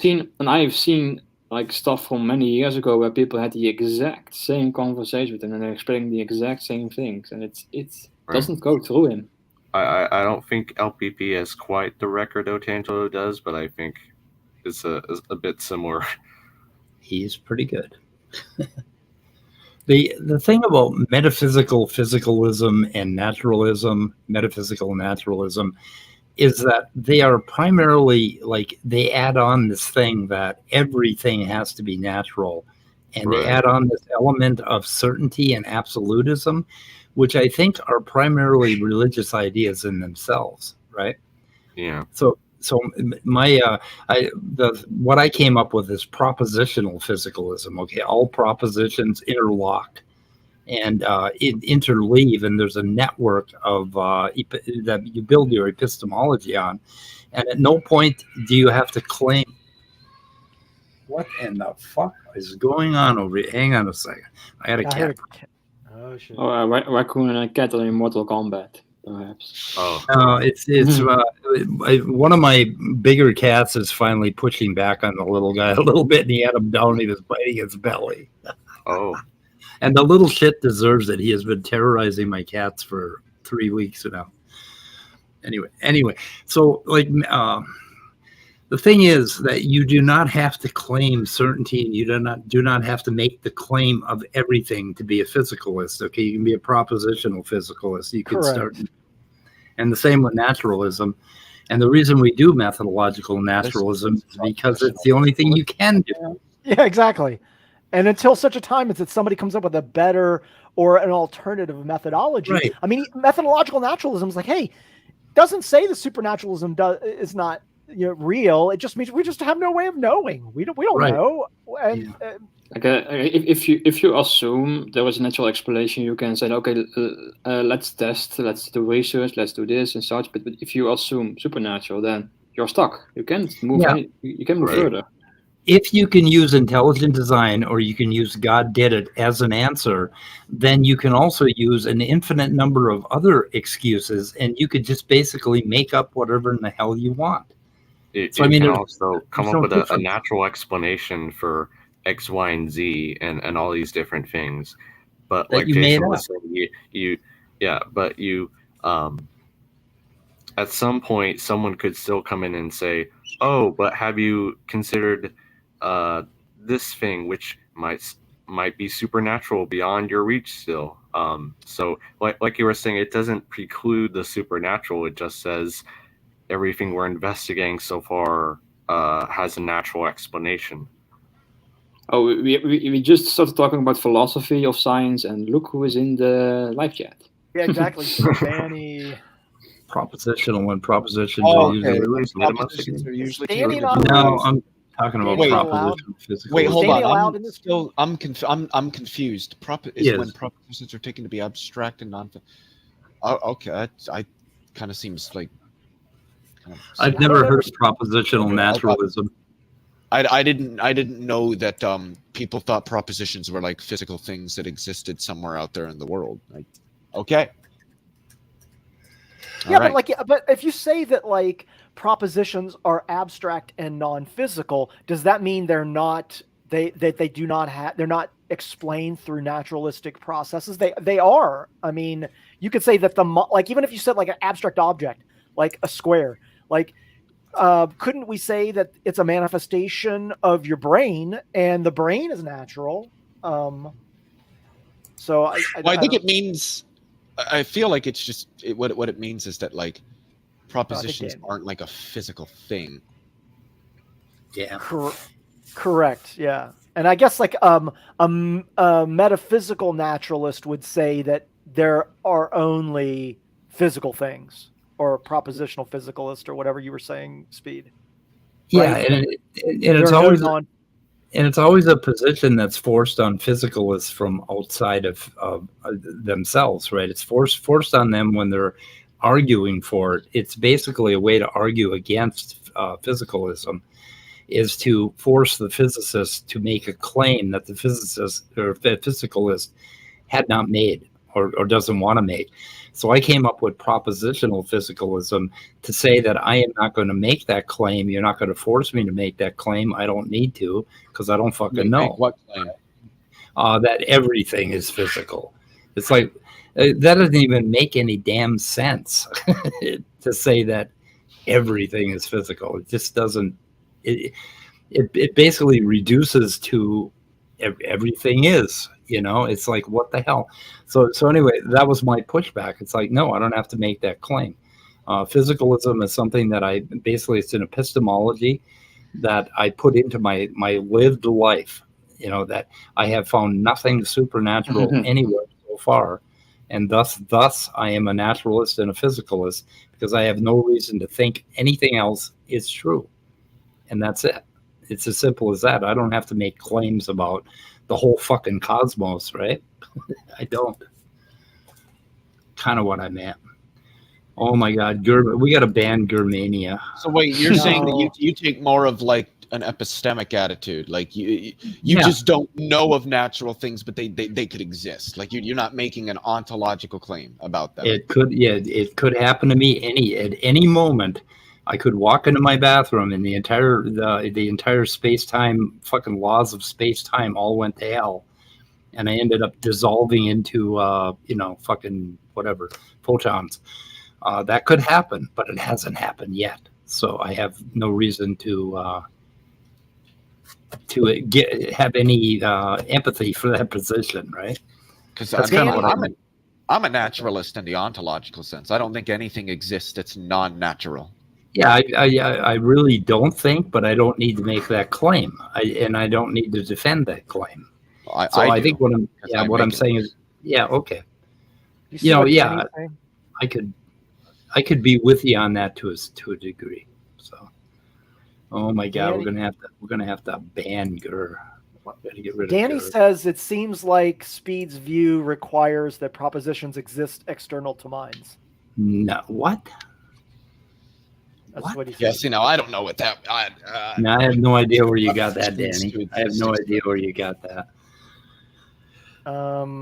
seen stuff from many years ago where people had the exact same conversation with him, and they're explaining the exact same things, and it doesn't go through him. I don't think LPP has quite the record Otangelo does, but I think it's a bit similar. He's pretty good. The thing about metaphysical physicalism and metaphysical naturalism, is that they are primarily they add on this thing that everything has to be natural, and they add on this element of certainty and absolutism, which I think are primarily religious ideas in themselves, right? Yeah. So my what I came up with is propositional physicalism. Okay, all propositions interlock, and interleave, and there's a network of that you build your epistemology on, and at no point do you have to claim. What in the fuck is going on over here? Hang on a second. I had a cat. Oh shit! Oh, a raccoon and a cat are in Mortal Kombat, perhaps. Oh, it's one of my bigger cats is finally pushing back on the little guy a little bit, and he had him down. He was biting his belly. oh. And the little shit deserves it. He has been terrorizing my cats for 3 weeks now. Anyway, so like the thing is that you do not have to claim certainty, and you do not have to make the claim of everything to be a physicalist. Okay, you can be a propositional physicalist. You can start, and the same with naturalism. And the reason we do methodological naturalism is because it's the only thing you can do. Yeah, exactly. And until such a time as that somebody comes up with a better or an alternative methodology. Right. I mean, methodological naturalism is like, hey, doesn't say the supernaturalism is not real. It just means we just have no way of knowing. We don't know. And if you assume there was a natural explanation, you can say, okay, let's test, let's do research, let's do this and such. But if you assume supernatural, then you're stuck. You can't move. You can move further. If you can use intelligent design, or you can use God did it as an answer, then you can also use an infinite number of other excuses, and you could just basically make up whatever in the hell you want. You can also come up with a natural explanation for X, Y, and Z, and all these different things. But like Jason was saying, but you at some point someone could still come in and say, oh, but have you considered this thing which might be supernatural beyond your reach still? So like you were saying, it doesn't preclude the supernatural. It just says everything we're investigating so far has a natural explanation. Oh, we just started talking about philosophy of science, and look who is in the live chat. Yeah, exactly. Danny. Propositional and propositions are usually Danny no, I'm talking about proposition physical. Wait, hold on. I'm confused. When propositions are taken to be abstract and non. Okay, I kind of seems like. I've never heard of propositional naturalism. I didn't know that people thought propositions were like physical things that existed somewhere out there in the world. Okay. Yeah, but if you say that like propositions are abstract and non-physical, does that mean they're not they're not explained through naturalistic processes? They are. I mean, you could say that even if you said like an abstract object, like a square, like couldn't we say that it's a manifestation of your brain, and the brain is natural? So I think it means. I feel like it's just what it means is that like propositions aren't like a physical thing. Yeah. Correct. Yeah, and I guess like a metaphysical naturalist would say that there are only physical things, or a propositional physicalist, or whatever you were saying, Speed. Yeah, right? and it's always and it's always a position that's forced on physicalists from outside of themselves, right? It's forced on them when they're arguing for it. It's basically a way to argue against physicalism, is to force the physicist to make a claim that the physicist or physicalist had not made or doesn't want to make. So I came up with propositional physicalism to say that I am not going to make that claim. You're not going to force me to make that claim. I don't need to, because I don't fucking know. What claim? That everything is physical. It's like, that doesn't even make any damn sense to say that everything is physical. It just doesn't. It basically reduces to everything is. It's like, what the hell? So anyway, that was my pushback. It's like, no, I don't have to make that claim. Physicalism is something that it's an epistemology that I put into my lived life, that I have found nothing supernatural anywhere so far. And thus I am a naturalist and a physicalist, because I have no reason to think anything else is true. And that's it. It's as simple as that. I don't have to make claims about the whole fucking cosmos, right? I don't. Kind of what I meant. Oh my God, we got to ban Germania. So wait, you're saying that you take more of like an epistemic attitude, like you just don't know of natural things, but they could exist. Like you're not making an ontological claim about them. It could happen to me at any moment. I could walk into my bathroom and the entire space-time fucking laws of space-time all went to hell, and I ended up dissolving into fucking whatever have that could happen, but it hasn't happened yet. So I have no reason to have any empathy for that position, right? Because I'm a naturalist in the ontological sense. I don't think anything exists that's non-natural. Yeah, I really don't think, but I don't need to make that claim, and I don't need to defend that claim. I think what I'm saying is, okay. I could be with you on that to a degree. So, oh my God, we're gonna have to ban Gur. Gotta get rid Danny of Gur. says it seems like Speed's view requires that propositions exist external to minds. No, what? That's what he says. Yes, I don't know what that. No, I have no idea where you got that, Danny. I have no idea where you got that. I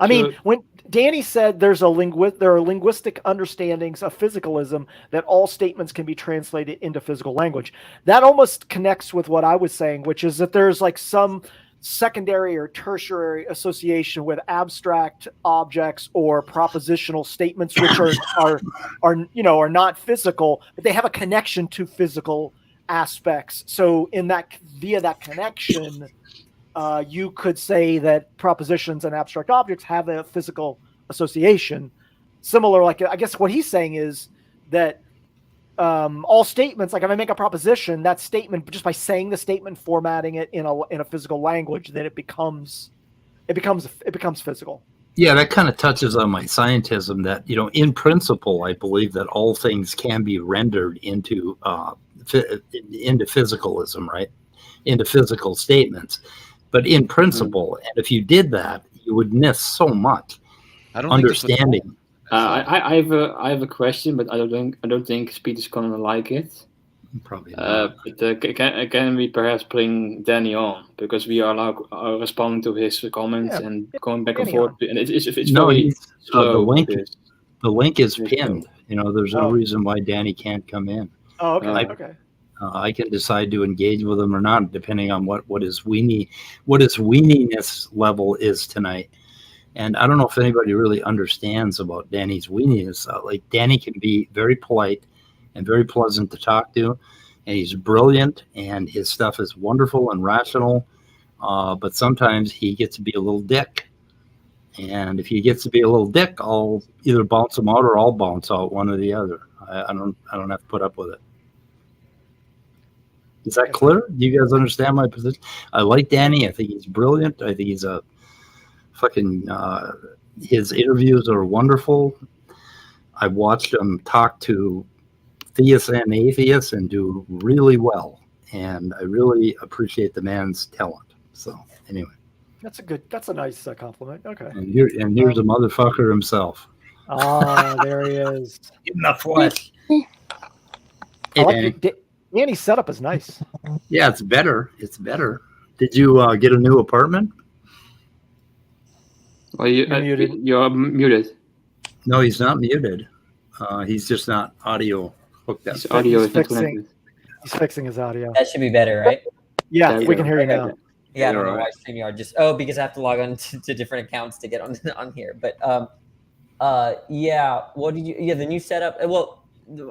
mean, when Danny said there are linguistic understandings of physicalism that all statements can be translated into physical language, that almost connects with what I was saying, which is that there's like some secondary or tertiary association with abstract objects or propositional statements, which are not physical, but they have a connection to physical aspects. So via that connection, you could say that propositions and abstract objects have a physical association. Similar, like I guess what he's saying is that all statements, like if I make a proposition, that statement, just by saying the statement, formatting it in a physical language, then it becomes physical. Yeah, that kind of touches on my scientism that, in principle, I believe that all things can be rendered into physicalism, right? Into physical statements. But in principle, and if you did that, you would miss so much understanding. I have a question, but I don't think Speed is gonna like it. Probably not. But can we perhaps bring Danny on, because we are now responding to his comments and going back and forth, and it's no, very slow. The link is pinned. There's no reason why Danny can't come in. Oh, okay. Okay. I can decide to engage with him or not, depending on what his weeniness level is tonight. And I don't know if anybody really understands about Danny's weeniness. Like, Danny can be very polite and very pleasant to talk to, and he's brilliant, and his stuff is wonderful and rational. But sometimes he gets to be a little dick. And if he gets to be a little dick, I'll either bounce him out or I'll bounce out, one or the other. I don't have to put up with it. Is that clear? Do you guys understand my position? I like Danny. I think he's brilliant. I think he's a fucking, his interviews are wonderful. I've watched him talk to theists and atheists and do really well. And I really appreciate the man's talent. So anyway. That's a nice compliment. Okay. And here's a motherfucker himself. Ah, there he is. In the flesh. I like Danny's setup is nice. Yeah, it's better. It's better. Did you get a new apartment? Well, you're muted. No, he's not muted. He's just not audio hooked up. His audio is not connected. He's fixing his audio. That should be better, right? Yeah, we can hear you now. Yeah, I don't know why StreamYard because I have to log on to different accounts to get on here. But what did you? Yeah, the new setup. Well,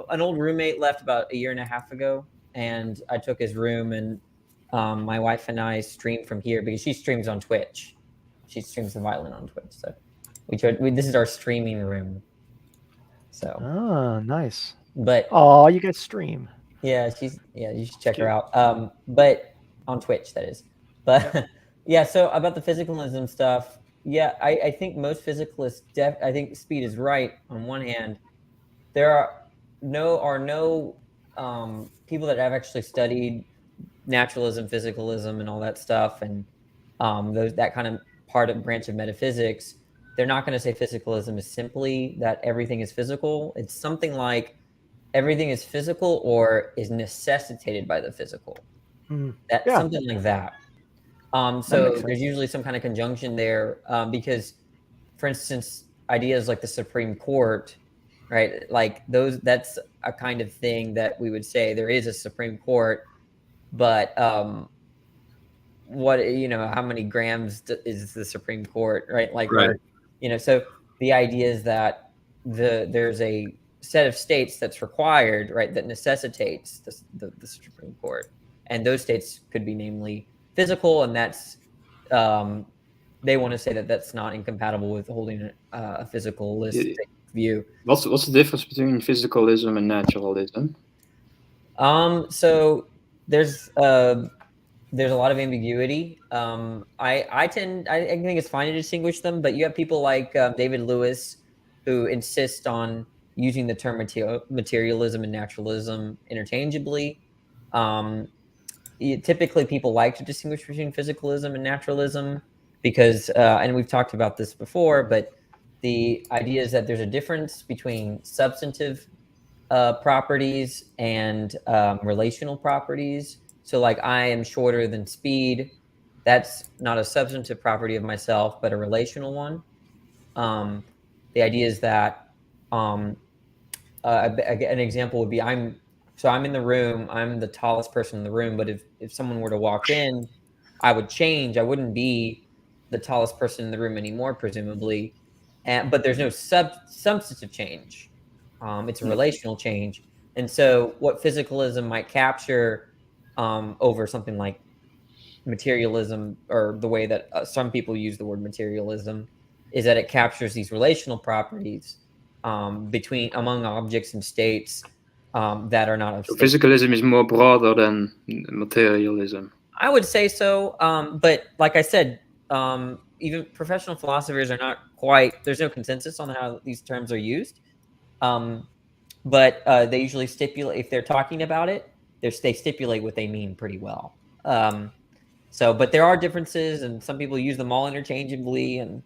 an old roommate left about a year and a half ago, and I took his room, and my wife and I stream from here because she streams on Twitch. She streams the violin on Twitch, so this is our streaming room. So nice. But you guys stream. Yeah, you should check her out. But on Twitch, that is. But so about the physicalism stuff, I think most physicalists, I think Speed is right. On one hand, there are no people that have actually studied naturalism, physicalism, and all that stuff, and that kind of branch of metaphysics, they're not going to say physicalism is simply that everything is physical. It's something like everything is physical or is necessitated by the physical. Something like that. So there's usually some kind of conjunction there, because, for instance, ideas like the Supreme Court, right? Like that's a kind of thing that we would say there is a Supreme Court, but how many grams is the Supreme Court, right? Like, right. So the idea is that there's a set of states that's required, right, that necessitates the Supreme Court, and those states could be namely physical, and that's they want to say that that's not incompatible with holding a physicalistic view. What's the difference between physicalism and naturalism? So there's a lot of ambiguity. I think it's fine to distinguish them, but you have people like David Lewis who insist on using the term materialism and naturalism interchangeably. Typically, people like to distinguish between physicalism and naturalism because, and we've talked about this before, but the idea is that there's a difference between substantive properties and relational properties. So like I am shorter than speed. That's not a substantive property of myself, but a relational one. The idea is that an example would be I'm in the room. I'm the tallest person in the room. But if someone were to walk in, I would change. I wouldn't be the tallest person in the room anymore, presumably. But there's no substantive change. It's a relational change. And so what physicalism might capture over something like materialism, or the way that some people use the word materialism, is that it captures these relational properties among objects and states that are not of so physicalism is more broader than materialism. I would say so. But like I said, even professional philosophers are not quite, there's no consensus on how these terms are used. But they usually stipulate, if they're talking about it, they stipulate what they mean pretty well. But there are differences, and some people use them all interchangeably, and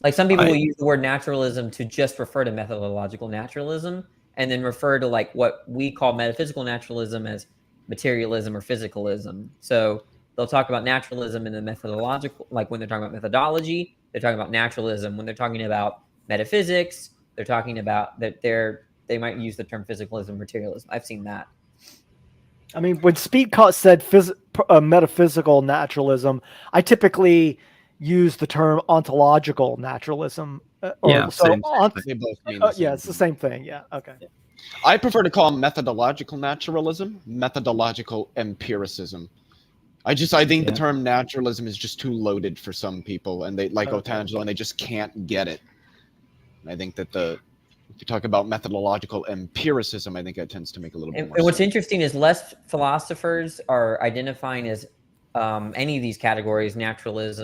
like some people will use the word naturalism to just refer to methodological naturalism, and then refer to like what we call metaphysical naturalism as materialism or physicalism. So they'll talk about naturalism in the methodological, like when they're talking about methodology, they're talking about naturalism. When they're talking about metaphysics, they're talking about that they might use the term physicalism, materialism. I've seen that. I mean, when Speedcott said metaphysical naturalism, I typically use the term ontological naturalism. They both mean the same it's the same thing. Yeah. Okay. I prefer to call methodological naturalism methodological empiricism. I think the term naturalism is just too loaded for some people, and they like Otangelo, and they just can't get it. And I think that if you talk about methodological empiricism, I think it tends to make a little bit more sense. And what's interesting is less philosophers are identifying as any of these categories: naturalist,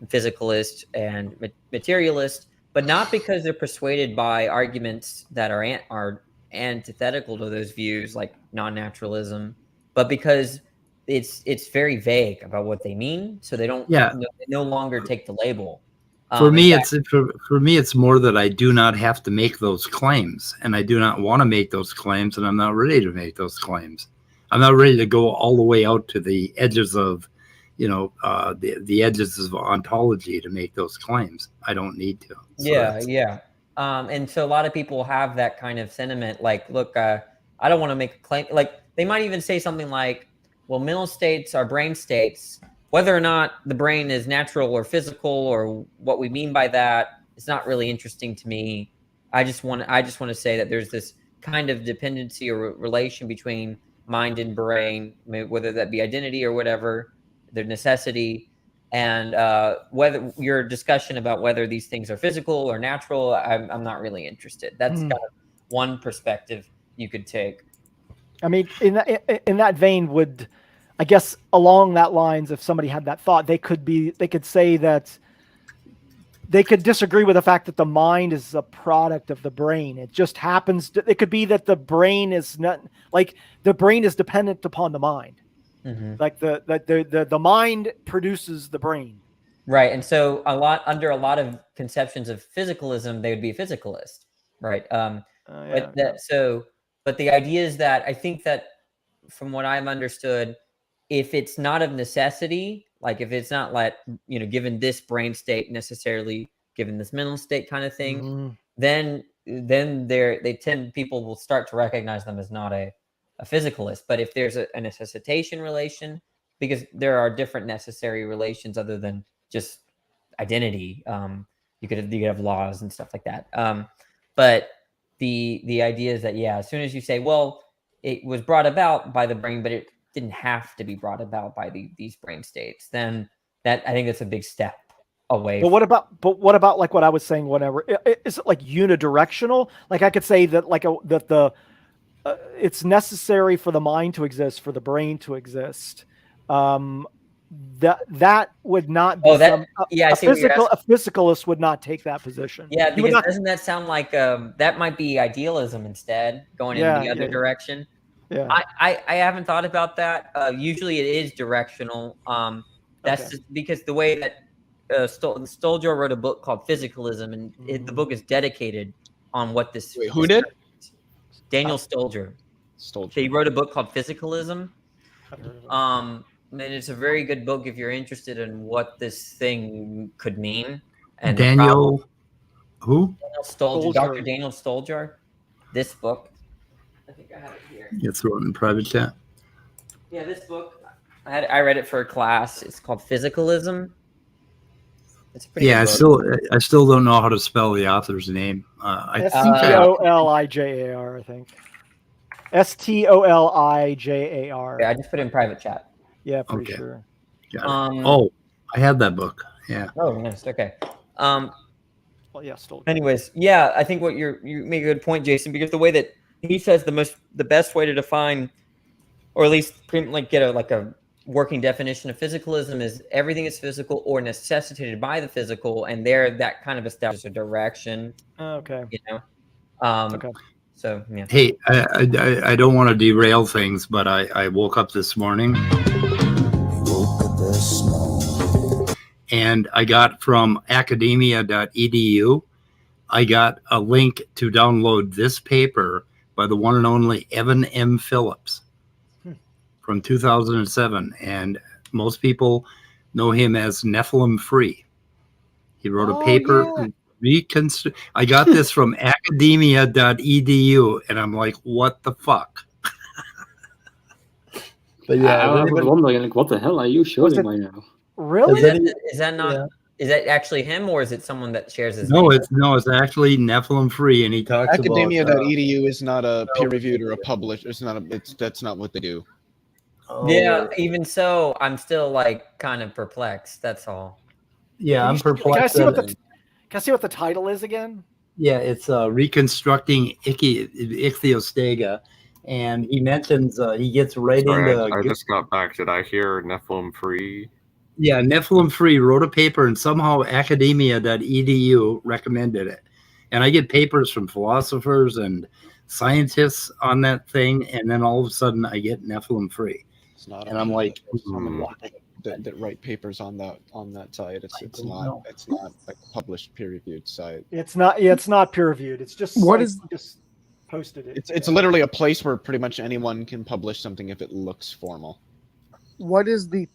physicalist, and materialist, but not because they're persuaded by arguments that are antithetical to those views, like non-naturalism, but because it's very vague about what they mean, so they don't they no longer take the label. For me, it's more that I do not have to make those claims, and I do not want to make those claims, and I'm not ready to make those claims. I'm not ready to go all the way out to the edges of, the edges of ontology to make those claims. I don't need to. So and so a lot of people have that kind of sentiment, like, look, I don't want to make a claim. Like, they might even say something like, well, mental states are brain states. Whether or not the brain is natural or physical, or what we mean by that, is not really interesting to me. I just want to say that there's this kind of dependency or relation between mind and brain, whether that be identity or whatever, their necessity, and whether your discussion about whether these things are physical or natural, I'm not really interested. That's kind of one perspective you could take. I mean, in that vein, I guess along that lines, if somebody had that thought, they could say that they could disagree with the fact that the mind is a product of the brain. It just happens to, it could be that the brain is not like the brain is dependent upon the mind. Mm-hmm. Like the mind produces the brain. Right. And so under a lot of conceptions of physicalism, they would be a physicalist. Right. But the idea is that I think that from what I've understood, if it's not of necessity, like if it's not like, given this brain state necessarily, given this mental state kind of thing, then people will start to recognize them as not a physicalist. But if there's a necessitation relation, because there are different necessary relations other than just identity, you could have laws and stuff like that. But the idea is that, as soon as you say, well, it was brought about by the brain, but it didn't have to be brought about by these brain states, then I think that's a big step away. But what about like what I was saying, whatever, is it like unidirectional? Like I could say that it's necessary for the mind to exist, for the brain to exist. That would not be a physicalist would not take that position. Yeah, because doesn't that sound like that might be idealism instead, going in the other direction? Yeah, I haven't thought about that. Usually it is directional. That's just because the way that Stolger wrote a book called Physicalism, and the book is dedicated on what this. Wait, who did? Daniel Stolger. So he wrote a book called Physicalism. And it's a very good book if you're interested in what this thing could mean. And Daniel Stolger, Dr. Daniel Stolger. This book. I think I have it here. You throw it in private chat. Yeah, this book. I read it for a class. It's called Physicalism. It's pretty. Yeah, I still don't know how to spell the author's name. Stolijar, I think. Stolijar. Yeah, I just put it in private chat. Yeah, pretty sure. I had that book. Yeah. Oh, nice. Okay. Well, yeah, Stolger. Anyways, I think what you make a good point, Jason, because the way that he says the best way to define, or at least get a working definition of physicalism is everything is physical or necessitated by the physical, and that kind of establishes a direction. Okay. Okay. So yeah. Hey, I don't want to derail things, but I woke up this morning. And I got from academia.edu, I got a link to download this paper by the one and only Evan M. Phillips from 2007. And most people know him as Nephilim Free. He wrote a paper. I got this from academia.edu, and I'm like, what the fuck? But I was wondering, what the hell are you showing right now? Really? Is that not? Yeah. Is that actually him, or is it someone that shares his? No, it's actually Nephilim Free, and he talks Academia.edu is not a peer reviewed or a published. That's not what they do. Oh. Yeah, even so, I'm still kind of perplexed. That's all. Yeah, I'm perplexed. Can I see what the title is again? Yeah, it's Reconstructing Ichthyostega. And he mentions he gets right into. I just got back. Did I hear Nephilim Free? Yeah, Nephilim Free wrote a paper, and somehow academia.edu recommended it. And I get papers from philosophers and scientists on that thing, and then all of a sudden I get Nephilim Free. It's not, and I'm like, that write papers on that site. It's not like a published peer reviewed site. It's not. Yeah, it's not peer reviewed. It's just just posted it. It's literally a place where pretty much anyone can publish something if it looks formal. What is the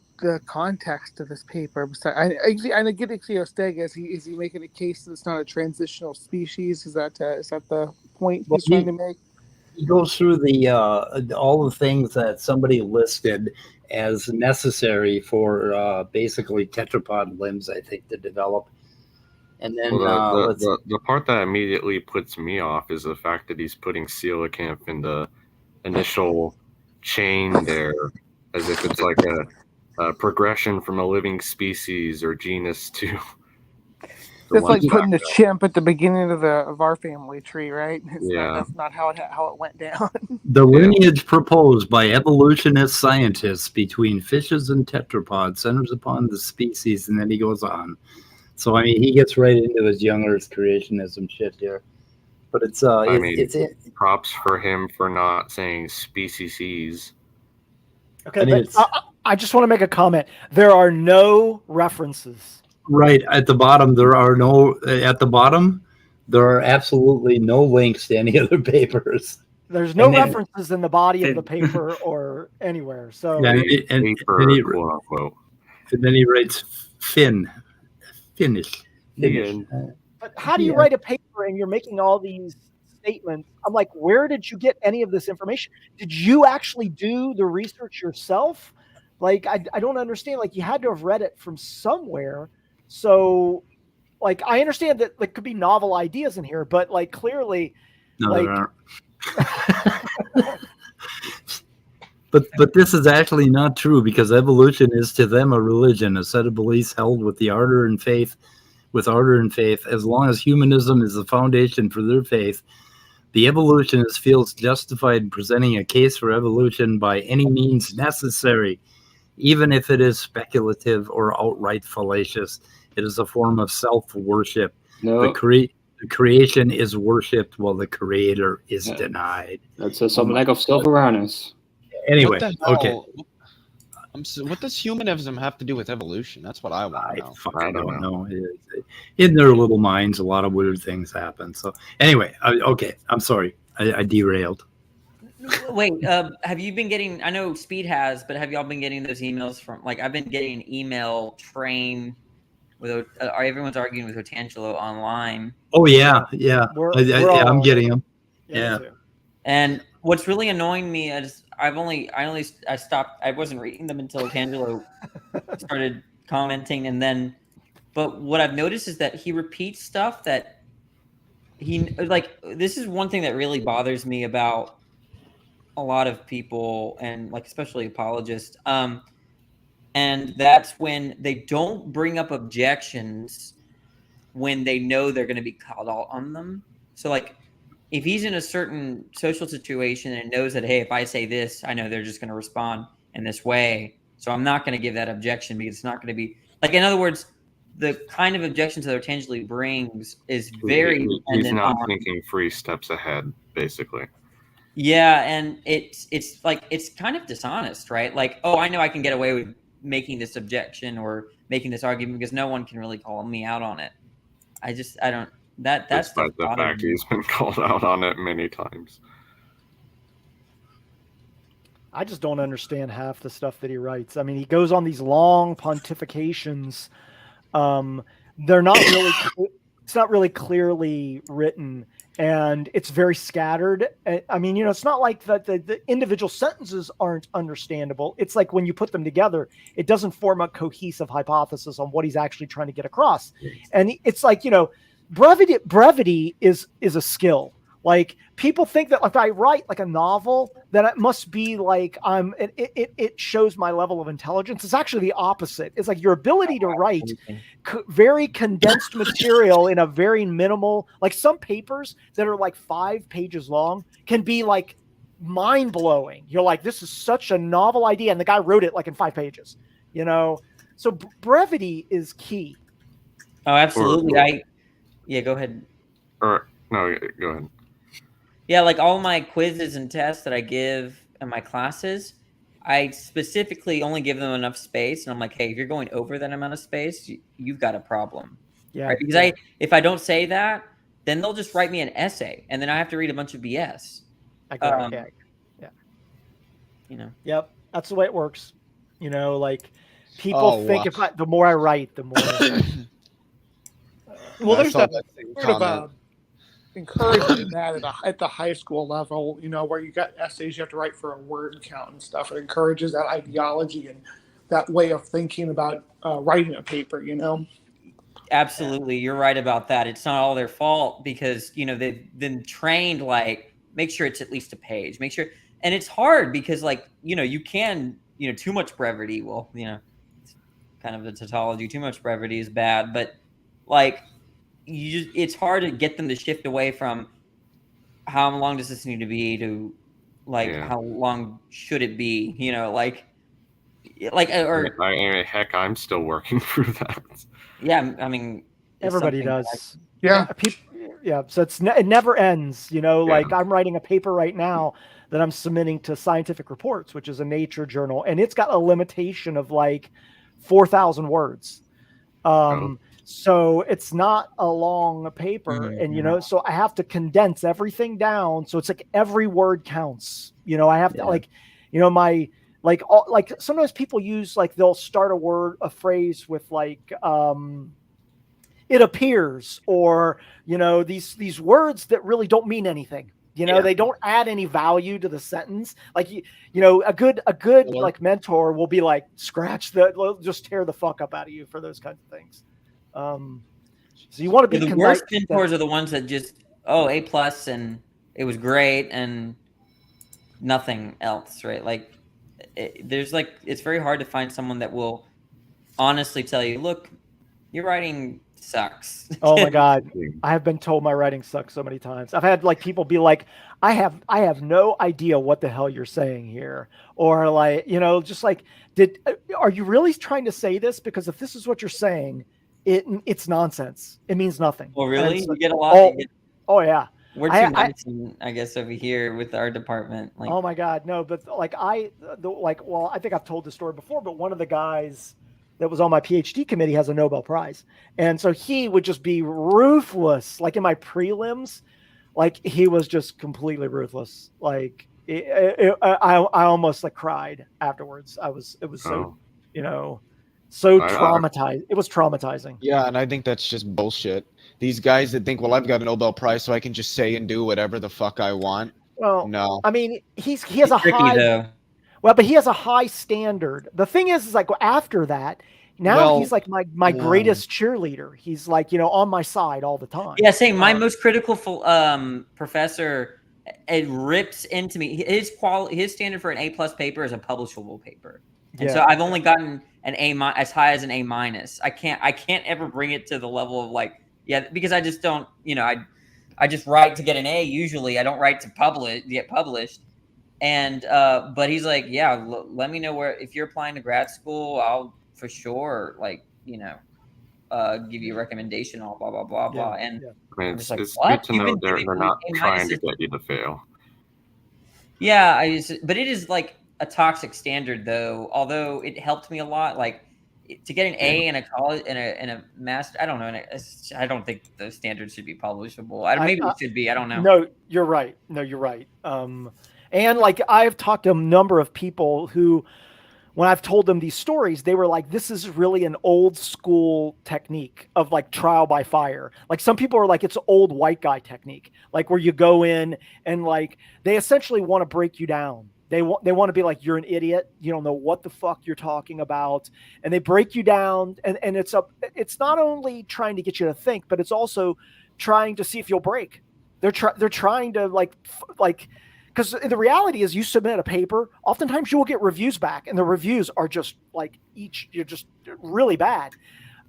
context of this paper? I get Ichthyostega. Is he making a case that it's not a transitional species? Is that the point he's trying to make? He goes through all the things that somebody listed as necessary for basically tetrapod limbs, I think, to develop. And then the part that immediately puts me off is the fact that he's putting coelacanth in the initial chain there, as if it's like a progression from a living species or genus to. It's like putting the chimp at the beginning of our family tree, right? That's not how it went down. The lineage proposed by evolutionist scientists between fishes and tetrapods centers upon the species, and then he goes on. So I mean, he gets right into his young Earth creationism shit here. But it's props for him for not saying species. Okay, but I just want to make a comment. There are no references. Right at the bottom, there are absolutely no links to any other papers. There's no references in the body of the paper or anywhere. So paper, and then he writes Finnish. But how do you write a paper and you're making all these statements? I'm like, where did you get any of this information? Did you actually do the research yourself? Like, I don't understand. Like, you had to have read it from somewhere. So, like, I understand that there could be novel ideas in here, but like, clearly, no, there aren't. But this is actually not true, because evolution is to them a religion, a set of beliefs held with ardor and faith. As long as humanism is the foundation for their faith, the evolutionist feels justified in presenting a case for evolution by any means necessary, even if it is speculative or outright fallacious. It is a form of self-worship. No. The creation is worshipped while the creator is denied. That's some lack of self-awareness. Anyway, okay. What does humanism have to do with evolution? That's what I want to know. I don't know. In their little minds, a lot of weird things happen. So anyway, okay. I'm sorry. I derailed. Wait, have you been getting, I know Speed has, but have y'all been getting those emails from, like, I've been getting an email train with, everyone's arguing with Otangelo online. Oh, yeah. I'm getting them. Yeah. And what's really annoying me is I stopped. I wasn't reading them until Otangelo started commenting, but what I've noticed is that he repeats stuff that this is one thing that really bothers me about a lot of people, and like especially apologists. And that's when they don't bring up objections when they know they're going to be called out on them. So like, if he's in a certain social situation and knows that, hey, if I say this, I know they're just going to respond in this way. So I'm not going to give that objection, because it's not going to be like, in other words, the kind of objections that Otangelo brings is very he's not thinking 3 steps ahead, basically. Yeah, and it's like, it's kind of dishonest, right? Like, oh, I know I can get away with making this objection or making this argument because no one can really call me out on it. I don't. That's despite the fact he's been called out on it many times. I just don't understand half the stuff that he writes. I mean, he goes on these long pontifications. They're not really. It's not really clearly written, and it's very scattered. I mean, it's not like the individual sentences aren't understandable. It's like when you put them together, it doesn't form a cohesive hypothesis on what he's actually trying to get across. And it's like, brevity is a skill. Like, people think that if I write like a novel, then it must be like it shows my level of intelligence. It's actually the opposite. It's like your ability to write very condensed material in a very minimal, like some papers that are like 5 pages long can be like mind blowing. You're like, this is such a novel idea, and the guy wrote it like in 5 pages. So brevity is key. Oh, absolutely. Yeah, go ahead. No, go ahead. Yeah, like all my quizzes and tests that I give in my classes, I specifically only give them enough space. And I'm like, hey, if you're going over that amount of space, you've got a problem. Yeah. Right? Because if I don't say that, then they'll just write me an essay, and then I have to read a bunch of BS. Yep, that's the way it works. Like people think the more I write, the more. Well, there's that sort of encouragement that at the high school level, where you got essays you have to write for a word count and stuff. It encourages that ideology and that way of thinking about writing a paper. Absolutely, you're right about that. It's not all their fault, because they've been trained, like, make sure it's at least a page, make sure. And it's hard because, like, you can, too much brevity. Well, it's kind of a tautology. Too much brevity is bad, but like, it's hard to get them to shift away from how long does this need to be to like how long should it be? Heck, I'm still working through that. Yeah, I mean, Everybody something does. Yeah. Yeah. So it never ends. Like I'm writing a paper right now that I'm submitting to Scientific Reports, which is a nature journal, and it's got a limitation of like 4,000 words. So it's not a long paper, and so I have to condense everything down. So it's like every word counts. I have to like sometimes people use like they'll start a phrase with like it appears, or these words that really don't mean anything. They don't add any value to the sentence. Like a good like mentor will be like, just tear the fuck up out of you for those kinds of things. So you want to be the worst mentors are the ones that just A+ and it was great and nothing else, right? Like it's very hard to find someone that will honestly tell you, look, your writing sucks. Oh my God. I have been told my writing sucks so many times. I've had like people be like, I have no idea what the hell you're saying here. Or like, just like, are you really trying to say this? Because if this is what you're saying, it's nonsense. It means nothing. Well, really? You get a lot. Oh yeah. We're too nice, I guess, over here with our department. Like, oh my God, no! But like I think I've told this story before. But one of the guys that was on my PhD committee has a Nobel Prize, and so he would just be ruthless. Like in my prelims, like he was just completely ruthless. Like I almost like cried afterwards. It was so so traumatized. It was traumatizing. Yeah, and I think that's just bullshit. These guys that think, well, I've got a Nobel Prize, so I can just say and do whatever the fuck I want. Well, no. I mean, he has a high. Though. Well, but he has a high standard. The thing is like after that, now he's like my greatest cheerleader. He's like on my side all the time. Yeah, saying my most critical professor, it rips into me. His standard for an A+ paper is a publishable paper. And so I've only gotten an A- as high as an A-. I can't ever bring it to the level of like, because I just don't, I just write to get an A usually. I don't write to get published. And but he's like, let me know if you're applying to grad school, I'll for sure like, give you a recommendation, all blah blah blah blah. And I mean, it's good to know they're not trying to get you to fail. Yeah, but it is like a toxic standard though, although it helped me a lot. Like to get an A in a college in a master, I don't know. I don't think the standards should be publishable. Maybe it should be. I don't know. No, you're right. And like I've talked to a number of people who, when I've told them these stories, they were like, "This is really an old school technique of like trial by fire." Like some people are like, "It's an old white guy technique," like where you go in and like they essentially want to break you down. They want to be like, you're an idiot. You don't know what the fuck you're talking about. And they break you down. And it's not only trying to get you to think, but it's also trying to see if you'll break. They're trying to like, because the reality is you submit a paper, oftentimes you will get reviews back and the reviews are just like you're just really bad.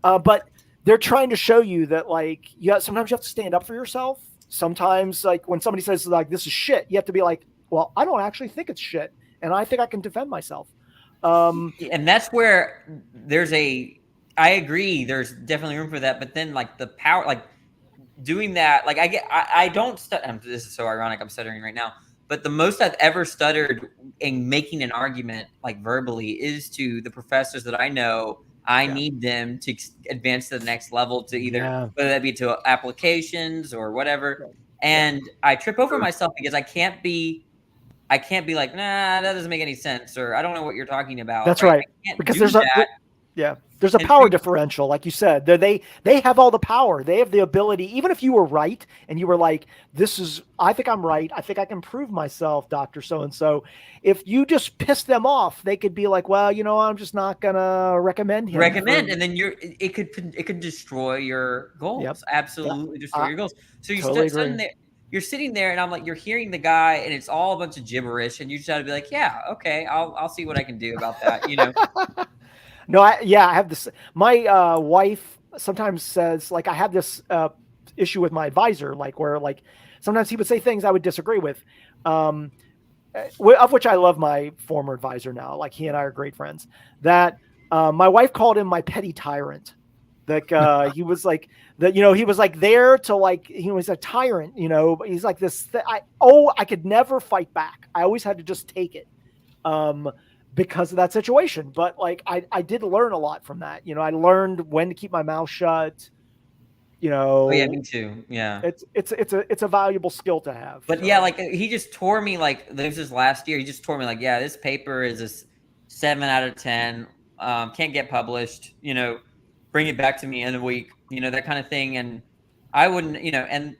But they're trying to show you that like, sometimes you have to stand up for yourself. Sometimes like when somebody says like, this is shit, you have to be like, well, I don't actually think it's shit, and I think I can defend myself. And that's where I agree. There's definitely room for that, but then like the power, like doing that, like I don't stutter. This is so ironic. I'm stuttering right now, but the most I've ever stuttered in making an argument like verbally is to the professors that I know. I need them to advance to the next level to either whether that be to applications or whatever. And I trip over myself because I can't be like, nah, that doesn't make any sense, or I don't know what you're talking about. That's right. Because there's a power differential, like you said. They have all the power. They have the ability, even if you were right and you were like, I think I'm right. I think I can prove myself, Dr. So-and-so. If you just piss them off, they could be like, well, I'm just not gonna recommend him. And then it could destroy your goals. Absolutely destroy your goals. So you're sitting there and I'm like, you're hearing the guy and it's all a bunch of gibberish and you just got to be like, yeah, okay, I'll see what I can do about that. No, I have this. My wife sometimes says like, I have this issue with my advisor, like where like sometimes he would say things I would disagree with, of which I love my former advisor now. Like he and I are great friends. That my wife called him my petty tyrant. Like he was like that, you know, he was like there to like, he was a tyrant, you know, but he's like this. I could never fight back. I always had to just take it. Because of that situation. But like I did learn a lot from that. You know, I learned when to keep my mouth shut. You know, Oh yeah, me too. Yeah, it's a valuable skill to have. But so. yeah, like he just tore me. Like this was last year. He just tore me. Like, yeah, this paper is a 7 out of 10. Can't get published. You know, bring it back to me in a week. You know, that kind of thing. And I wouldn't. You know, and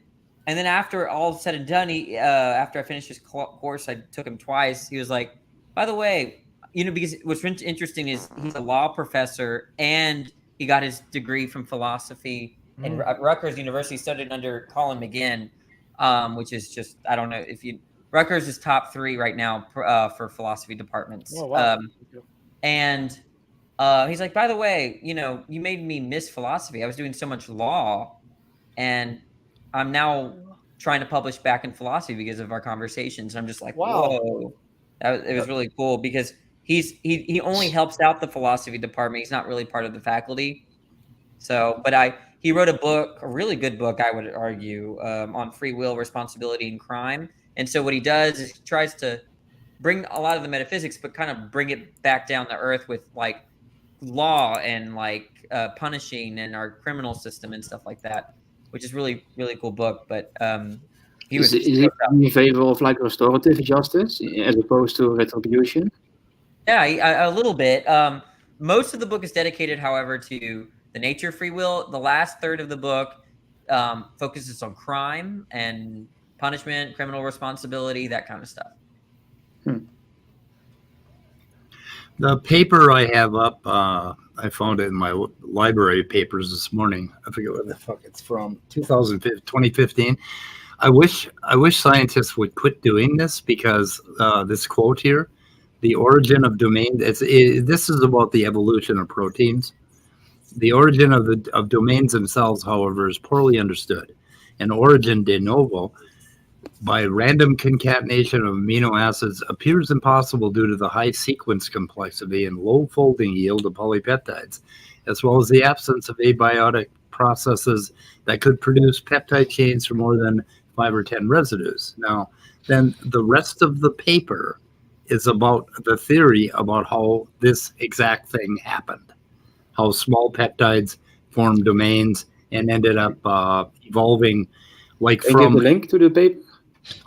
then after all said and done, he after I finished his course, I took him twice. He was like, by the way, you know, because what's interesting is he's a law professor and he got his degree from philosophy. And Rutgers University studied under Colin McGinn, which is just, I don't know if you, Rutgers is top 3 right now for philosophy departments. Oh, wow. And he's like, by the way, you know, you made me miss philosophy. I was doing so much law and I'm now trying to publish back in philosophy because of our conversations. And I'm just like, wow. Whoa, it was really cool because he only helps out the philosophy department. He's not really part of the faculty. So, but he wrote a book, a really good book, I would argue, on free will, responsibility, and crime. And so what he does is he tries to bring a lot of the metaphysics, but kind of bring it back down to earth with like law and like punishing and our criminal system and stuff like that, which is really, really cool book. But he was in favor of like restorative justice as opposed to retribution. Yeah, a little bit. Most of the book is dedicated, however, to the nature of free will. The last third of the book focuses on crime and punishment, criminal responsibility, that kind of stuff. The paper I have up, I found it in my library papers this morning. I forget where the fuck it's from. 2015. I wish scientists would quit doing this because this quote here, the origin of domain. This is about the evolution of proteins. The origin of domains themselves, however, is poorly understood. An origin de novo by random concatenation of amino acids appears impossible due to the high sequence complexity and low folding yield of polypeptides, as well as the absence of abiotic processes that could produce peptide chains for more than 5 or 10 residues. Now, then the rest of the paper is about the theory about how this exact thing happened, how small peptides formed domains and ended up evolving like Can from... you get the link to the paper?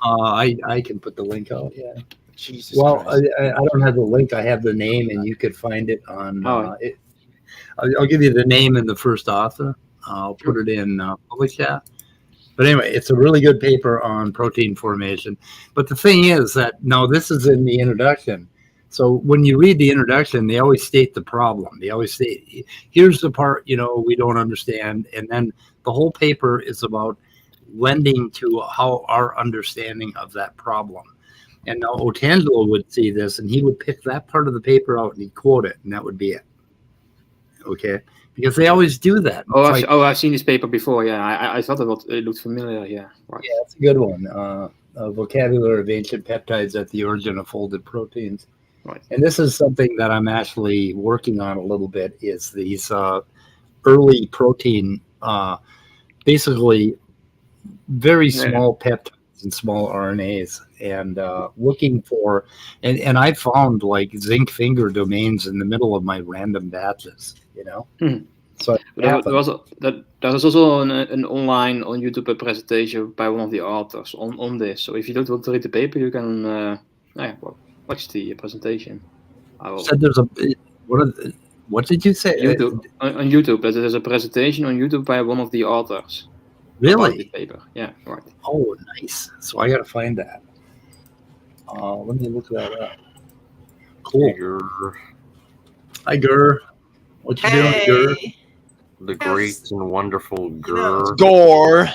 I can put the link out, yeah. Jesus well, Christ. I don't have the link. I have the name, and you could find it on... I'll give you the name and the first author. I'll put it in public chat. But anyway, it's a really good paper on protein formation. But the thing is that, no, this is in the introduction. So when you read the introduction, they always state the problem. They always state, here's the part, we don't understand. And then the whole paper is about lending to how our understanding of that problem. And now Otangelo would see this, and he would pick that part of the paper out, and he'd quote it, and that would be it. Okay? Because they always do that. I've seen this paper before. Yeah, I thought it looked familiar. Yeah, right. Yeah, it's a good one. A vocabulary of ancient peptides at the origin of folded proteins. Right. And this is something that I'm actually working on a little bit. Is these early protein, basically very small peptides and small RNAs, and looking for, and I found like zinc finger domains in the middle of my random batches. So there is also an online on YouTube a presentation by one of the authors on this. So if you don't want to read the paper, you can watch the presentation. Said there's what did you say? YouTube, on YouTube, there's a presentation on YouTube by one of the authors. Really? The paper. Yeah, right. Oh, nice. So I got to find that. Let me look that up. Cool. Hi, Gur. What you doing, Gur? The great and wonderful Gur. Gore.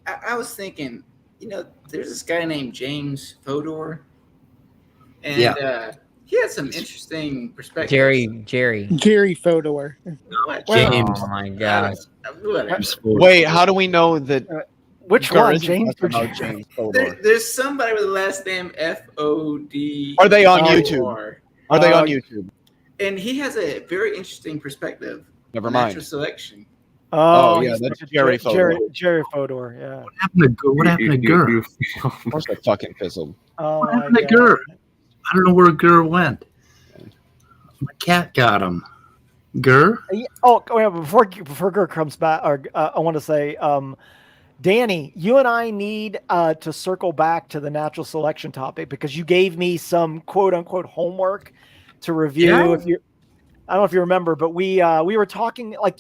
I was thinking, there's this guy named James Fodor, and he had some interesting perspectives. Jerry Fodor. James. Oh my God. Wait, how do we know that? Which one, James? James Fodor. There's somebody with the last name Fod. Are they on YouTube? Are they on YouTube? And he has a very interesting perspective. Never mind. Natural selection. Oh, yeah, he's that's like a Jerry Fodor. Jerry Fodor. Yeah. What happened to What happened to Gur? Of course, I fucking fizzled. Oh What my happened to god. Gur? I don't know where Gur went. My cat got him. Gur? Oh, yeah, before Gur comes back, I want to say, Danny, you and I need to circle back to the natural selection topic because you gave me some quote unquote homework to review. Yeah. I don't know if you remember, but we were talking like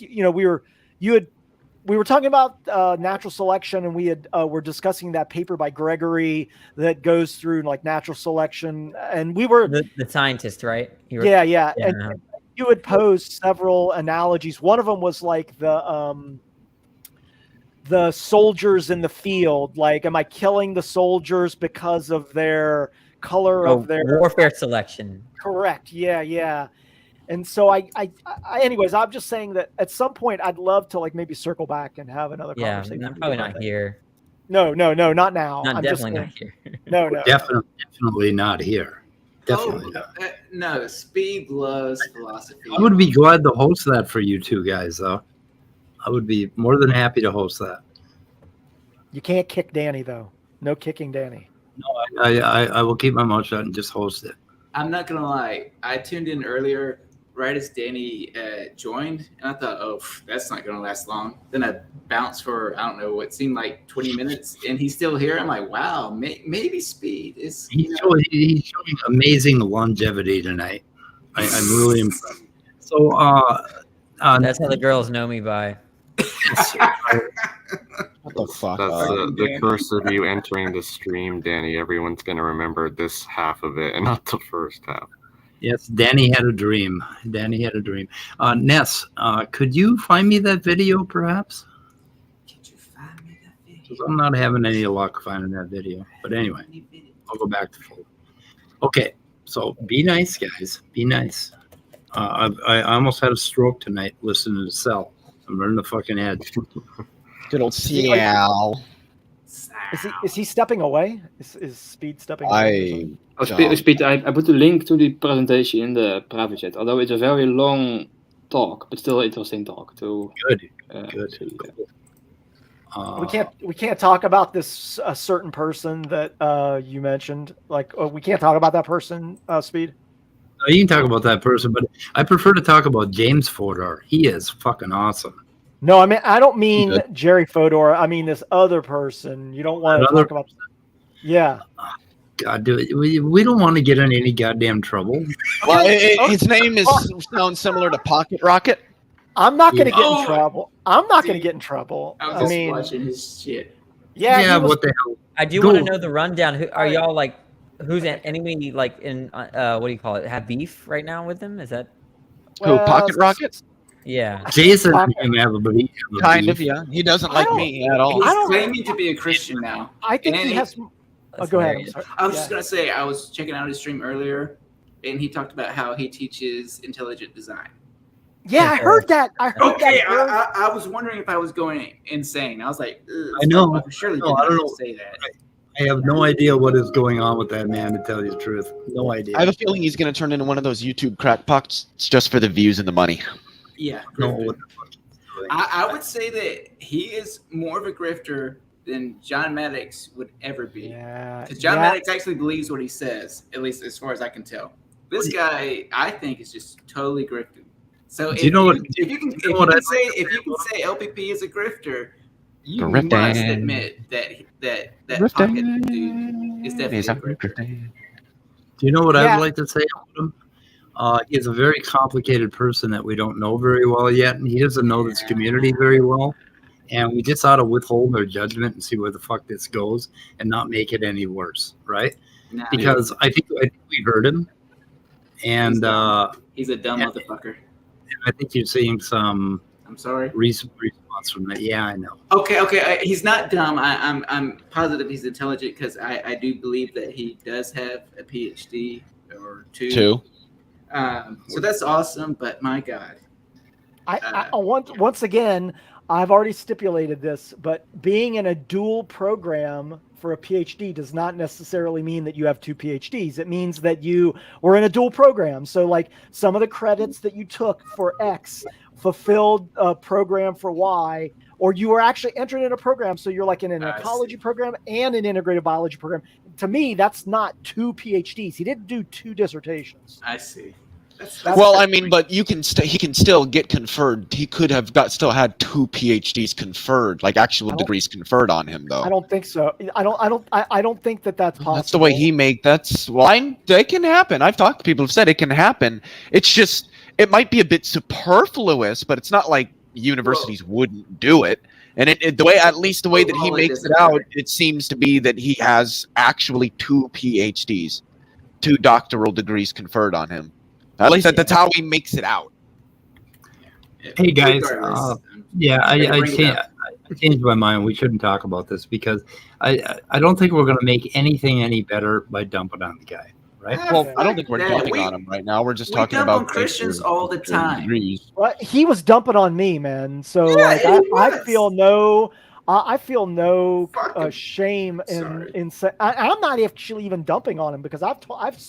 we were talking about natural selection, and we're discussing that paper by Gregory that goes through like natural selection, and we were the scientist, right? Yeah. And you had posed several analogies. One of them was like the soldiers in the field. Like, am I killing the soldiers because of their color of their warfare selection? Correct. Yeah. And so anyways, I'm just saying that at some point I'd love to like maybe circle back and have another conversation. Yeah, I'm probably not here. No, not now. I'm just definitely not here. No. Definitely not here. Definitely not. No, Speed loves philosophy. I would be glad to host that for you two guys, though. I would be more than happy to host that. You can't kick Danny, though. No kicking Danny. No, I will keep my mouth shut and just host it. I'm not going to lie. I tuned in earlier right as Danny joined, and I thought, oh, that's not going to last long. Then I bounced for, I don't know, what seemed like 20 minutes, and he's still here. I'm like, wow, maybe Speed is. He's showing amazing longevity tonight. I'm really impressed. So, that's how the girls know me by. What the fuck? That's the curse of you entering the stream, Danny. Everyone's going to remember this half of it and not the first half. Yes, Danny had a dream. Ness, could you find me that video, perhaps? Could you find me that video? 'Cause I'm not having any luck finding that video. But anyway, I'll go back to full. Okay, so be nice, guys. Be nice. I almost had a stroke tonight listening to Cell. I'm running the fucking edge. Good old Seattle. Is he stepping away? Is Speed stepping away? Speed, I put the link to the presentation in the private chat, although it's a very long talk, but still interesting talk. Good. We can't talk about this certain person that you mentioned. Like, we can't talk about that person, Speed. No, you can talk about that person, but I prefer to talk about James Fodor. He is fucking awesome. No, I mean, I don't mean Jerry Fodor. I mean this other person. You don't want to talk about. Yeah. God, we don't want to get in any goddamn trouble. Well, his name sounds similar to Pocket Rocket. I'm not going to get in trouble. I'm not going to get in trouble. I was just watching his shit. Yeah. What the hell? I do want to know the rundown. Who are y'all like? Who's enemy like in what do you call it? Have beef right now with him? Is that Pocket Rocket? Yeah. Jason can have a beef. Kind of, yeah. He doesn't like me at all. He's claiming to be a Christian now. I think he has. Go ahead. I was just gonna say I was checking out his stream earlier, and he talked about how he teaches intelligent design. Yeah, I heard that. I was wondering if I was going insane. I was like, I know. Surely I don't know. Say that. I have no idea what is going on with that man, to tell you the truth. No idea. I have a feeling he's going to turn into one of those YouTube crackpots just for the views and the money. Yeah. No, what the fuck is he doing? I would say that he is more of a grifter than John Maddox would ever be. Yeah. Because John Maddox actually believes what he says, at least as far as I can tell. This guy, I think, is just totally grifting. So if you can say LPP is a grifter, you must admit that Pocket dude is definitely a grifter. Do you know what I would like to say about him? He's a very complicated person that we don't know very well yet, and he doesn't know this community very well. And we just ought to withhold our judgment and see where the fuck this goes and not make it any worse, right? Nah, because I think we heard him. And he's a dumb motherfucker. I think you're seeing some response from that. Yeah, I know. Okay. He's not dumb. I'm positive he's intelligent because I do believe that he does have a PhD or two. So that's awesome, but my God. Once again, I've already stipulated this, but being in a dual program for a PhD does not necessarily mean that you have two PhDs. It means that you were in a dual program. So like some of the credits that you took for X fulfilled a program for Y, or you were actually entered in a program. So you're like in an ecology program and an integrated biology program. To me, that's not 2 PhDs. He didn't do 2 dissertations. I see. Well, I mean, but he can still get conferred. He could have still had 2 PhDs conferred, like actual degrees conferred on him, though. I don't think so. I don't think that that's possible. That's the way he that can happen. I've talked to people who've said it can happen. It's just, it might be a bit superfluous, but it's not like universities wouldn't do it. And the way that he makes it out, it seems to be that he has actually 2 PhDs, 2 doctoral degrees conferred on him. At least that's how he makes it out. Hey guys, I changed my mind. We shouldn't talk about this because I don't think we're going to make anything any better by dumping on the guy, right? Well, I don't think we're dumping on him right now. We're just talking about on Christians all the time. Well, he was dumping on me, man. So like, I feel no. I feel no shame in saying I'm not actually even dumping on him because I've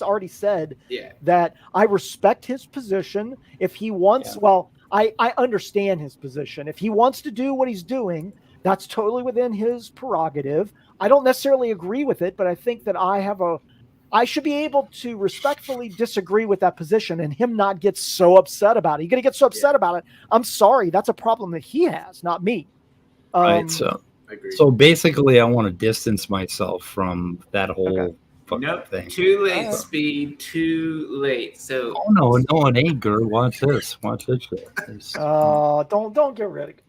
already said that I respect his position. If he wants, I understand his position. If he wants to do what he's doing, that's totally within his prerogative. I don't necessarily agree with it, but I think that I should be able to respectfully disagree with that position and him not get so upset about it. He's going to get so upset about it. I'm sorry. That's a problem that he has, not me. Right. So basically, I want to distance myself from that whole thing. Too late, Speed. Too late. So. Oh no, it ain't, girl. Watch this. Watch this shit. Don't get rid of it.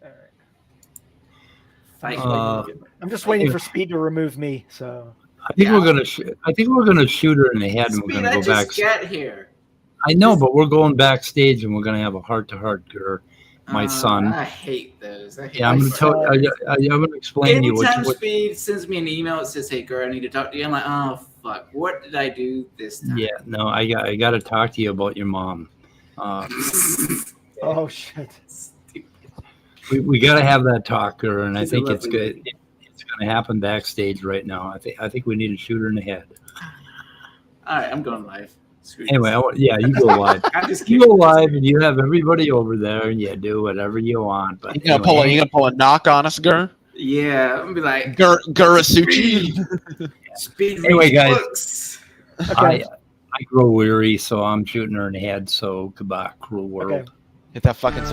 All right. I'm just waiting for Speed to remove me. So. I think we're gonna shoot her in the head, and we're gonna go back. Get here. I know, but we're going backstage, and we're gonna have a heart-to-heart, girl. My son. I hate those. I'm gonna explain to you. Anytime Speed sends me an email that says, "Hey, girl, I need to talk to you," I'm like, "Oh fuck, what did I do this time?" Yeah, no, I got to talk to you about your mom. Oh shit. We got to have that talk, girl, and I think it's good. It's going to happen backstage right now. I think we need to shoot her in the head. All right, I'm going live. Anyway, you go live. You go live, and you have everybody over there, and you do whatever you want. But you gonna pull a knock on us, Gur? Yeah, I'm gonna be like Gurasuchi. Anyway, guys, I grow weary, so I'm shooting her in the head. So goodbye, cruel world. Okay. Hit that fucking.